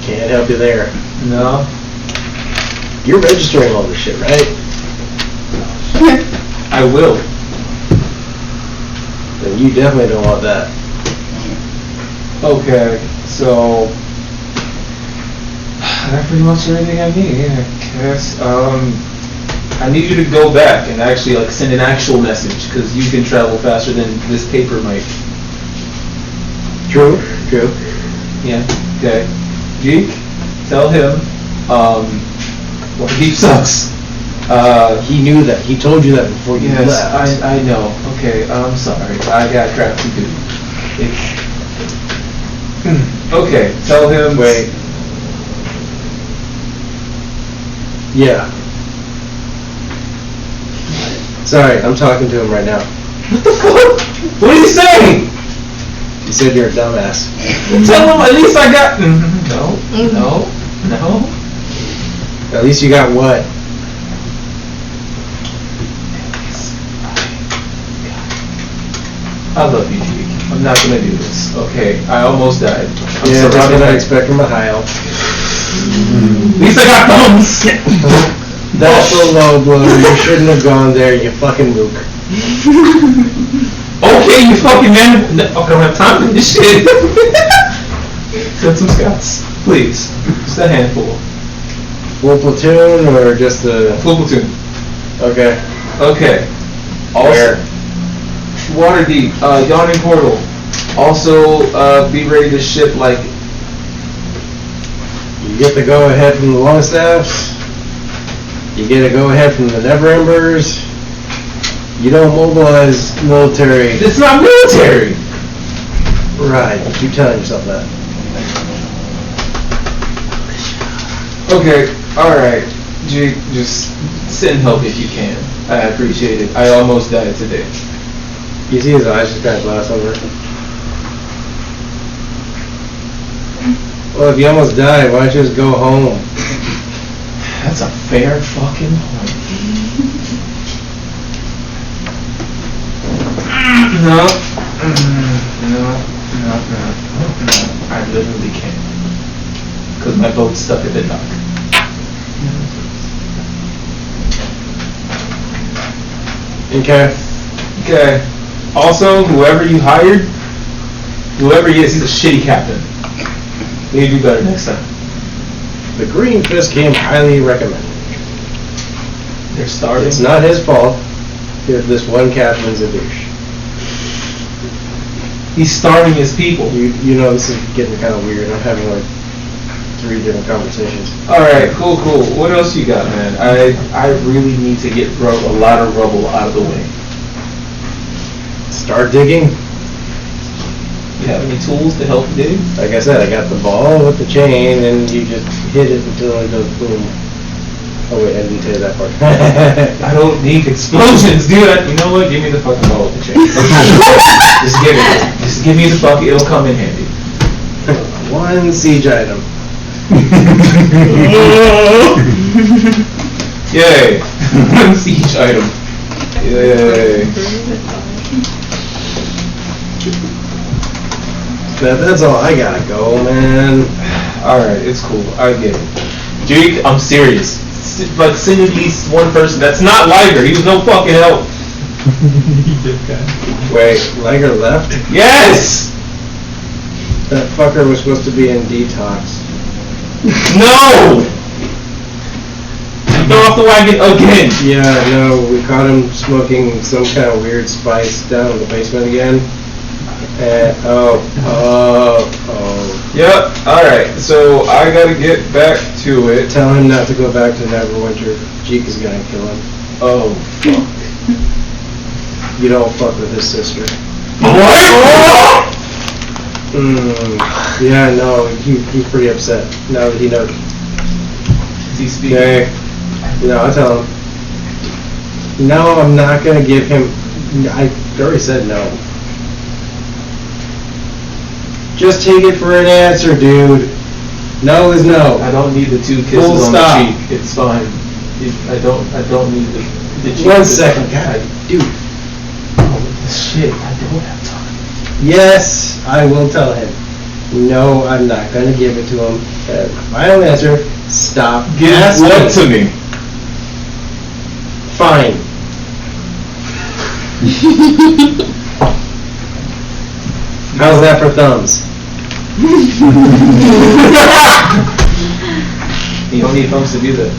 Can't help you there. No. You're registering all this shit, right? I will. Then you definitely don't want that. Okay, so that's pretty much everything I need. Yeah, I guess. I need you to go back and actually like send an actual message because you can travel faster than this paper might. True. Yeah. Okay. Geek, tell him. Waterdeep sucks. He knew that. He told you that before you Yes, left. I know. Okay, I'm sorry. I got crap to do. Okay, tell him. Wait. Yeah. Sorry, I'm talking to him right now. What the fuck? What are you saying? He said you're a dumbass. Tell him at least I got. No. At least you got what? I love you, Geek. I'm not gonna do this. Okay, I almost died. I'm Yeah, that's surrounded what I by- expect from a high elf. At least I got thumbs. That's a low blow. You shouldn't have gone there, you fucking mook. Okay, you fucking man. I don't have time for this shit. Send some scouts, please. Just a handful. Full platoon or just the... Full platoon. Okay. Okay. Also, Waterdeep, Yawning Portal. Also, be ready to ship like You get the go-ahead from the Longstaffs. You get a go-ahead from the Never Embers. You don't mobilize military. It's not military! Right, you keep telling yourself that. Okay, alright. Just send help if you can. I appreciate it. I almost died today. You see his eyes just kind of glass over. Well, if you almost died, why don't you just go home? That's a fair fucking point. No. I literally can't. Because my boat's stuck at the dock. Okay. Okay. Also, whoever you hired, whoever he is, he's a shitty captain. You need to do better next time. The Green Fist came highly recommended. They're starving. It's not his fault if this one captain's a douche. He's starving his people. You know, this is getting kind of weird. I'm having like 3 different conversations. Alright, cool. What else you got, man? I really need to get a lot of rubble out of the way. Start digging. You have any tools to help dig? Like I said, I got the ball with the chain, and you just hit it until it goes boom. Oh wait, I didn't tell you that part. I don't need explosions, dude. You know what? Give me the fucking ball with the chain. Just give me the bucket. It'll come in handy. 1 siege item. Yay! 1 siege item. Yay! That's all I gotta go, man. Alright, it's cool. I get it. Jake, I'm serious. Like, send at least one person. That's not Liger. He was no fucking help. Wait, Liger left? Yes! That fucker was supposed to be in detox. No! Throw off the wagon again! Yeah, no, we caught him smoking some kind of weird spice down in the basement again. And, Yep, alright, so I gotta get back to it. Tell him not to go back to Neverwinter. Jeek is gonna kill him. Oh, fuck. You don't fuck with his sister. What? Yeah, no, he's pretty upset now that he knows. Is he speaking? Okay. No, I'll tell him. No, I'm not gonna give him. I already said no. Just take it for an answer, dude. No is no. I don't need the 2 kisses Full on stop. the cheek. It's fine. I don't need the cheek. 1 second, God, dude. Oh, shit, I don't have time. Yes, I will tell him. No, I'm not gonna give it to him. Final answer. Stop. Give asking. what to me? Fine. How's that for thumbs? You don't need thumbs to do that.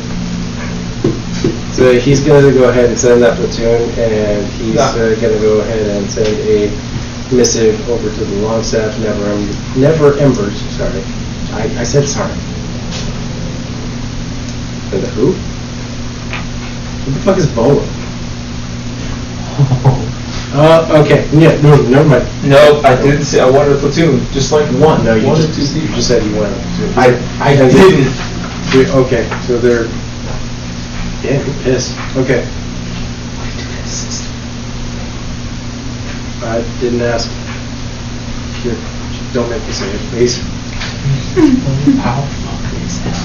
So he's going to go ahead and send that platoon, and he's going to go ahead and send a missive over to the Longstaff Never Embers. Sorry, I said sorry. And the who? What the fuck is Bolo? Okay. Yeah, no, never mind. No, I didn't say I wanted a platoon. Just like one. No, you one just, or 2 seats. you just said you wanted a platoon. I didn't. Okay, so they're... Damn, you're pissed. Okay. I didn't ask. Here, don't make me say it, please. How fuck is that?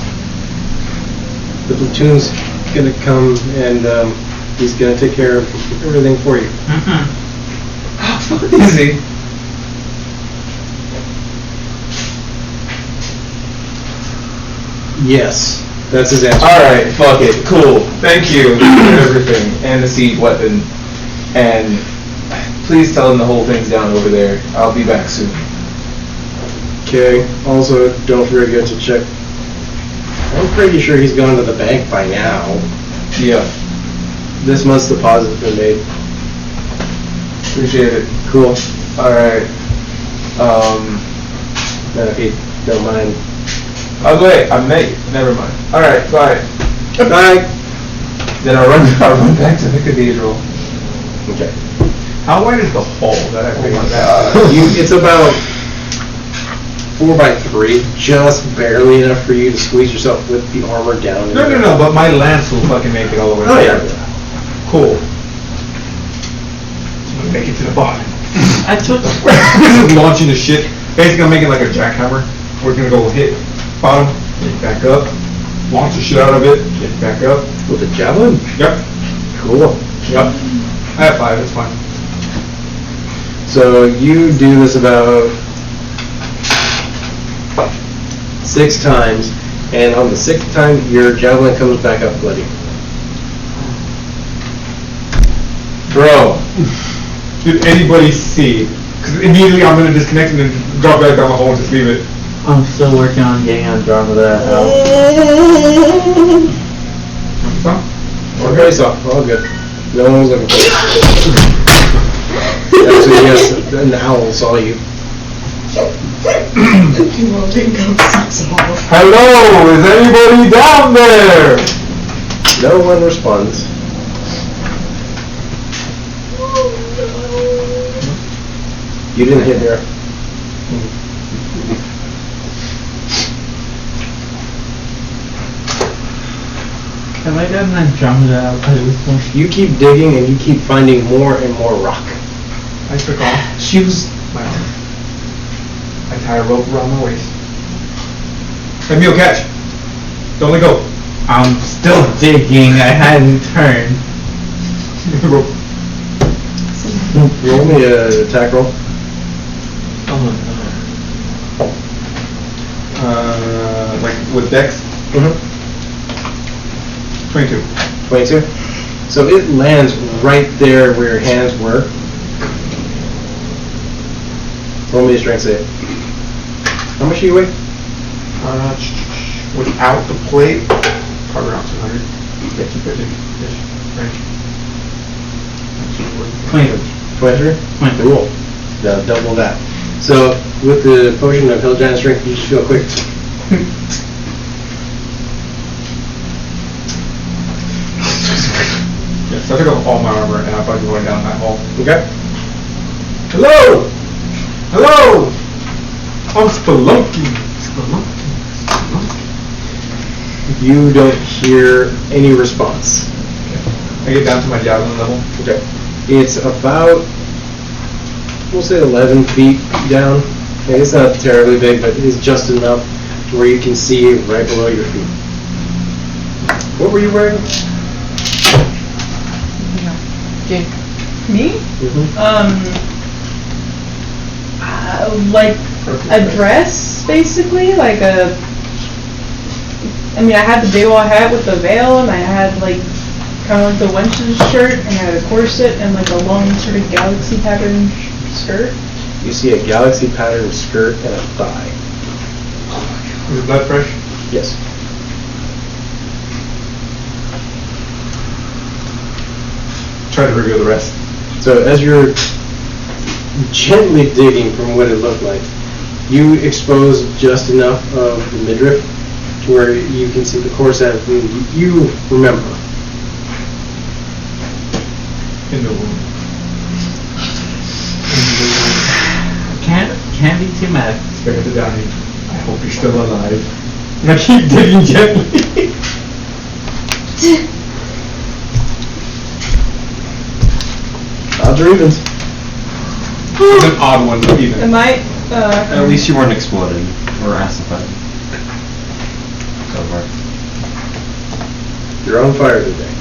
The platoon's gonna come and he's gonna take care of everything for you. How fuck is he? Yes, that's his answer. Alright, fuck it. Cool. Thank you for everything. And the siege weapon. And please tell him the whole thing's down over there. I'll be back soon. Okay, also don't forget to check. I'm pretty sure he's gone to the bank by now. Yeah. This month's deposit's been made. Appreciate it. Cool. Alright. Now if you don't mind Oh wait, I'm naked. Never mind. All right, bye. Bye. Then I run back to the cathedral. Okay. How wide is the hole that I figured It's about 4 by 3, just barely enough for you to squeeze yourself with the armor down. No, but my lance will fucking make it all the way. Oh yeah. Cool. Make it to the bottom. I took. Just launching the shit. Basically, I'm making like a jackhammer. We're gonna go hit bottom, get back up, launch the shit out of it, get back up. With a javelin? Yep. Cool. Yep. I have 5. It's fine. So you do this about 6 times, and on the 6th time, your javelin comes back up bloody. Bro, did anybody see? Because immediately I'm gonna disconnect and then drop back down the hole and just leave it. I'm still working on getting Andromeda out. Okay, so all good. No one was looking for it. Actually, yes, an owl saw you. Hello, is anybody down there? No one responds. You didn't hit her. Have I gotten Andromeda out by this point? You keep digging and you keep finding more and more rock. I took off Shoes. my arm. I tie a rope around my waist. Hey, Mule, catch. Don't let go. I'm still digging. I hadn't turned. Rope. Roll me an attack roll. Like with Dex? Mm-hmm. 22. 22. So it lands right there where your hands were. Roll me a strength save. How much do you weigh? Without the plate, probably around 200. 50-ish range. 23. 23? Cool. Now double that. So with the potion of Hill Giant Strength, you just feel quick. Yeah, so I took off all my armor and I'm fucking going down that hole. Okay. Hello! Hello! I'm spelunking. You don't hear any response. I get down to my javelin level. Okay. It's about, we'll say 11 feet down. Okay, it's not terribly big, but it's just enough to where you can see right below your feet. What were you wearing? Jake. Me? Mm-hmm. Like a dress, basically, like a. I mean, I had the Daywall hat with the veil, and I had like kind of like the wench's shirt, and I had a corset and like a long sort of galaxy pattern skirt. You see a galaxy patterned skirt and a thigh. Is the blood fresh? Yes. Try to reveal the rest. So as you're gently digging from what it looked like, you expose just enough of the midriff to where you can see the corset and you remember. In the wound. Can't be too mad. Expect to die. I hope you're still alive. And I keep digging gently. Odds or evens? It's an odd one, but even. Am I? At least you weren't exploded or acidified. So far. You're on fire today.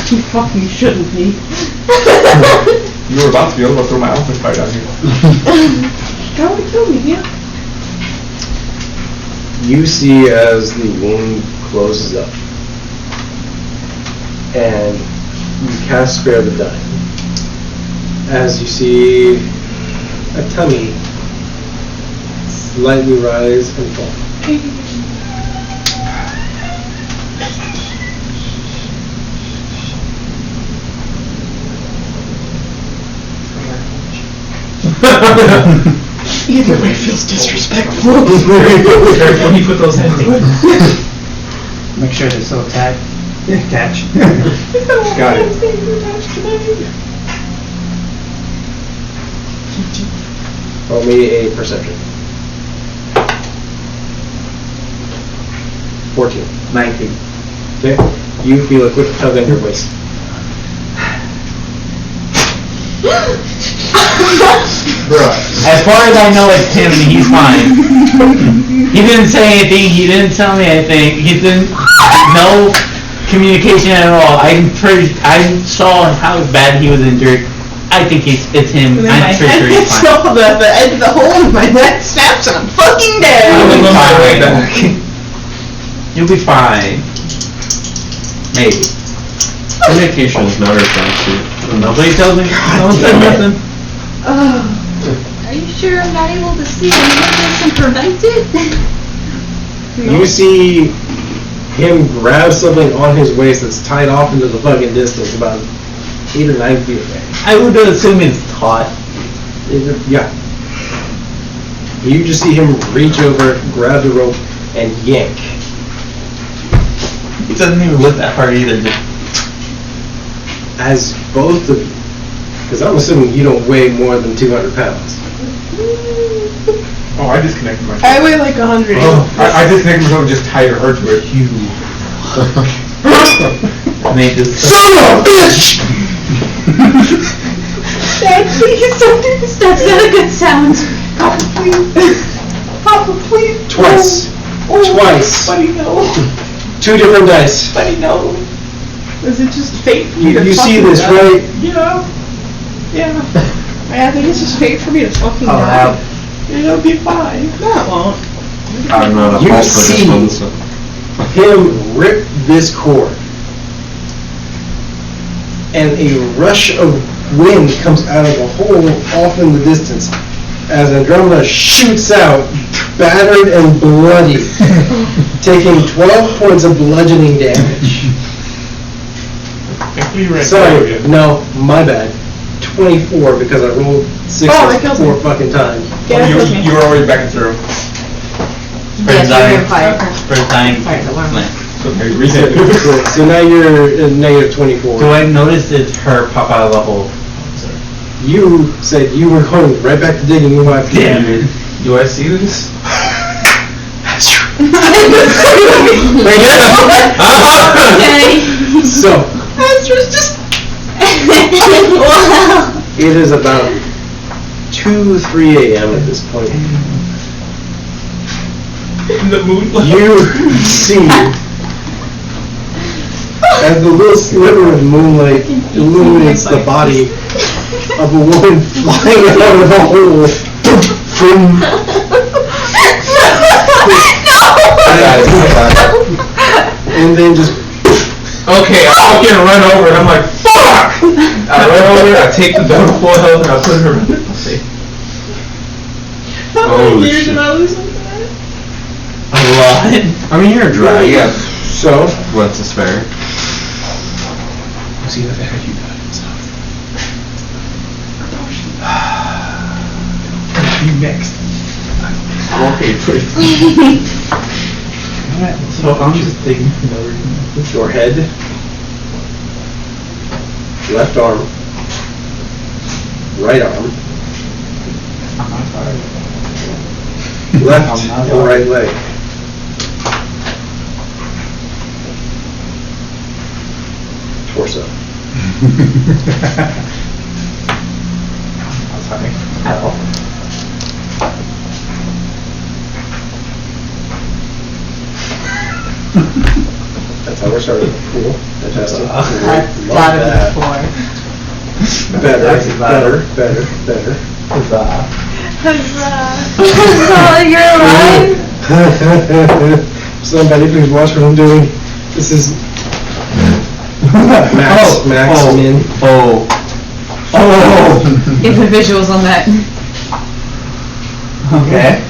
You fucking shouldn't be. You were about to be able to throw my alpha fire down here. That would kill me, yeah. You see as the wound closes up and you cast Spare the Dying. As you see a tummy slightly rise and fall. Either way feels disrespectful. Careful when you put those hands in. Make sure they're still attached. Attached. Got it. Roll me a perception. 14. 19. Okay. You feel a quick tug on your waist. As far as I know, it's him and he's fine. He didn't say anything, he didn't tell me anything, he didn't, no communication at all. I saw how bad he was injured. I think it's him. And then my I'm pretty head sure he's gets fine. all the edge of the hole in my neck snaps and I'm fucking I dead. will be On my way fine. back. You'll be fine. Maybe. Communication is not our strong suit. Nobody tells me. No one said nothing. Are you sure I'm not able to see this and prevent it? You see him grab something on his waist that's tied off into the fucking distance about 8 or 9 feet away. I would assume it's taut. Yeah. You just see him reach over, grab the rope, and yank. It doesn't even look that hard either. Just As both of you, because I'm assuming you don't weigh more than 200 pounds. Oh, I disconnected myself. I weigh like 100. I disconnected myself and just tied her to it. You. make this. Son of a bitch! Dad, please don't do this. That's not a good sound. Papa, please. Papa, please. Twice. Oh, Twice. Buddy, no. 2 different dice. Buddy, no. Is it just fate for me to You see fucking this, die? right? Yeah. Yeah. I think it's just fate for me to fucking I'll die. have- It'll be fine. No, it won't. I'm not a You fault for this see- one, so. Him rip this cord. And a rush of wind comes out of the hole off in the distance as Andromeda shoots out, battered and bloody, taking 12 points of bludgeoning damage. Sorry, no, my bad. 24 because I rolled 6 Oh, that kills me. 4 fucking times. Yeah, that kills me. You were already back and through. Yes, you're in fire. First time. Fire alarm. Okay, reset. So now you're at negative 24. Do I notice it's her pop out of the hole? You said you were going right back to digging your wife. Damn it. Do I see this? Right here. Okay. So, Astra's just. Wow. it is about 2-3 a.m. at this point. In the moonlight. You see, as the little sliver of moonlight illuminates the body of a woman flying out of a hole. And then just Okay, I fucking run over and I'm like, fuck! I run over, I take the double full health and I put her in the face. How Oh, many years shit. did I lose into that? A lot. I mean, you're dry. You have so. blood to spare. See what the heck you got inside. You next. Okay, please. So I'm just thinking Your head, left arm, right arm, I'm not sorry. left I'm not and right leg. Torso. I'm sorry. At all. That's how we're starting. Cool. Fantastic. That's Love gotta that. be 4. Better, That's better, better, better. Huzzah. Oh, you're alive? Somebody please watch what I'm doing. This is Max, Max, Min. Oh. Oh. Get the visuals on that. Okay.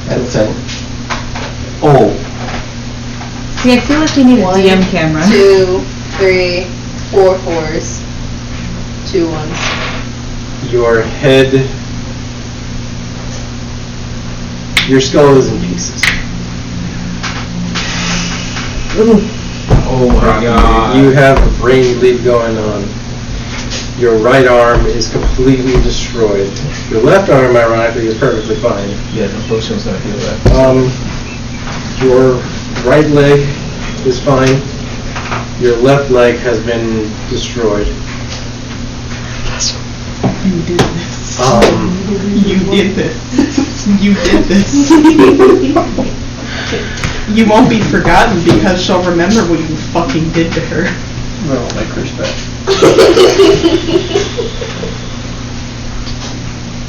That's it. Oh. See, I feel like we need a DM camera. 2, 3, 4 4s, 2 1s. Your head Your skull is in pieces. Oh my god. You have a brain bleed going on. Your right arm is completely destroyed. Your left arm, ironically, is perfectly fine. Yeah, the potion's gonna heal that. Your right leg is fine. Your left leg has been destroyed. You did this. You did this. You did this. You won't be forgotten because she'll remember what you fucking did to her. Roll my curse back.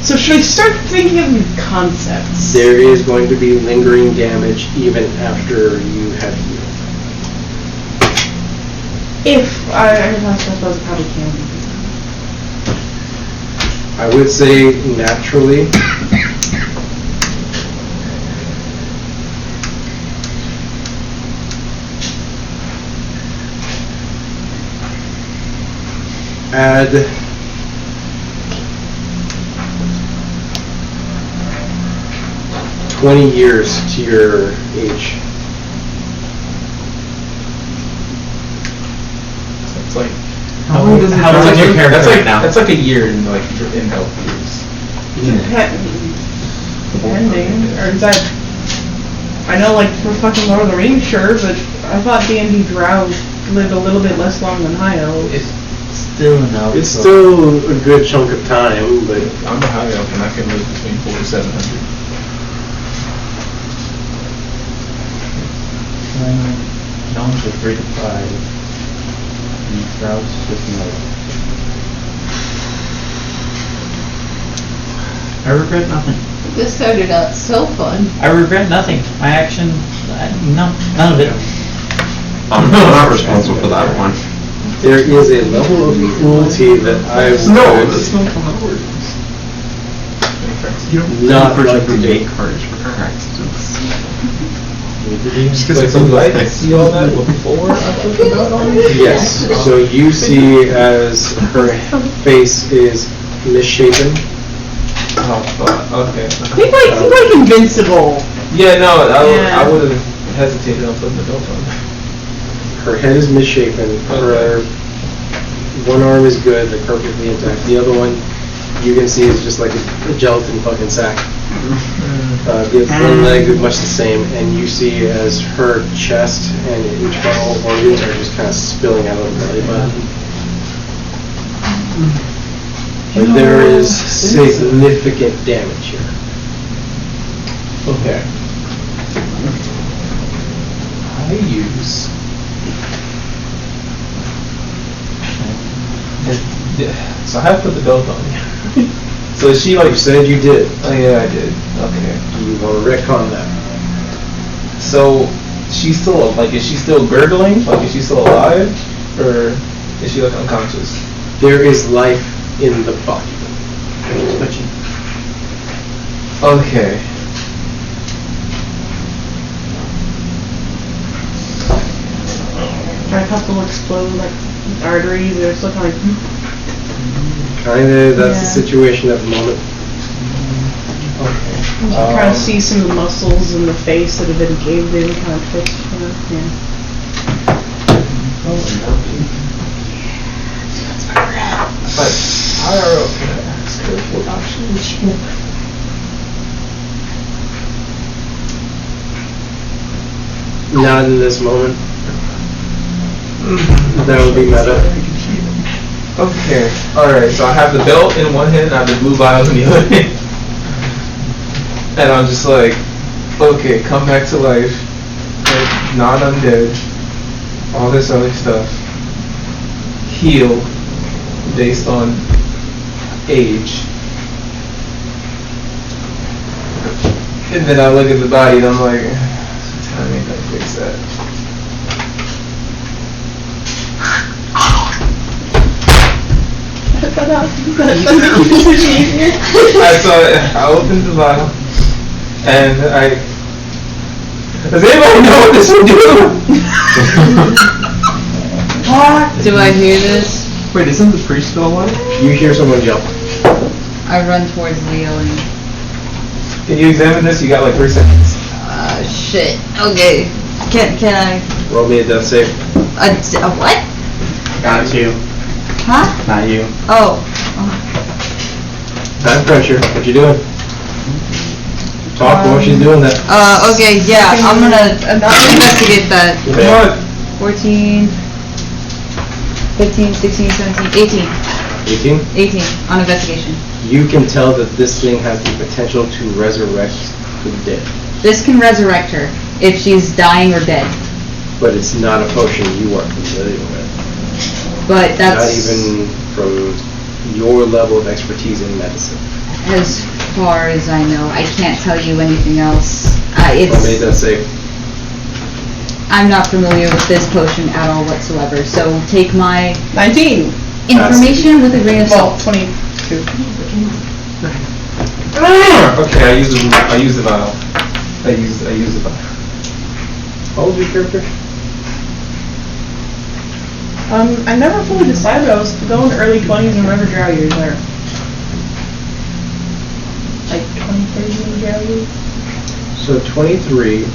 So should I start thinking of new concepts? There is going to be lingering damage even after you have healed. If I suppose it probably can. I would say naturally. Add 20 years to your age. It's like How old is your character that's like now? that's like a year in like in health years. Depending. Or is that... I know, like, for fucking Lord of the Rings, sure, but I thought D&D Drow lived a little bit less long than High Elves. It's still an elf. It's still a good chunk of time, but I'm a high elf and I can live between 400 to 700. Gnomes are 3 to 5. And Drows just like. I regret nothing. This started out so fun. I regret nothing. My action, no, none of it. I'm not responsible for that one. there is a level of cruelty that I've That's not how that works. You don't not person like to create do. courage for car accidents. Wait, so I see all that before I put the belt on? Yes, so you see as her face is misshapen. Oh, fuck. Okay. He's like invincible. Yeah, no, Yeah. I would have hesitated on putting the belt on. Her head is misshapen. Her one arm is good, like perfectly intact. The other one, you can see, is just like a gelatin fucking sack. The one leg is much the same, and you see as her chest and internal organs are just kind of spilling out of the belly button. But there is significant damage here. Okay. I use... Yeah, so I have put the belt on. So is she like... You said you did. Oh yeah, I did. Okay. You want to retcon that. So she's still like, is she still gurgling? Like, is she still alive, or is she like unconscious? There is life in the body. Okay. My couple explode like arteries. They're still kind of like. Kinda, that's the Yeah. situation at the moment. You can kind of see some of the muscles in the face that have been caved in, kind of twitch. Yeah. But IRL can I ask her what options? Not in this moment. That would be meta. Okay. Alright, so I have the belt in one hand, I have the blue vial in the other hand. And I'm just like, okay, come back to life. Like, not undead. All this other stuff. Heal based on age. And then I look at the body and I'm like, I ain't gonna fix that. I opened the vial and does anybody know what this will do? Do I hear this? Wait, isn't the priest still alive? You hear someone yell. I run towards Leo and Can you examine this? You got like 3 seconds. Shit. Okay. Can I? Roll me a death save. A what? Not you. Huh? Not you. Oh. Time pressure. What you doing? Talk while she's doing that. Okay, yeah, I'm gonna investigate that. Okay. Come on. 14, 15, 16, 17, 18. 18. 18 on investigation. You can tell that this thing has the potential to resurrect the dead, This can resurrect her if she's dying or dead. but it's not a potion you are familiar with. But that's Not even from your level of expertise in medicine. as far as I know. I can't tell you anything else. Roll me a It's death save. I'm not familiar with this potion at all whatsoever. So take my 19. information with a grain of Well, salt. 22. Okay, I use the vial. I use the vial. How old is your character? I never fully decided. I was going to early 20s and whatever drow years are. Like 23 drow years? So 23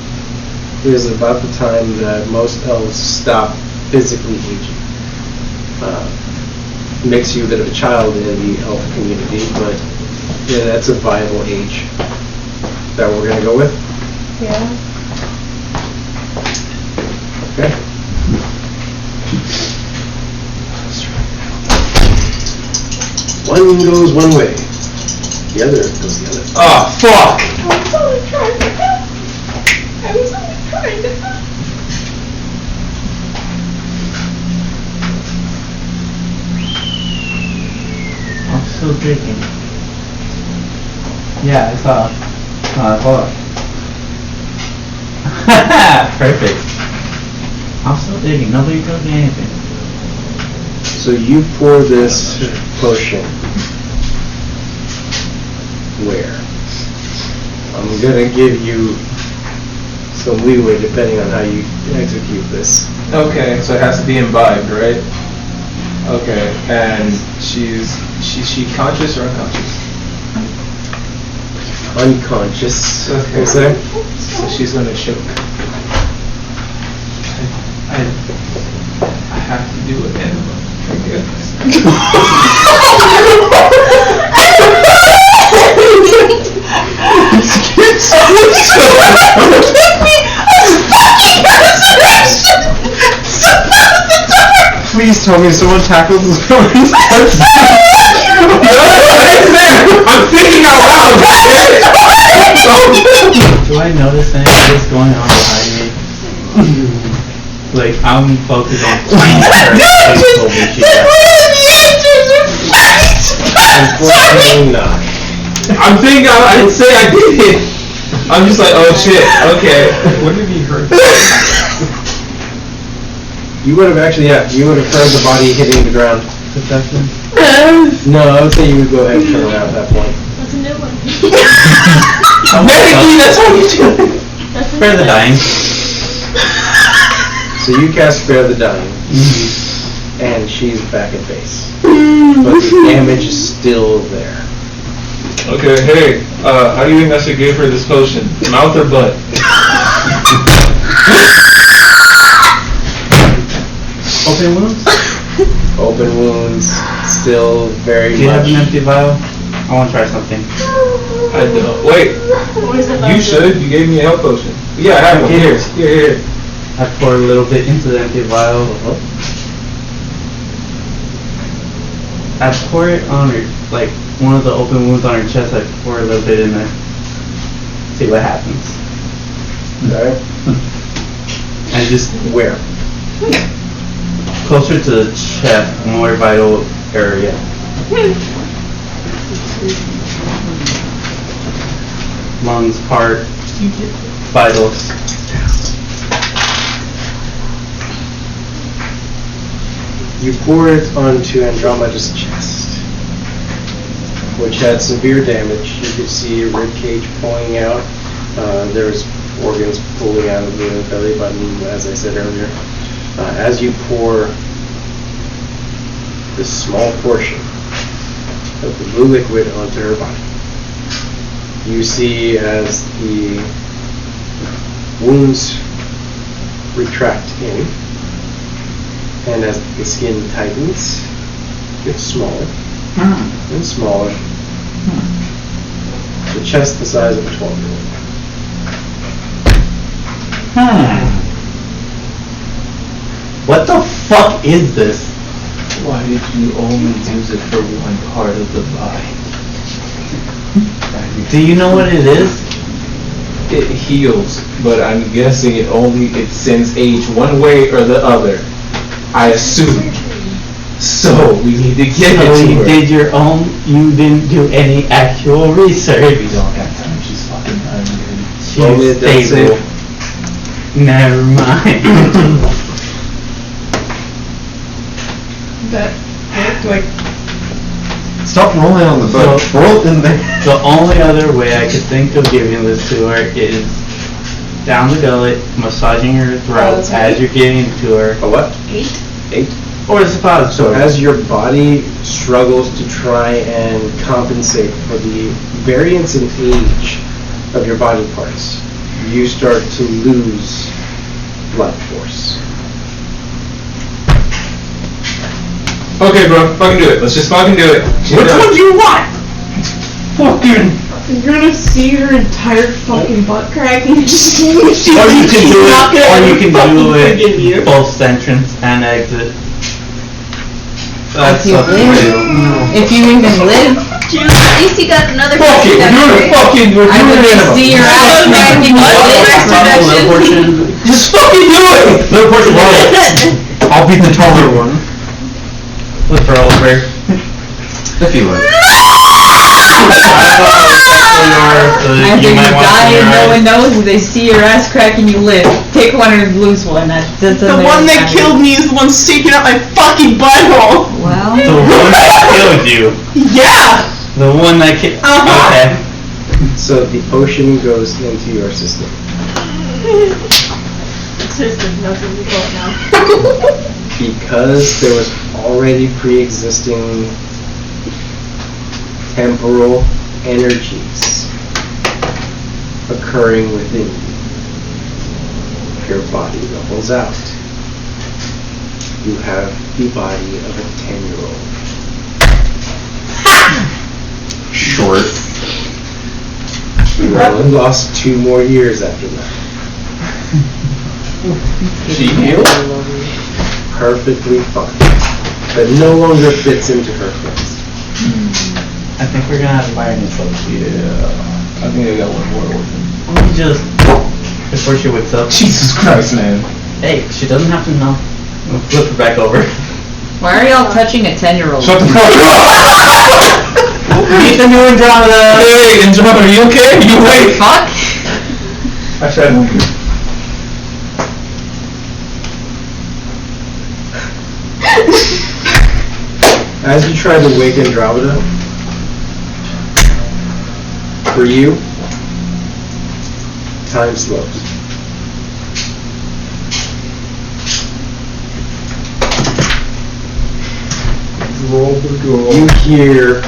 is about the time that most elves stop physically aging. Makes you a bit of a child in the elf community, but yeah, that's a viable age that we're going to go with. Yeah. Okay. One goes one way, the other goes the other. Oh, fuck! I was only trying to help. I was only trying to help. I'm still digging. Yeah, I saw. Hold on. Perfect. I'm still digging. Nobody told me anything. So you pour this potion where? I'm gonna give you some leeway depending on how you execute this. Okay, so it has to be imbibed, right? Okay, and she's she conscious or unconscious? Unconscious. Okay. Is there? So she's gonna choke. I have to do it anyway. I guess. Please tell me someone tackles this woman. I'm thinking out loud. Do I notice anything going on behind me? Like, I'm focused on playing her. Unfortunately not. I'm thinking I didn't say I did it. I'm just like, oh shit, okay. What did he hurt? You would have actually, yeah, you would have heard the body hitting the ground. Perception? No, I would say you would go ahead and turn around at that point. That's a new one. Medically, that's what you do. That's a Spare new the one. dying. So you cast Spare the Dying, and she's back at base. But the damage is still there. Okay, hey, how do you investigate for this potion? Mouth or butt? Open wounds? Open wounds, still very Do you have much. an empty vial? I want to try something. I don't. Wait, What is it about you this? should. You gave me a health potion. Yeah, I have one. Here. Here. I pour a little bit into the empty vial. I pour it on her, like, one of the open wounds on her chest, I pour a little bit in there. See what happens. Alright. And just Where? closer to the chest, more vital area. Lungs, heart, vitals. You pour it onto Andromeda's chest, which had severe damage. You could see a rib cage pulling out. There's organs pulling out of the belly button, as I said earlier. As you pour this small portion of the blue liquid onto her body, You see as the wounds retract in, and as the skin tightens, gets smaller and smaller. The chest the size of a 12-year-old. What the fuck is this? Why did you only use it for one part of the body? Do you know what it is? It heals, but I'm guessing it sends age one way or the other. I assume. So we need to get So it to you her. did your own, you didn't do any actual research. We don't have time. She's fucking undead. Roll me a She's death stable. save. Never mind. That do I? Stop rolling on the boat. Roll in there. The only other way I could think of giving this to her is down the gullet, massaging her throat as you're giving it to her. A what? 8. Or a suppository. So as your body struggles to try and compensate for the variance in age of your body parts, you start to lose blood force. Okay, bro. Fucking do it. Let's just fucking do it. Which one do you want? Fucking. You're gonna see her entire fucking butt crack and just. Or you can do not it. gonna Or you can do forgive you. it both entrance and exit. If you up to live, you. if you even live, at least you got another Fuck it. We're doing it. Fucking. We're I doing would it. just see your ass cracking you Little portion. Just fucking do it. Little portion. I'll be the taller one. Flip her over. If you would. I You think might you want die to and no your one knows. If they see your ass crack and you live, take one or lose one. That doesn't The one that killed me is the one sticking up my fucking butthole. Well, The one that killed you. Yeah. The one that killed. Uh-huh. Okay. So the potion goes into your system. System, nothing to call it now. Because there was already pre-existing temporal energies occurring within you, your body levels out. You have the body of a 10-year-old. Short. You only lost 2 more years after that. She healed? Perfectly fine. But no longer fits into her face. I think we're gonna have to buy a new folks. Yeah. I think I got one more orphan. Let me just before she wakes up. Jesus Christ, man. Hey, she doesn't have to know. We'll flip her back over. why are y'all touching a 10-year-old? Shut the fuck up. Meet the new Andromeda. Hey, Andromeda, are you okay? You wait. Fuck. Actually, I don't. As you try to wake Andromeda, for you, time slows. Roll the girl. You hear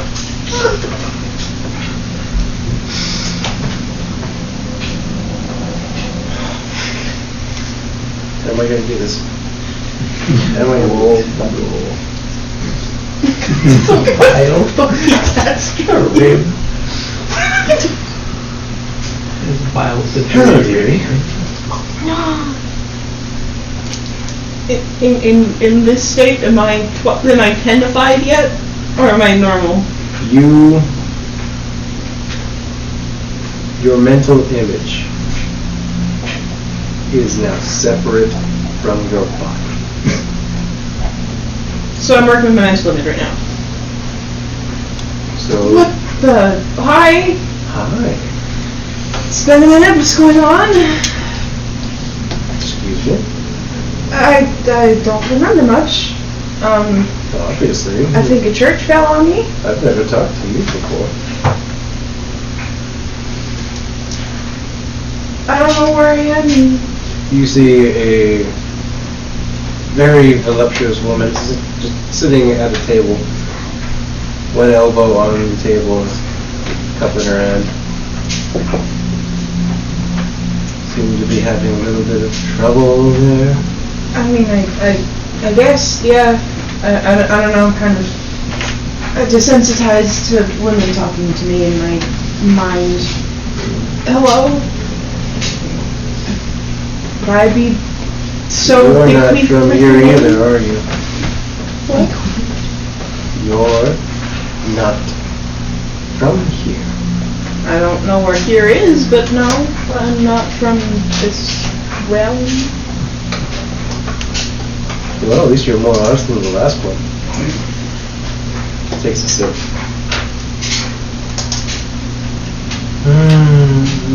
how am I gonna do this? How am I gonna roll the girl? That's scary. Hello, dearie. In this state, am I 10 to 5 yet, or am I normal? Your mental image is now separate from your body. So I'm working with my mental image right now. So, What the? Hi. hi. It's been a minute. What's going on? Excuse me. I don't remember much. Obviously. I think a church fell on me. I've never talked to you before. I don't know where I am. You see a very voluptuous woman just sitting at a table, one elbow on the table, a cup in her hand. Seem to be having a little bit of trouble there. I mean, I guess, yeah. I don't know, I'm kind of desensitized to women talking to me in my mind. Hello? Would I be so You're not thickly from here either, are you? What? You're not from here. I don't know where here is, but no, I'm not from this realm. Well, at least you're more honest than the last one. Takes a sip.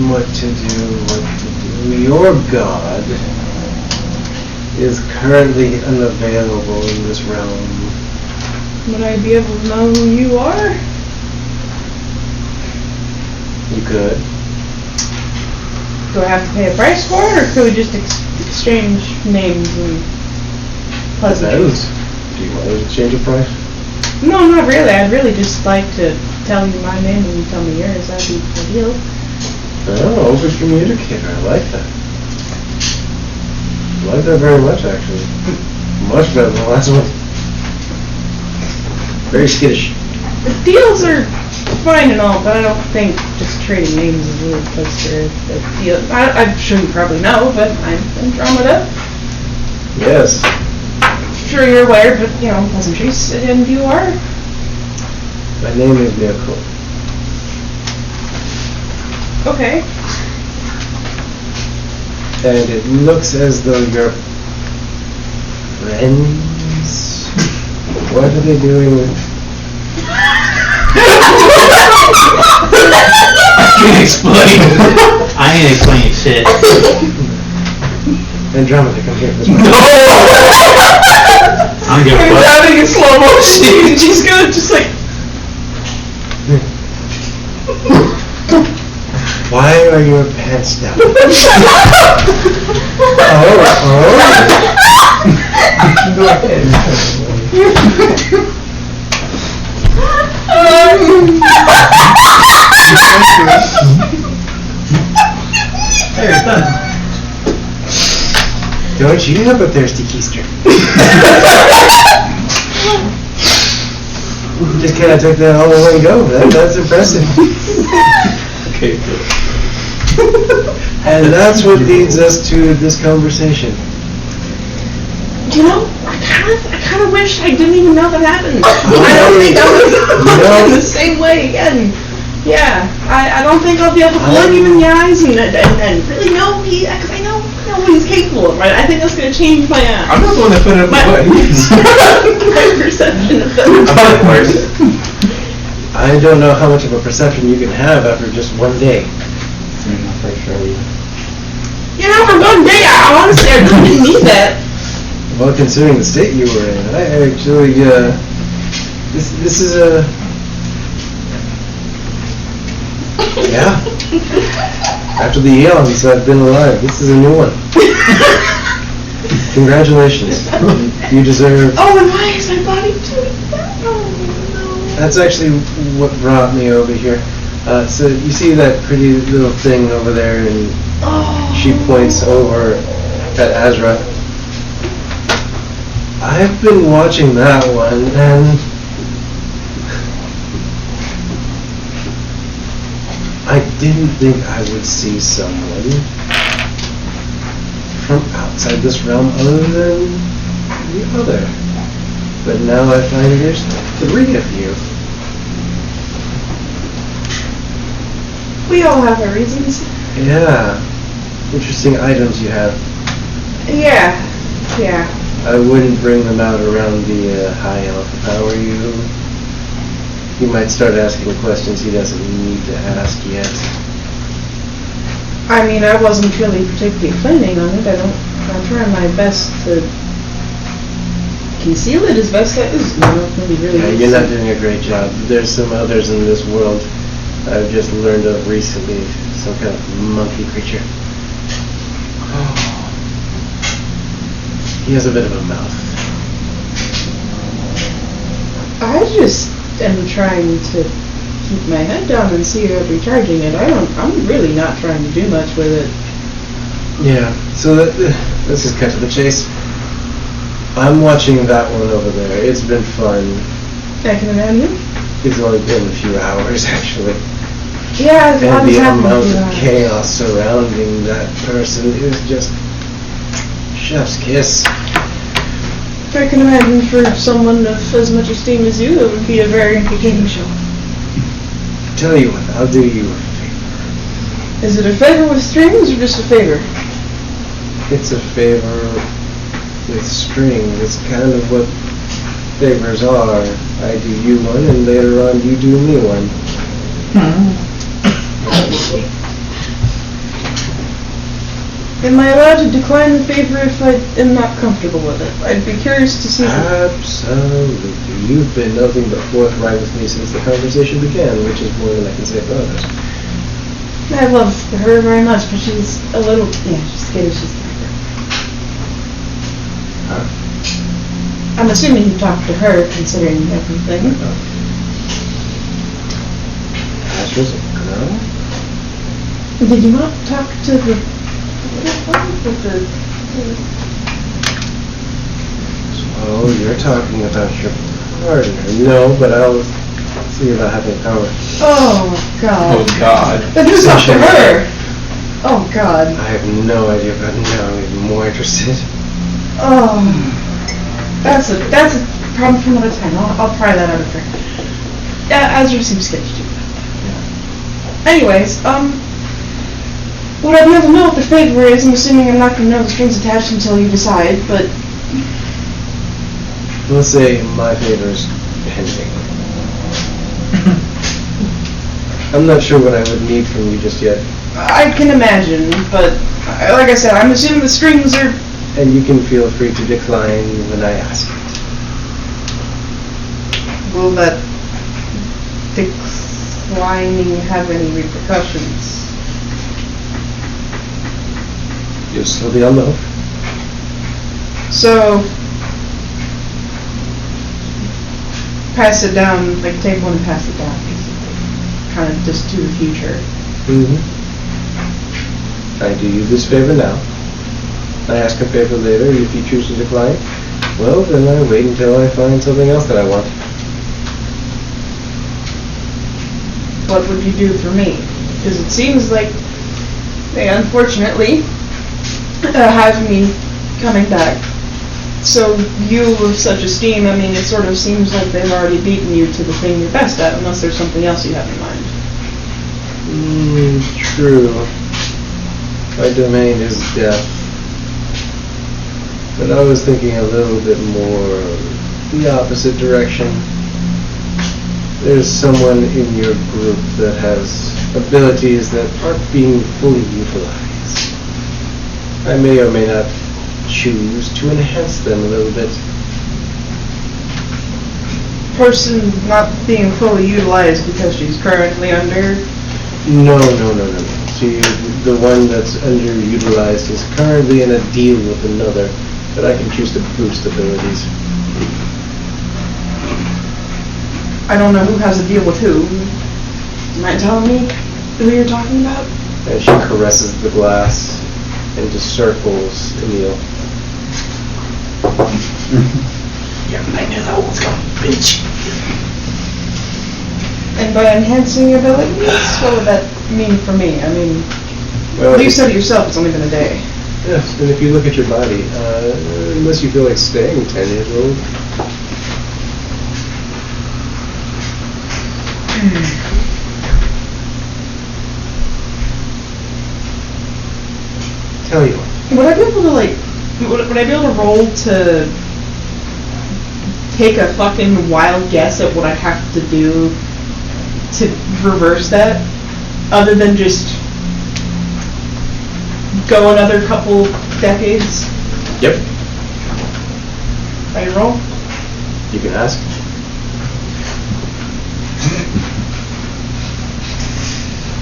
What to do? Your god is currently unavailable in this realm. Would I be able to know who you are? You could. Do I have to pay a price for it, or could we just exchange names and pleasantries? Depends. Do you want to exchange a price? No, not really. I'd really just like to tell you my name and you tell me yours. That'd be ideal. Oh, over communicator. I like that. I like that very much, actually. Much better than the last one. Very skittish. The deals are fine and all, but I don't think just trading names is really a place for a deal. I'm sure you probably know, but I'm Andromeda. Yes. Sure you're aware, but you know, pleasantries, and you are? My name is Mirko. Okay. And it looks as though you're friends. What are they doing with... I can't explain. I ain't explaining shit. Andromeda, come here. This I don't give a fuck. Having a slow motion, and she's gonna just like... Why are your pants down? There, it's done. Don't you have a thirsty keister? Just kind of took that all in one go. That's impressive. Okay, good. And that's what leads us to this conversation. You know, I kind of wish I didn't even know that happened. I don't think I would in the same way again. Yeah, I don't think I'll be able to look him in the eyes and really know because I know what he's capable of, right? I think that's going to change my I'm not the one that put it up my my perception of them. I don't know how much of a perception you can have after just one day. For sure. You know, for one day, honestly, I really didn't need that. Well, considering the state you were in, I actually, this is a... Yeah. After the eons I've been alive, this is a new one. Congratulations. You deserve... Oh, and why is my body doing that? Oh, no. That's actually what brought me over here. So you see that pretty little thing over there, and she points over at Azra. I've been watching that one, and I didn't think I would see someone from outside this realm other than the other. But now I find there's 3 of you. We all have our reasons. Yeah. Interesting items you have. Yeah. I wouldn't bring them out around the High Elf if I were you. He might start asking questions he doesn't need to ask yet. I mean, I wasn't really particularly planning on it. I'm trying my best to conceal it as best as nobody really. Yeah, you're not doing a great job. There's some others in this world I've just learned of recently. Some kind of monkey creature. He has a bit of a mouth. I just am trying to keep my head down and see about recharging it. I'm really not trying to do much with it. Yeah, so let's just cut to the chase. I'm watching that one over there. It's been fun. I can imagine. It's only been a few hours, actually. Yeah, And the amount of chaos surrounding that person is just chef's kiss. I can imagine for someone of as much esteem as you, it would be a very entertaining show. Tell you what, I'll do you a favor. Is it a favor with strings or just a favor? It's a favor with strings. It's kind of what favors are. I do you one, and later on you do me one. Am I allowed to decline the favor if I am not comfortable with it? I'd be curious to see. Absolutely. You've been nothing but forthright with me since the conversation began, which is more than I can say for others. I love her very much, but she's a little, she's scared she's I'm assuming you talked to her, considering everything. Asher's a girl? Did you not talk to the... Oh, you're talking about your partner. No, but I'll see about having power. Oh, God. Oh, God. Then you talked to her! Oh, God. I have no idea, but now I'm even more interested. Oh... That's a problem for another time. I'll pry that out of her. Azure seems sketchy too. Anyways, would I be able to know what the favor is? I'm assuming I'm not going to know the strings attached until you decide, but... Let's say my favor's pending. I'm not sure what I would need from you just yet. I can imagine, but like I said, I'm assuming the strings are... And you can feel free to decline when I ask it. Will that declining have any repercussions? You'll still be on the hook. So, pass it down, like take one and pass it down, basically. Kind of just to the future. I do you this favor now. I ask a favor later. If you choose to decline, well, then I wait until I find something else that I want. What would you do for me? Because it seems like they unfortunately have me coming back. So you of such esteem, I mean, it sort of seems like they've already beaten you to the thing you're best at, unless there's something else you have in mind. True. My domain is death. But I was thinking a little bit more the opposite direction. There's someone in your group that has abilities that aren't being fully utilized. I may or may not choose to enhance them a little bit. Person not being fully utilized because she's currently under... No. See, the one that's underutilized is currently in a deal with another, but I can choose to boost abilities. I don't know who has a deal with who. You mind telling me who you're talking about? And she caresses the glass into circles, Emil. Yeah, I knew that was coming, bitch. And by enhancing abilities, what would that mean for me? I mean, Well, you said it yourself, it's only been a day. Yes, and if you look at your body, unless you feel like staying 10 years old. Tell you what. Would I be able to, like, would I be able to roll to take a fucking wild guess at what I have to do to reverse that? Other than just go another couple decades? Yep. I roll? You can ask.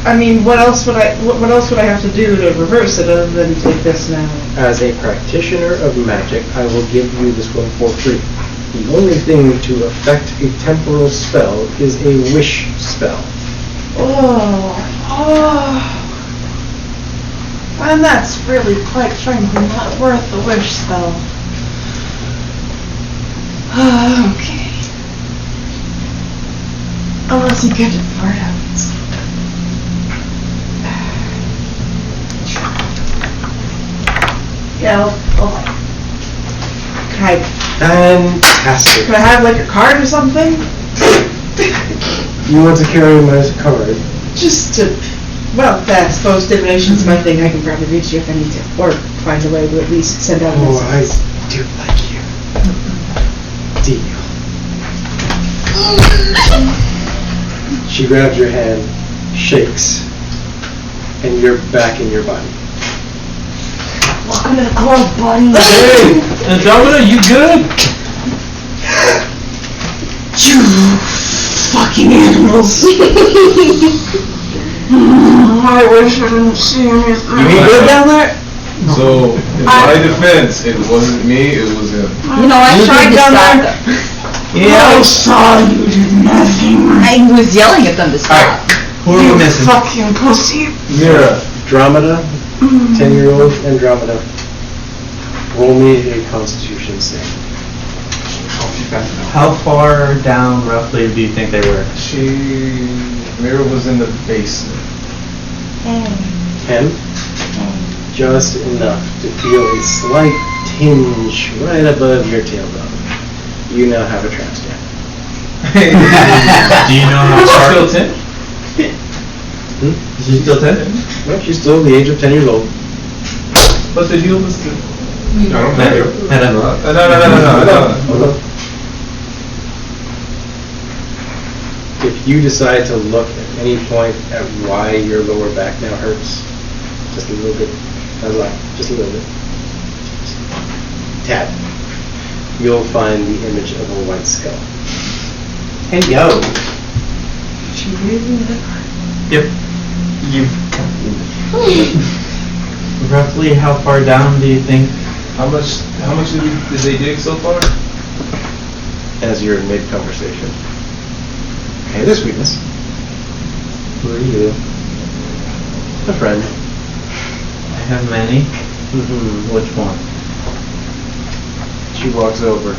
I mean, what else would I have to do to reverse it other than take this now? As a practitioner of magic, I will give you this one for free. The only thing to affect a temporal spell is a wish spell. And that's really, quite frankly, not worth the wish spell. Okay. Unless you get it before it happens. Yeah, Fantastic. can I have like a card or something? You want to carry him as a card? Just to, well, I suppose divination's my thing. I can probably reach you if I need to, or find a way to at least send out a Oh, I message. do like you. Deal. She grabs your hand, shakes, and you're back in your body. Welcome to the club, buddy. Hey, Andromeda, you good? You fucking animals. I wish I didn't see anything. You mean good down there? So, in my defense, it wasn't me, it was him. You know, I tried to stop them. I saw you did nothing. I was yelling at them to stop. Who are we missing? Fucking pussy. Mira, Andromeda, 10-year-old Andromeda. Roll me a Constitution save. How far down roughly do you think they were? Mira was in the basement. 10. Just enough to feel a slight tinge right above your tailbone. You now have a trap stamp. Do you know how far? Still 10? Is she still 10? Well, she's still the age of 10 years old. But the deal was good. I don't Matter. No. If you decide to look at any point at why your lower back now hurts, just a little bit, not a lot, just a little bit, tad, you'll find the image of a white skull. Hey, yo. She gave me the card. Yep. You. Roughly how far down do you think? How much did they dig so far? As you're in mid-conversation. Hey, there's weakness. Who are you? A friend. I have many. Mm-hmm. Which one? She walks over.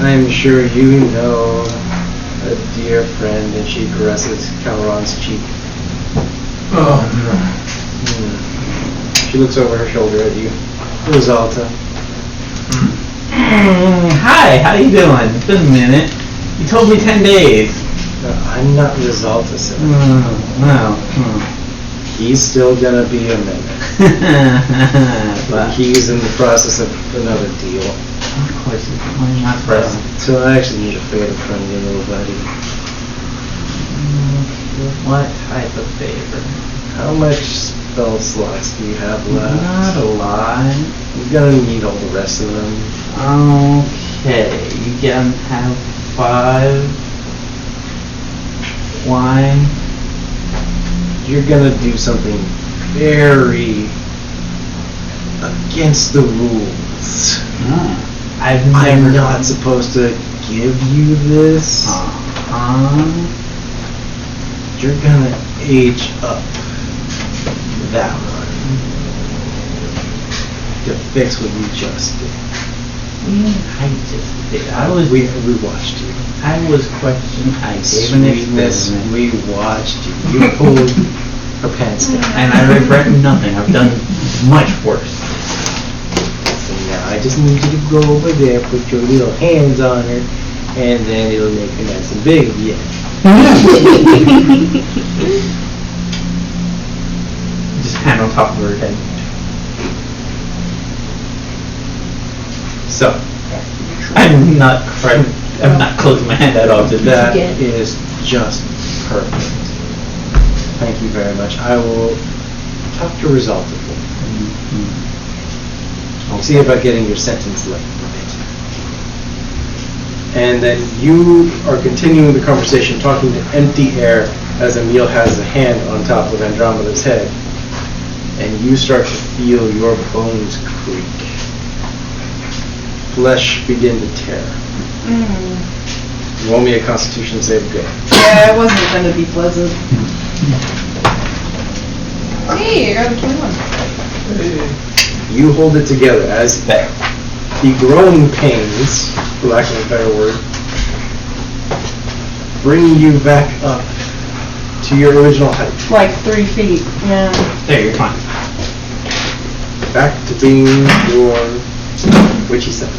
I'm sure you know a dear friend, and she caresses Calron's cheek. Oh, She looks over her shoulder at you. Rosalta. Hi, how you doing? It's been a minute. You told me 10 days. I'm not Rosalta, sir. No. He's still gonna be a minute. But he's in the process of another deal. Of course, it's not present. So I actually need a favor from you, little buddy. What type of favor? How much spell slots do you have left? Not a lot. You're gonna need all the rest of them. Okay, you can have 5. Why? You're gonna do something very against the rules. I'm not supposed to give you this. You're gonna age up that one to fix what you just did. I just did. We watched you. I was questioned. I gave an Sweetness, experiment. we watched you. You pulled her pants down. And I regret nothing. I've done much worse. So now I just need you to go over there, put your little hands on her, and then it'll make her nice and big again. Just hand on top of her head. So, I'm not closing my hand at all. that is just perfect. Thank you very much. I will talk to Rosalta for you. See about getting your sentence lengthened. And then you are continuing the conversation, talking to empty air as Emil has a hand on top of Andromeda's head. And you start to feel your bones creak. Flesh begin to tear. Roll me a Constitution save. Go. Yeah, it wasn't gonna be pleasant. Hey, I got a 21. You hold it together as the growing pains, for lack of a better word, bringing you back up to your original height. Like 3 feet. Yeah. There, you're fine. Back to being your witchy self.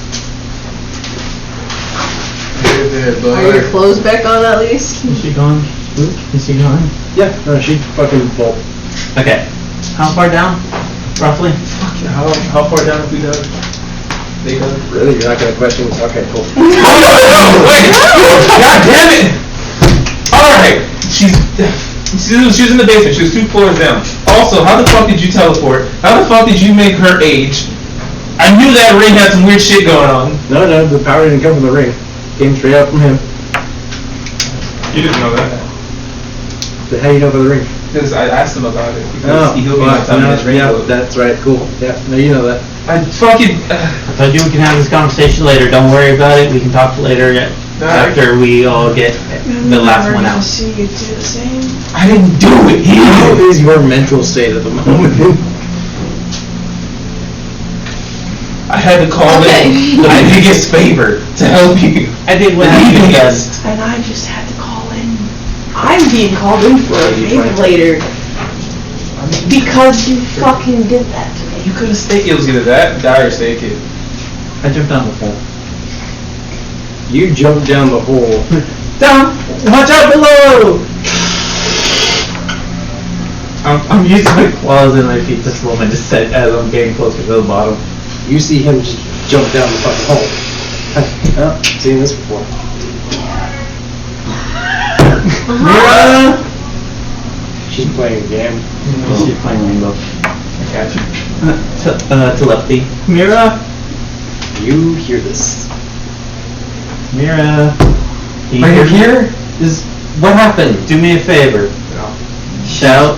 Hey there, Are your bud. clothes back on at least? Is she gone? Luke, is she gone? Yeah, no, she fucking bolt. Okay. How far down? Roughly? How far down have we dug? They dug? Really? You're not gonna question this? Okay, cool. Wait! God damn it! Alright! She was in the basement. She was 2 floors down. Also, how the fuck did you teleport? How the fuck did you make her age? I knew that ring had some weird shit going on. No, the power didn't come from the ring. Came straight up from him. You didn't know that. How do you know about the ring? Because I asked him about it. Because he healed me fuck, one time no, in his ring. yeah, that's right, cool. Yeah, no, you know that. I fucking... I told you we can have this conversation later. Don't worry about it. We can talk later after we all get the last one out. See you do the same. I didn't do it. How is your mental state at the moment? I had to call in my biggest favor to help you. I did what I did. And I just had to call in. I'm being called in for a favor later. Because you fucking did that to me. You could have stayed. It was either that, die, or stay a kid. I jumped down the hole. You jumped down the hole. Down! Watch out below! I'm using my claws and my feet to slow my descent as I'm getting closer to the bottom. You see him just jump down the fucking hole. Oh, seen this before. Mira! She's playing a game. She's playing Rainbow. I got you. Telepathy. Mira! You hear this. Mira! Are you here? What happened? Do me a favor. Shout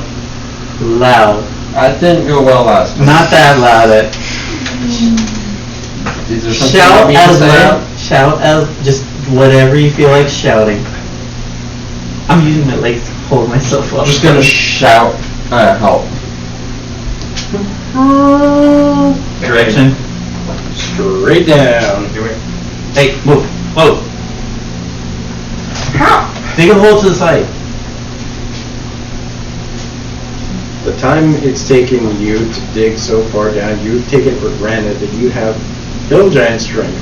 loud. That didn't go well last time. Not that loud. Is there something Shout you want me to as say? loud. Shout as just whatever you feel like shouting. I'm using my legs to hold myself up. I'm just gonna shout help. Direction. Straight down. Do it. Hey, move. Whoa. Dig a hole to the side. The time it's taken you to dig so far down, you've taken for granted that you have hill giant strength.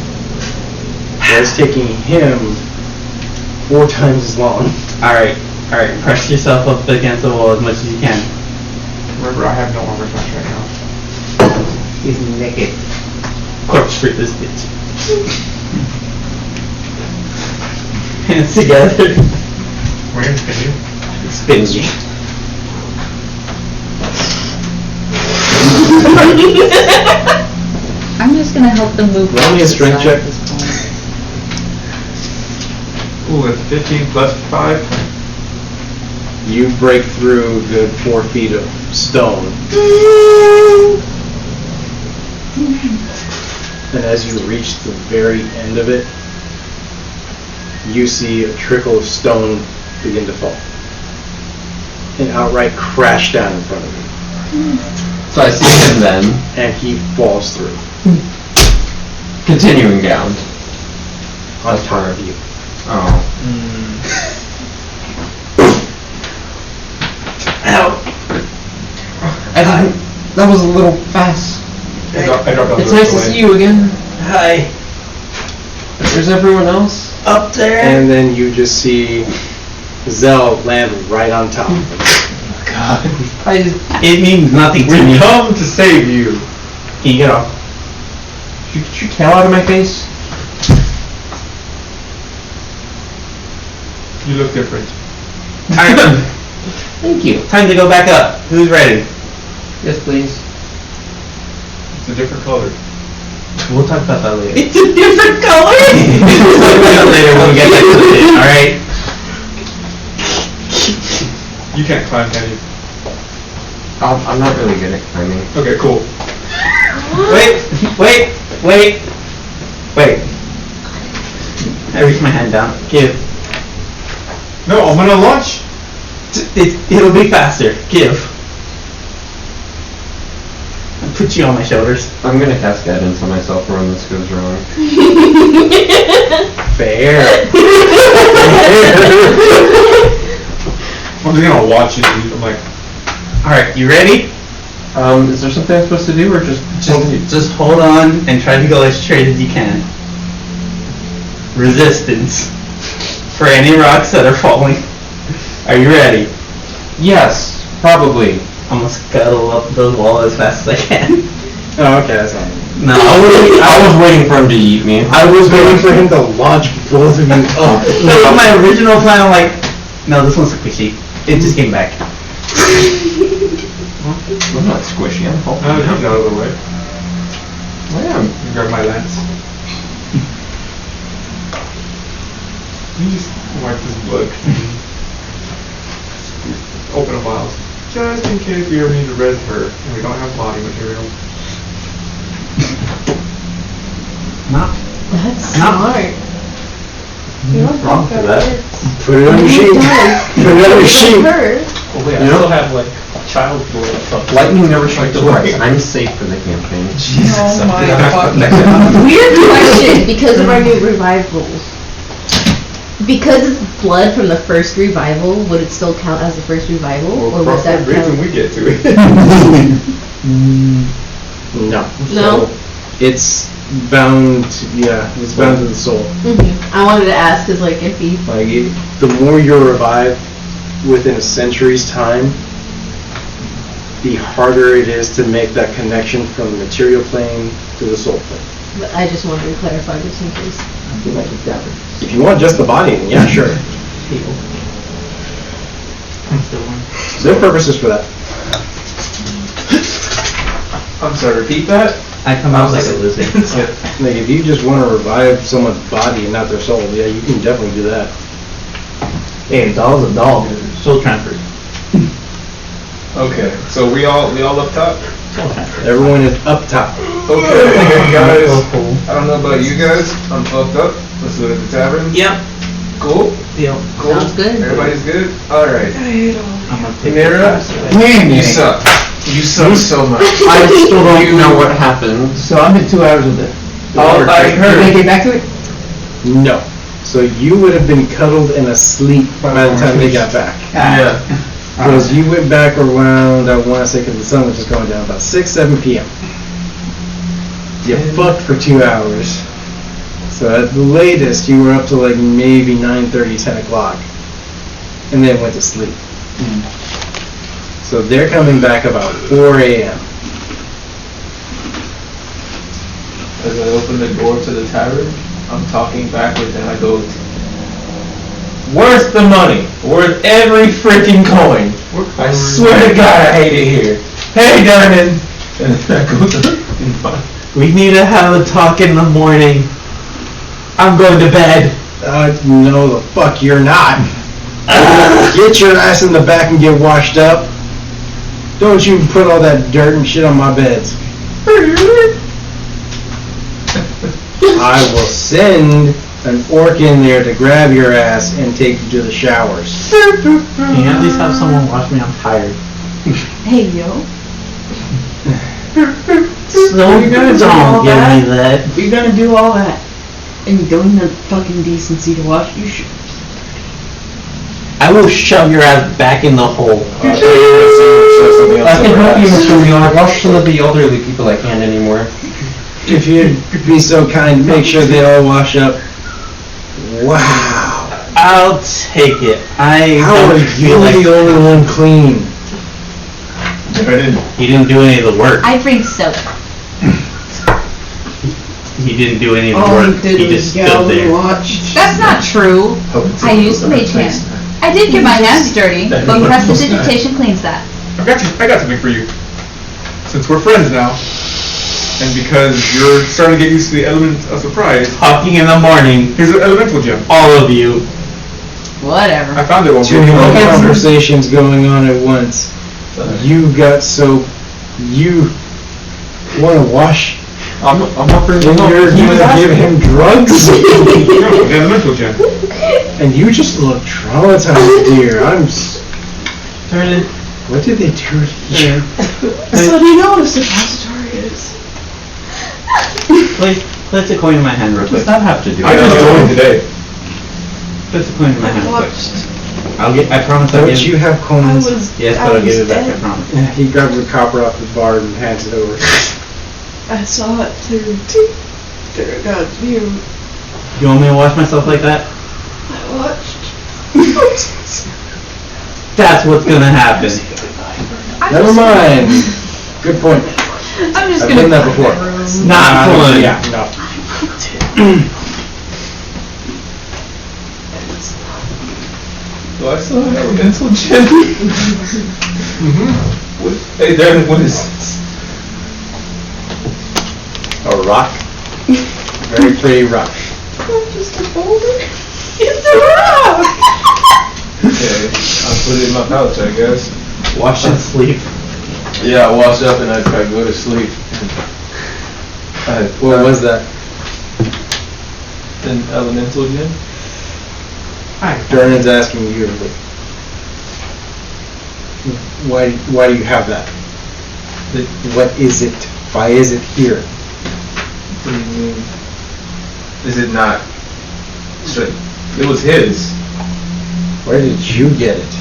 But it's taking him 4 times as long. Alright. Press yourself up against the wall as much as you can. Remember, I have no armor class right now. He's naked. Corpse freak this bitch. Hands together. We're gonna spin you. Spin you. I'm just gonna help them move. Roll me a strength check. Ooh, that's 15 plus 5. You break through the 4 feet of stone. And as you reach the very end of it, you see a trickle of stone begin to fall. And outright crash down in front of you. So I see him then, And he falls through. continuing down. On top of you. Oh. Ow. That was a little fast. I dropped down It's the nice to way. see you again. Hi. Where's everyone else? Up there. And then you just see Zell land right on top of him. God. It means nothing to me. We come to save you. Can you get off? Shoot your tail out of my face? You look different. Thank you. Time to go back up. Who's ready? Yes, please. It's a different color. We'll talk about that later. It's a different color? We'll talk about that later when we get back to it, alright? You can't climb, can you? I'm not really good at climbing. Okay, cool. Wait. I reach my hand down. Give. No, I'm gonna launch. It'll be faster. Give. I put you on my shoulders. I'm gonna cast guidance on myself for when this goes wrong. Fair. I'm just gonna watch it. I'm like, Alright, you ready? Is there something I'm supposed to do, or Just hold on and try to go as straight as you can. Resistance. For any rocks that are falling. Are you ready? Yes, probably. I'm gonna scuttle up the wall as fast as I can. Oh, okay, that's fine. No, I was waiting for him to eat me. I was waiting for him to launch both of you up. That was my original plan. I'm like, no, this one's squishy. It just came back. I'm not squishy, I'm helping. no, he's out of the way. I am. You grab my lance. You just wipe his blood. Open a vial. Just in case we ever need to res her and we don't have body material. That's Not- smart. You don't wrong think for that that. works. Put it on your sheet. Put it on your sheet. Oh wait, I still have like child blood. Lightning never strikes twice. I'm safe for the campaign. Oh my god. Weird question because of our new revive rules. Because it's blood from the first revival, would it still count as the first revival, or Cross was that that bridge when count? we get to it. No. No? So it's bound, it's bound to the soul. I wanted to ask because, like, if he Like, the more you're revived within a century's time, the harder it is to make that connection from the material plane to the soul plane. But I just wanted to clarify just in case. If you want just the body, then yeah, sure. There are purposes for that. I'm sorry, repeat that? I come out like a lizard. Like, if you just want to revive someone's body and not their soul, yeah, you can definitely do that. Hey, a doll's a doll. Soul transfer. Okay, so we all up top? Soul transfer. Everyone is up top. Okay, guys, I don't know about you guys, I'm fucked up. Let's go to the tavern. Yep. Cool? Deal. Cool? Sounds good. Everybody's good? Alright. I'm gonna take Mira, you suck. You suck so much. I still don't know what happened. So I'm in 2 hours with it. Oh, I heard. Did they get back to it? No. So you would have been cuddled and asleep by the time they got back. Yeah. Because you went back around, I want to say, because the sun was just going down, about 6, 7 p.m. You fucked for 2 hours. So at the latest, you were up to like maybe 9:30, 10 o'clock. And then went to sleep. So they're coming back about 4 a.m. As I open the door to the tavern, I'm talking backwards and I go, where's the money? Where's every freaking coin? I swear to God I hate it here. Hey, Darren! And then I go to We need to have a talk in the morning. I'm going to bed. No, the fuck you're not. Get your ass in the back and get washed up. Don't you put all that dirt and shit on my beds. I will send an orc in there to grab your ass and take you to the showers. Can you at least have someone watch me? I'm tired. Hey, yo. No, you're gonna do all don't give that? me that. You're gonna do all that, and you don't have fucking decency to watch. You should. I will shove your ass back in the hole. I can help you, Mr. Wheeler. Watch some of the elderly people I can't anymore. If you'd be so kind, make sure they all wash up. Wow. I'll take it. How are you the only one clean? He didn't do any of the work. I bring soap. He didn't do any of the All work. he did He was just stood gallon there. watch. That's not true. I used the mage hand. I did get my hands dirty, but prestidigitation cleans that. I got something for you. Since we're friends now, and because you're starting to get used to the element of surprise, Talking in the morning, here's an elemental gem. all of you. Whatever. I found it one Too many conversations going on at once. You got soap. You want to wash I'm offering And you're gonna give him drugs? The elemental gem. And you just look traumatized, dear. Turn it. What did they do to you? So do you know what a suppository is? Place a coin in my hand real quick. Does not have to do I just joined today. Place a coin in my hand real quick. Watched. I promise I'll Don't give you have I coins? was. Yes, I but I'll give was it back, I dead. promise. Yeah, he grabs a copper off the bar and hands it over. I saw it through God's view. You want me to wash myself like that? I watched. That's what's gonna happen. Never mind. Good point. I'm just I've gonna done that clean before. my room. Not fun. Yeah, no. Do I still have elemental gem? What? Hey, Darren, what is this? A rock. Very pretty rock. Just a boulder. It's a rock. Okay, I'll put it in my pouch, I guess. Wash and sleep. Yeah, I wash up and I go to sleep. What was that? An elemental gem? Dernan's asking you. Why do you have that? What is it? Why is it here? What do you mean? Is it not? It was his. Where did you get it?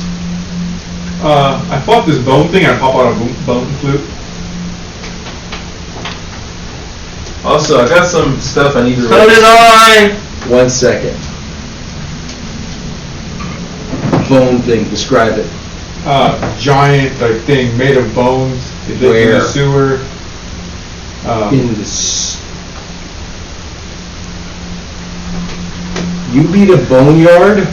I fought this bone thing and I pop out a bone flute. Also, I got some stuff I need to So did I! 1 second. Bone thing. Describe it. Giant like thing made of bones. It lived in Where? the sewer. In the. You beat a boneyard?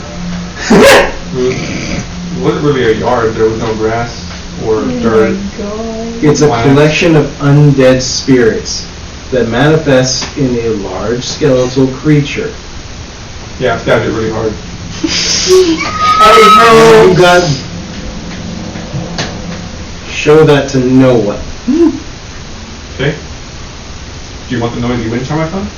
It wasn't really a yard. There was no grass or dirt. It's a Plants. collection of undead spirits that manifests in a large skeletal creature. Yeah, I stabbed it really hard. You got. Show that to no one. Okay. Do you want the noisy wind chime I found?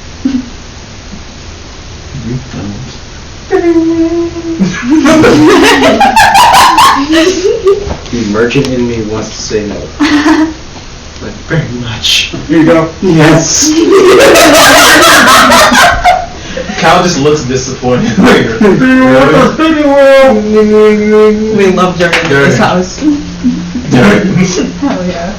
The merchant in me wants to say no. But very much. Here you go. Yes. Cal just looks disappointed. We love Darren in this house. Hell yeah.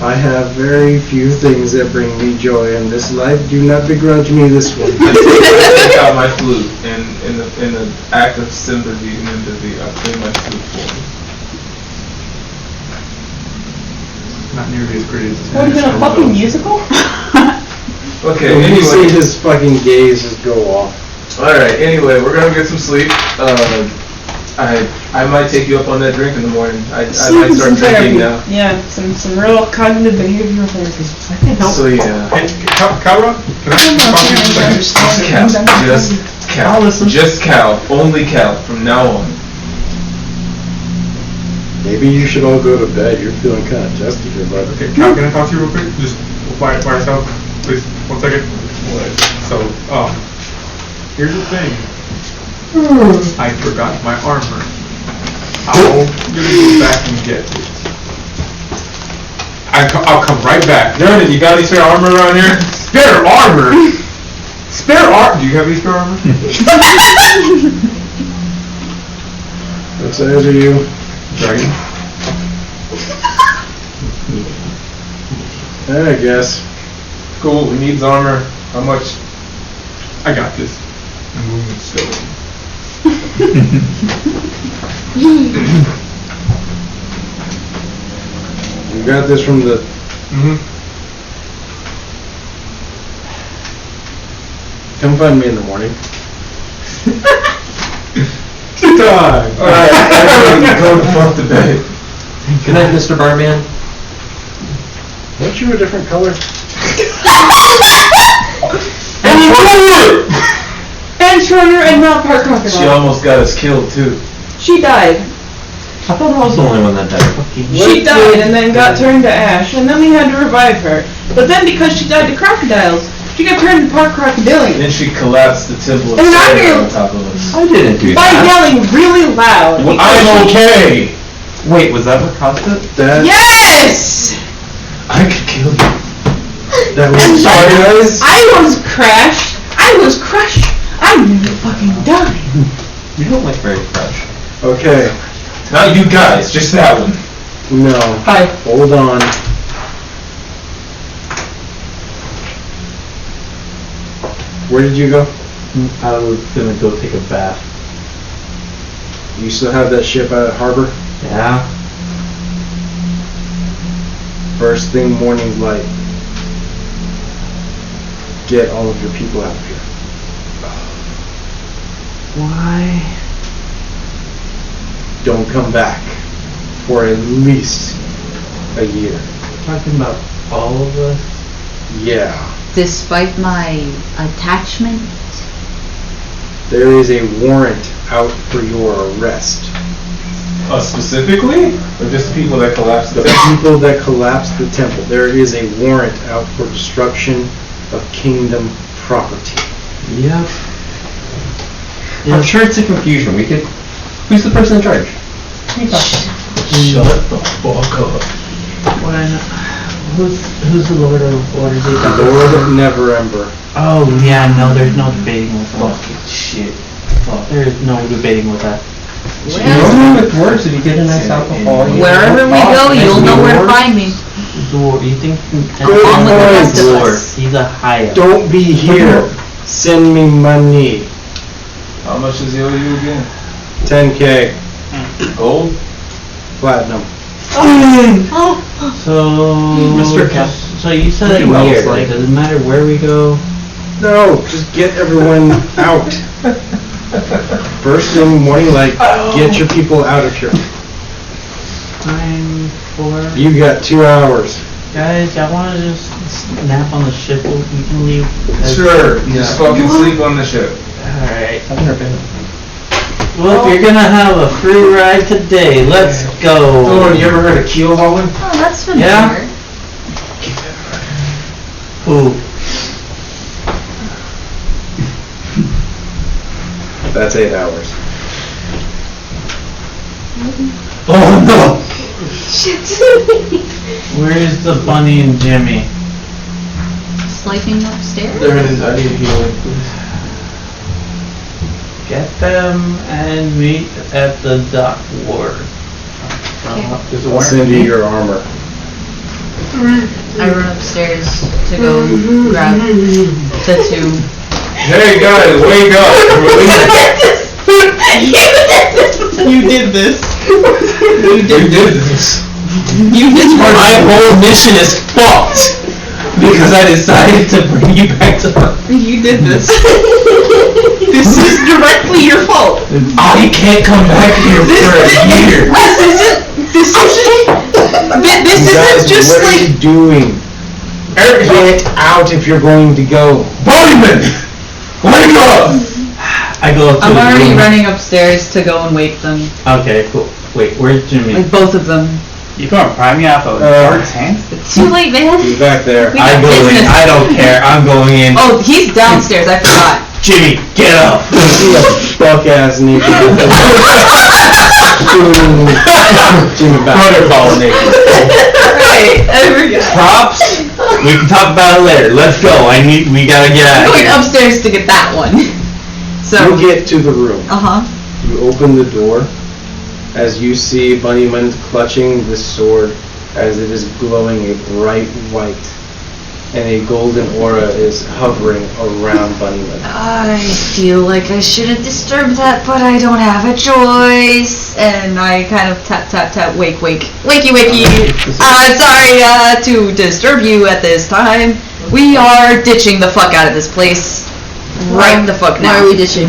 I have very few things that bring me joy in this life. Do not begrudge me this one. I take out my flute, and in the act of sympathy and empathy, I play my flute for him. Not nearly as pretty as this What, are you one. gonna fucking musical? Okay, When you see anyway. his fucking gaze just go off. Alright, anyway, we're gonna get some sleep. I might take you up on that drink in the morning. I might start drinking now. Yeah, some real cognitive behavioral therapy. So yeah. Hey, Calra, can I talk to you for a second? Cal. Just Cal. Only Cal from now on. Maybe you should all go to bed. You're feeling kind of testy here, bud. Okay, Cal, can I talk to you real quick? Just by yourself, please. 1 second. So, here's the thing. I forgot my armor. I'm gonna go back and get it. I'll come right back. Darren, you got any spare armor around here? Spare armor? Spare armor? Do you have any spare armor? What size are you? Dragon. I guess. Cool, we need armor. How much? I got this. I'm moving skeleton. You got this from the. Come find me in the morning. Good time. Alright, go the fuck to bed. Good night, Mr. Barman. Weren't you a different color? And shorter and not part crocodile. She almost got us killed too. She died. I thought I was the only one that died. She died and then got turned to ash, and then we had to revive her. But then because she died to crocodiles, she got turned into part crocodilian. Then she collapsed the temple of And I'm Sarah here- on top of us. I didn't do By that. yelling really loud. Well, I'm okay! Wait, was that what caused it? That Yes! I could kill you. that was And sorry, guys. I was crushed. I'm nearly fucking dying. You don't look very fresh. Okay, Not you guys, just that one. no. Hi. Hold on. Where did you go? I was gonna go take a bath. You still have that ship out at harbor? Yeah. First thing morning light. Get all of your people out of here. Why? Don't come back for at least a year. Talking about all of us? Yeah. Despite my attachment, There is a warrant out for your arrest. Specifically? Or just the people that collapsed The people that collapsed the temple. There is a warrant out for destruction of kingdom property. Yep. I'm sure it's a confusion. We could. Who's the person in charge? Shut the fuck up. What I know. Who's the Lord of Waterdeep? Lord of Neverember. Oh yeah, no, there's no debating with that. Fucking shit. Fuck. There is no debating with that. Normally with words, if you get a nice alcohol, you wherever we go, you'll know where to find me. Dwarf, you think? Along with the rest of Dwarf. us. He's a high. Don't be here. Send me money. How much does he owe you again? 10K. Gold? Platinum. So, Mr. Cap. So you said Pretty a well, year. it's like- Does it matter where we go? No, just get everyone out. First thing morning light, get your people out of here. Time for You got 2 hours. guys. Y'all want to just nap on the ship? We can leave. Sure. Just fucking sleep on the ship. All right. I've never been. Well, if you're gonna have a free ride today, let's go. Oh, you ever heard of keel hauling? Oh, that's familiar. Yeah? Ooh. That's 8 hours. Oh no! Where's the bunny and Jimmy? Sleeping upstairs? There it is. I need healing, please. Get them and meet at the dock ward. There's a I'll send you your armor. I run upstairs to go grab the two. Hey guys, wake up! You did this. You did this. You did My whole mission is fucked because I decided to bring you back to Earth. You did this. This is directly your fault. I can't come back here for a year. This isn't just What are like you doing? Get out if you're going to go. Bodyman! Wake up! I go up to I'm the already room. running upstairs to go and wake them. Okay, cool. Wait, where's Jimmy? Like both of them. You gonna pry me off of Bard's hands? It's too late, man. He's back there. We I got go in. business. I don't care. I'm going in. Oh, he's downstairs. I forgot. Jimmy, get up! Buck ass naked. Jimmy back. Protocol naked. Right, I forgot. Props? We can talk about it later. Let's go. We gotta get I'm out of going here. upstairs to get that one. So. You get to the room. Uh huh. You open the door as you see Bunnyman clutching the sword as it is glowing a bright white, and a golden aura is hovering around Bunnyman. I feel like I shouldn't disturb that, but I don't have a choice. And I kind of tap, tap, tap, wake, wakey. Sorry to disturb you at this time. We are ditching the fuck out of this place. Right the fuck now. Why are we ditching?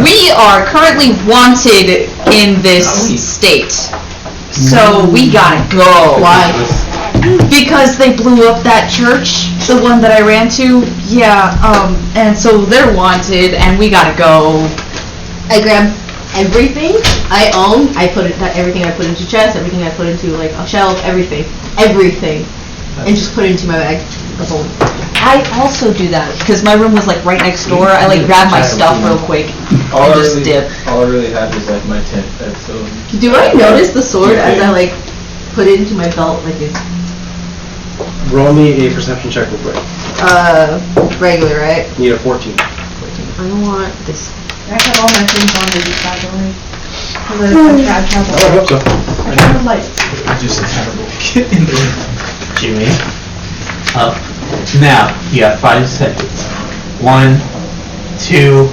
We are currently wanted in this state. So we gotta go. Why? Because they blew up that church, the one that I ran to. Yeah, and so they're wanted, and we gotta go. I grab everything I own. I put it. Everything I put into chest. Everything I put into like a shelf. Everything. and just put it into my bag. That's all. I also do that because my room was like right next door. I like grab my stuff real quick All and I just really, dip. all I really had was like my tent bed, so. Do I notice the sword as I like put it into my belt like it's Roll me a perception check real quick. regular, right? Need a 14. I don't want this. I have all my things on the side already. I Oh, I hope so. have like I just terrible. Get in there. Jimmy. Up. Now, you have 5 seconds. 1, 2,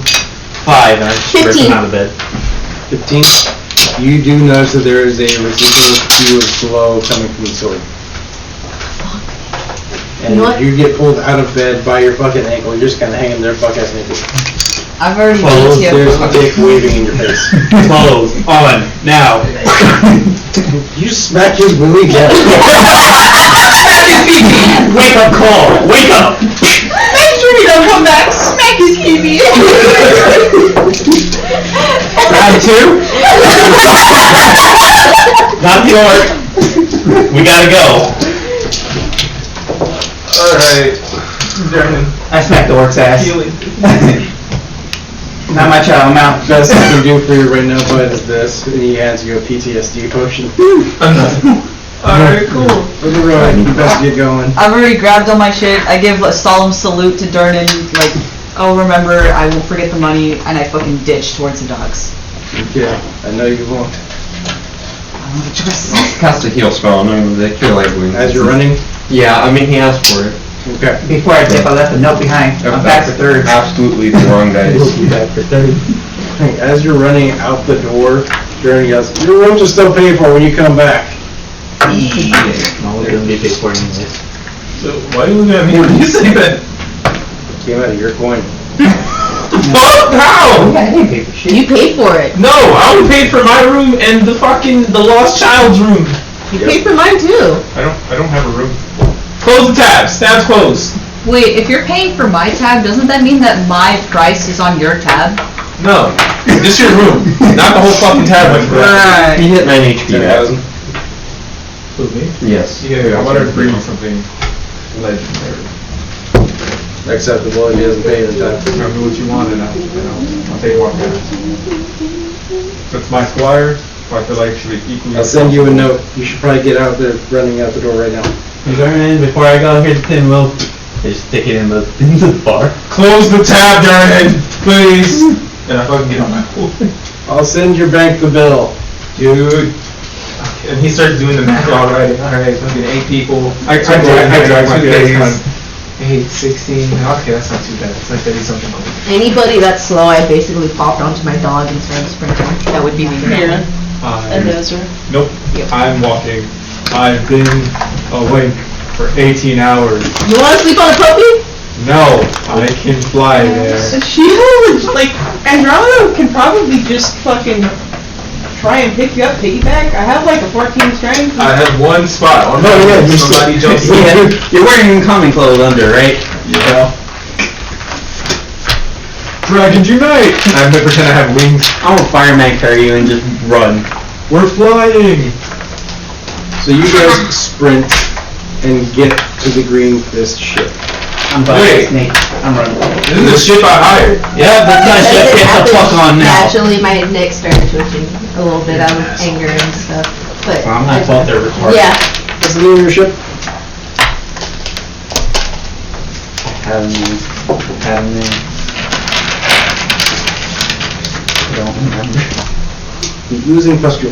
5, and I just rip 15. him out of bed. 15. You do notice that there is a residual hue of glow coming from the sword. And You know what? you get pulled out of bed by your fucking ankle. You're just kind of hanging there, fuck ass naked. I've already Close, beat There's you. a dick waving in your face. Close. On. Now. You smack his willy down. Wake up call. Wake up. make sure you don't come back. Smack his TV. Round 2. Not yours. We gotta go. Alright. I smacked the orc's ass. Not my child, I'm out. Best I can do for you right now, bud, is this. And he hands you a PTSD potion. Alright, cool. For the road, you best get going. I've already grabbed all my shit. I give a solemn salute to Durnan, like, oh, remember, I won't forget the money, and I fucking ditch towards the dogs. Yeah, I know you won't. Cast a heal spell on him. They cure light wounds. As you're running? Yeah, I mean he asked for it. Okay. Before I dip, I left a note behind. I'm back for third. Absolutely the wrong dice. Back for third. As you're running out the door, Darren yells, "Your rooms are still paid for when you come back." No, we're gonna be paid for it anyways. So, why are you looking at me when you say that? Came out of your coin. Fuck, how? Yeah, I didn't pay for shit. You paid for it. No, I only paid for my room and the lost child's room. You paid for mine too. I don't have a room. Close the tabs. Tabs closed. Wait, if you're paying for my tab, doesn't that mean that my price is on your tab? No, just your room, not the whole fucking tab. He hit 9 HP back. Who, me? Yes. Yeah, I wanted to bring you something legendary. Acceptable if he doesn't pay in time. Tell me what you want and I'll take what I want. If it's my squire, so I feel like she would equally... I'll send you a note. You should probably get out there, running out the door right now. Darren, before I go, here's the pinwheel. Just stick it in the bar. Close the tab, Darren, please. And I fucking get on my pool. I'll send your bank the bill. Dude. And he starts doing the math. Alright, so I'm getting 8 people. I drive my 2 days. 8, 16. Okay, that's not too bad. It's like 30 something. Anybody that's slow, I basically popped onto my dog and started sprinting. That would be me. Yeah. And those are. Nope. I'm walking. I've been awake for 18 hours. You want to sleep on a puppy? No, I can fly there. She would, like, Andromeda can probably just fucking try and pick you up, piggyback. I have like a 14 strength. I have one spot. On somebody jumps in. Yeah, you're wearing common clothes under, right? Yeah. Dragons unite! I'm gonna pretend I have wings. I will fireman carry you and just run. We're flying! So you guys sprint and get to the Green Fist ship. I'm Wait. snake. I'm running. This is the ship I hired. Yeah, that's my shit. Get the fuck on now. Actually, my neck started twitching a little bit out of anger and stuff. But I'm not fault they're retarded. yeah, What's the name of your ship? Academy. I don't remember. The Oozing Pustule.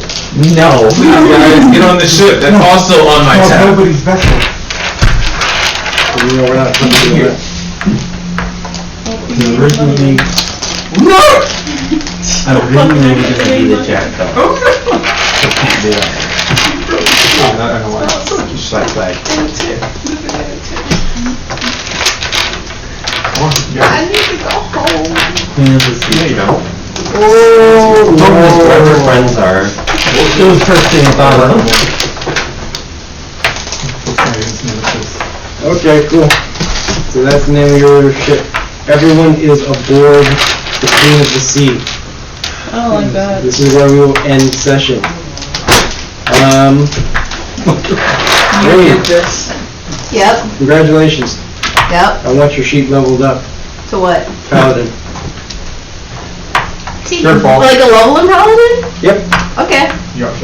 No. Please, guys, get on the ship. That's also on my tab. Nobody's vessel. You know we're not talking about that. Originally, No! I originally was gonna be the jack though. Oh, no! So can't do that. I know why. Just like flag. I need to go home. No, you don't. Oh, Whoever friends are. It was the first thing I thought of. Okay, cool. So that's the name of your ship. Everyone is aboard the Queen of the Sea. I don't like that. This is where we will end session. You Raid. did this. Yep. Congratulations. Yep. I want your sheet leveled up, To what? Paladin. Your fault. Like a level in Paladin? Yep. Okay.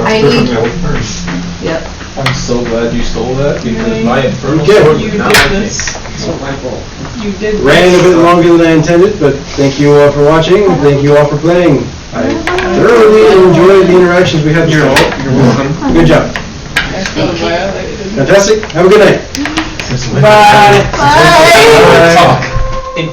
I need- first. Yep. I'm so glad you stole that because my infernal Okay. sword You was not did my this. thing. It's not my fault. You did Ran a this. bit longer than I intended, but thank you all for watching, and thank you all for playing. I thoroughly enjoyed the interactions we had this You're time. welcome. Good job. I feel violated. Fantastic. Have a good night. Bye. Bye. Talk in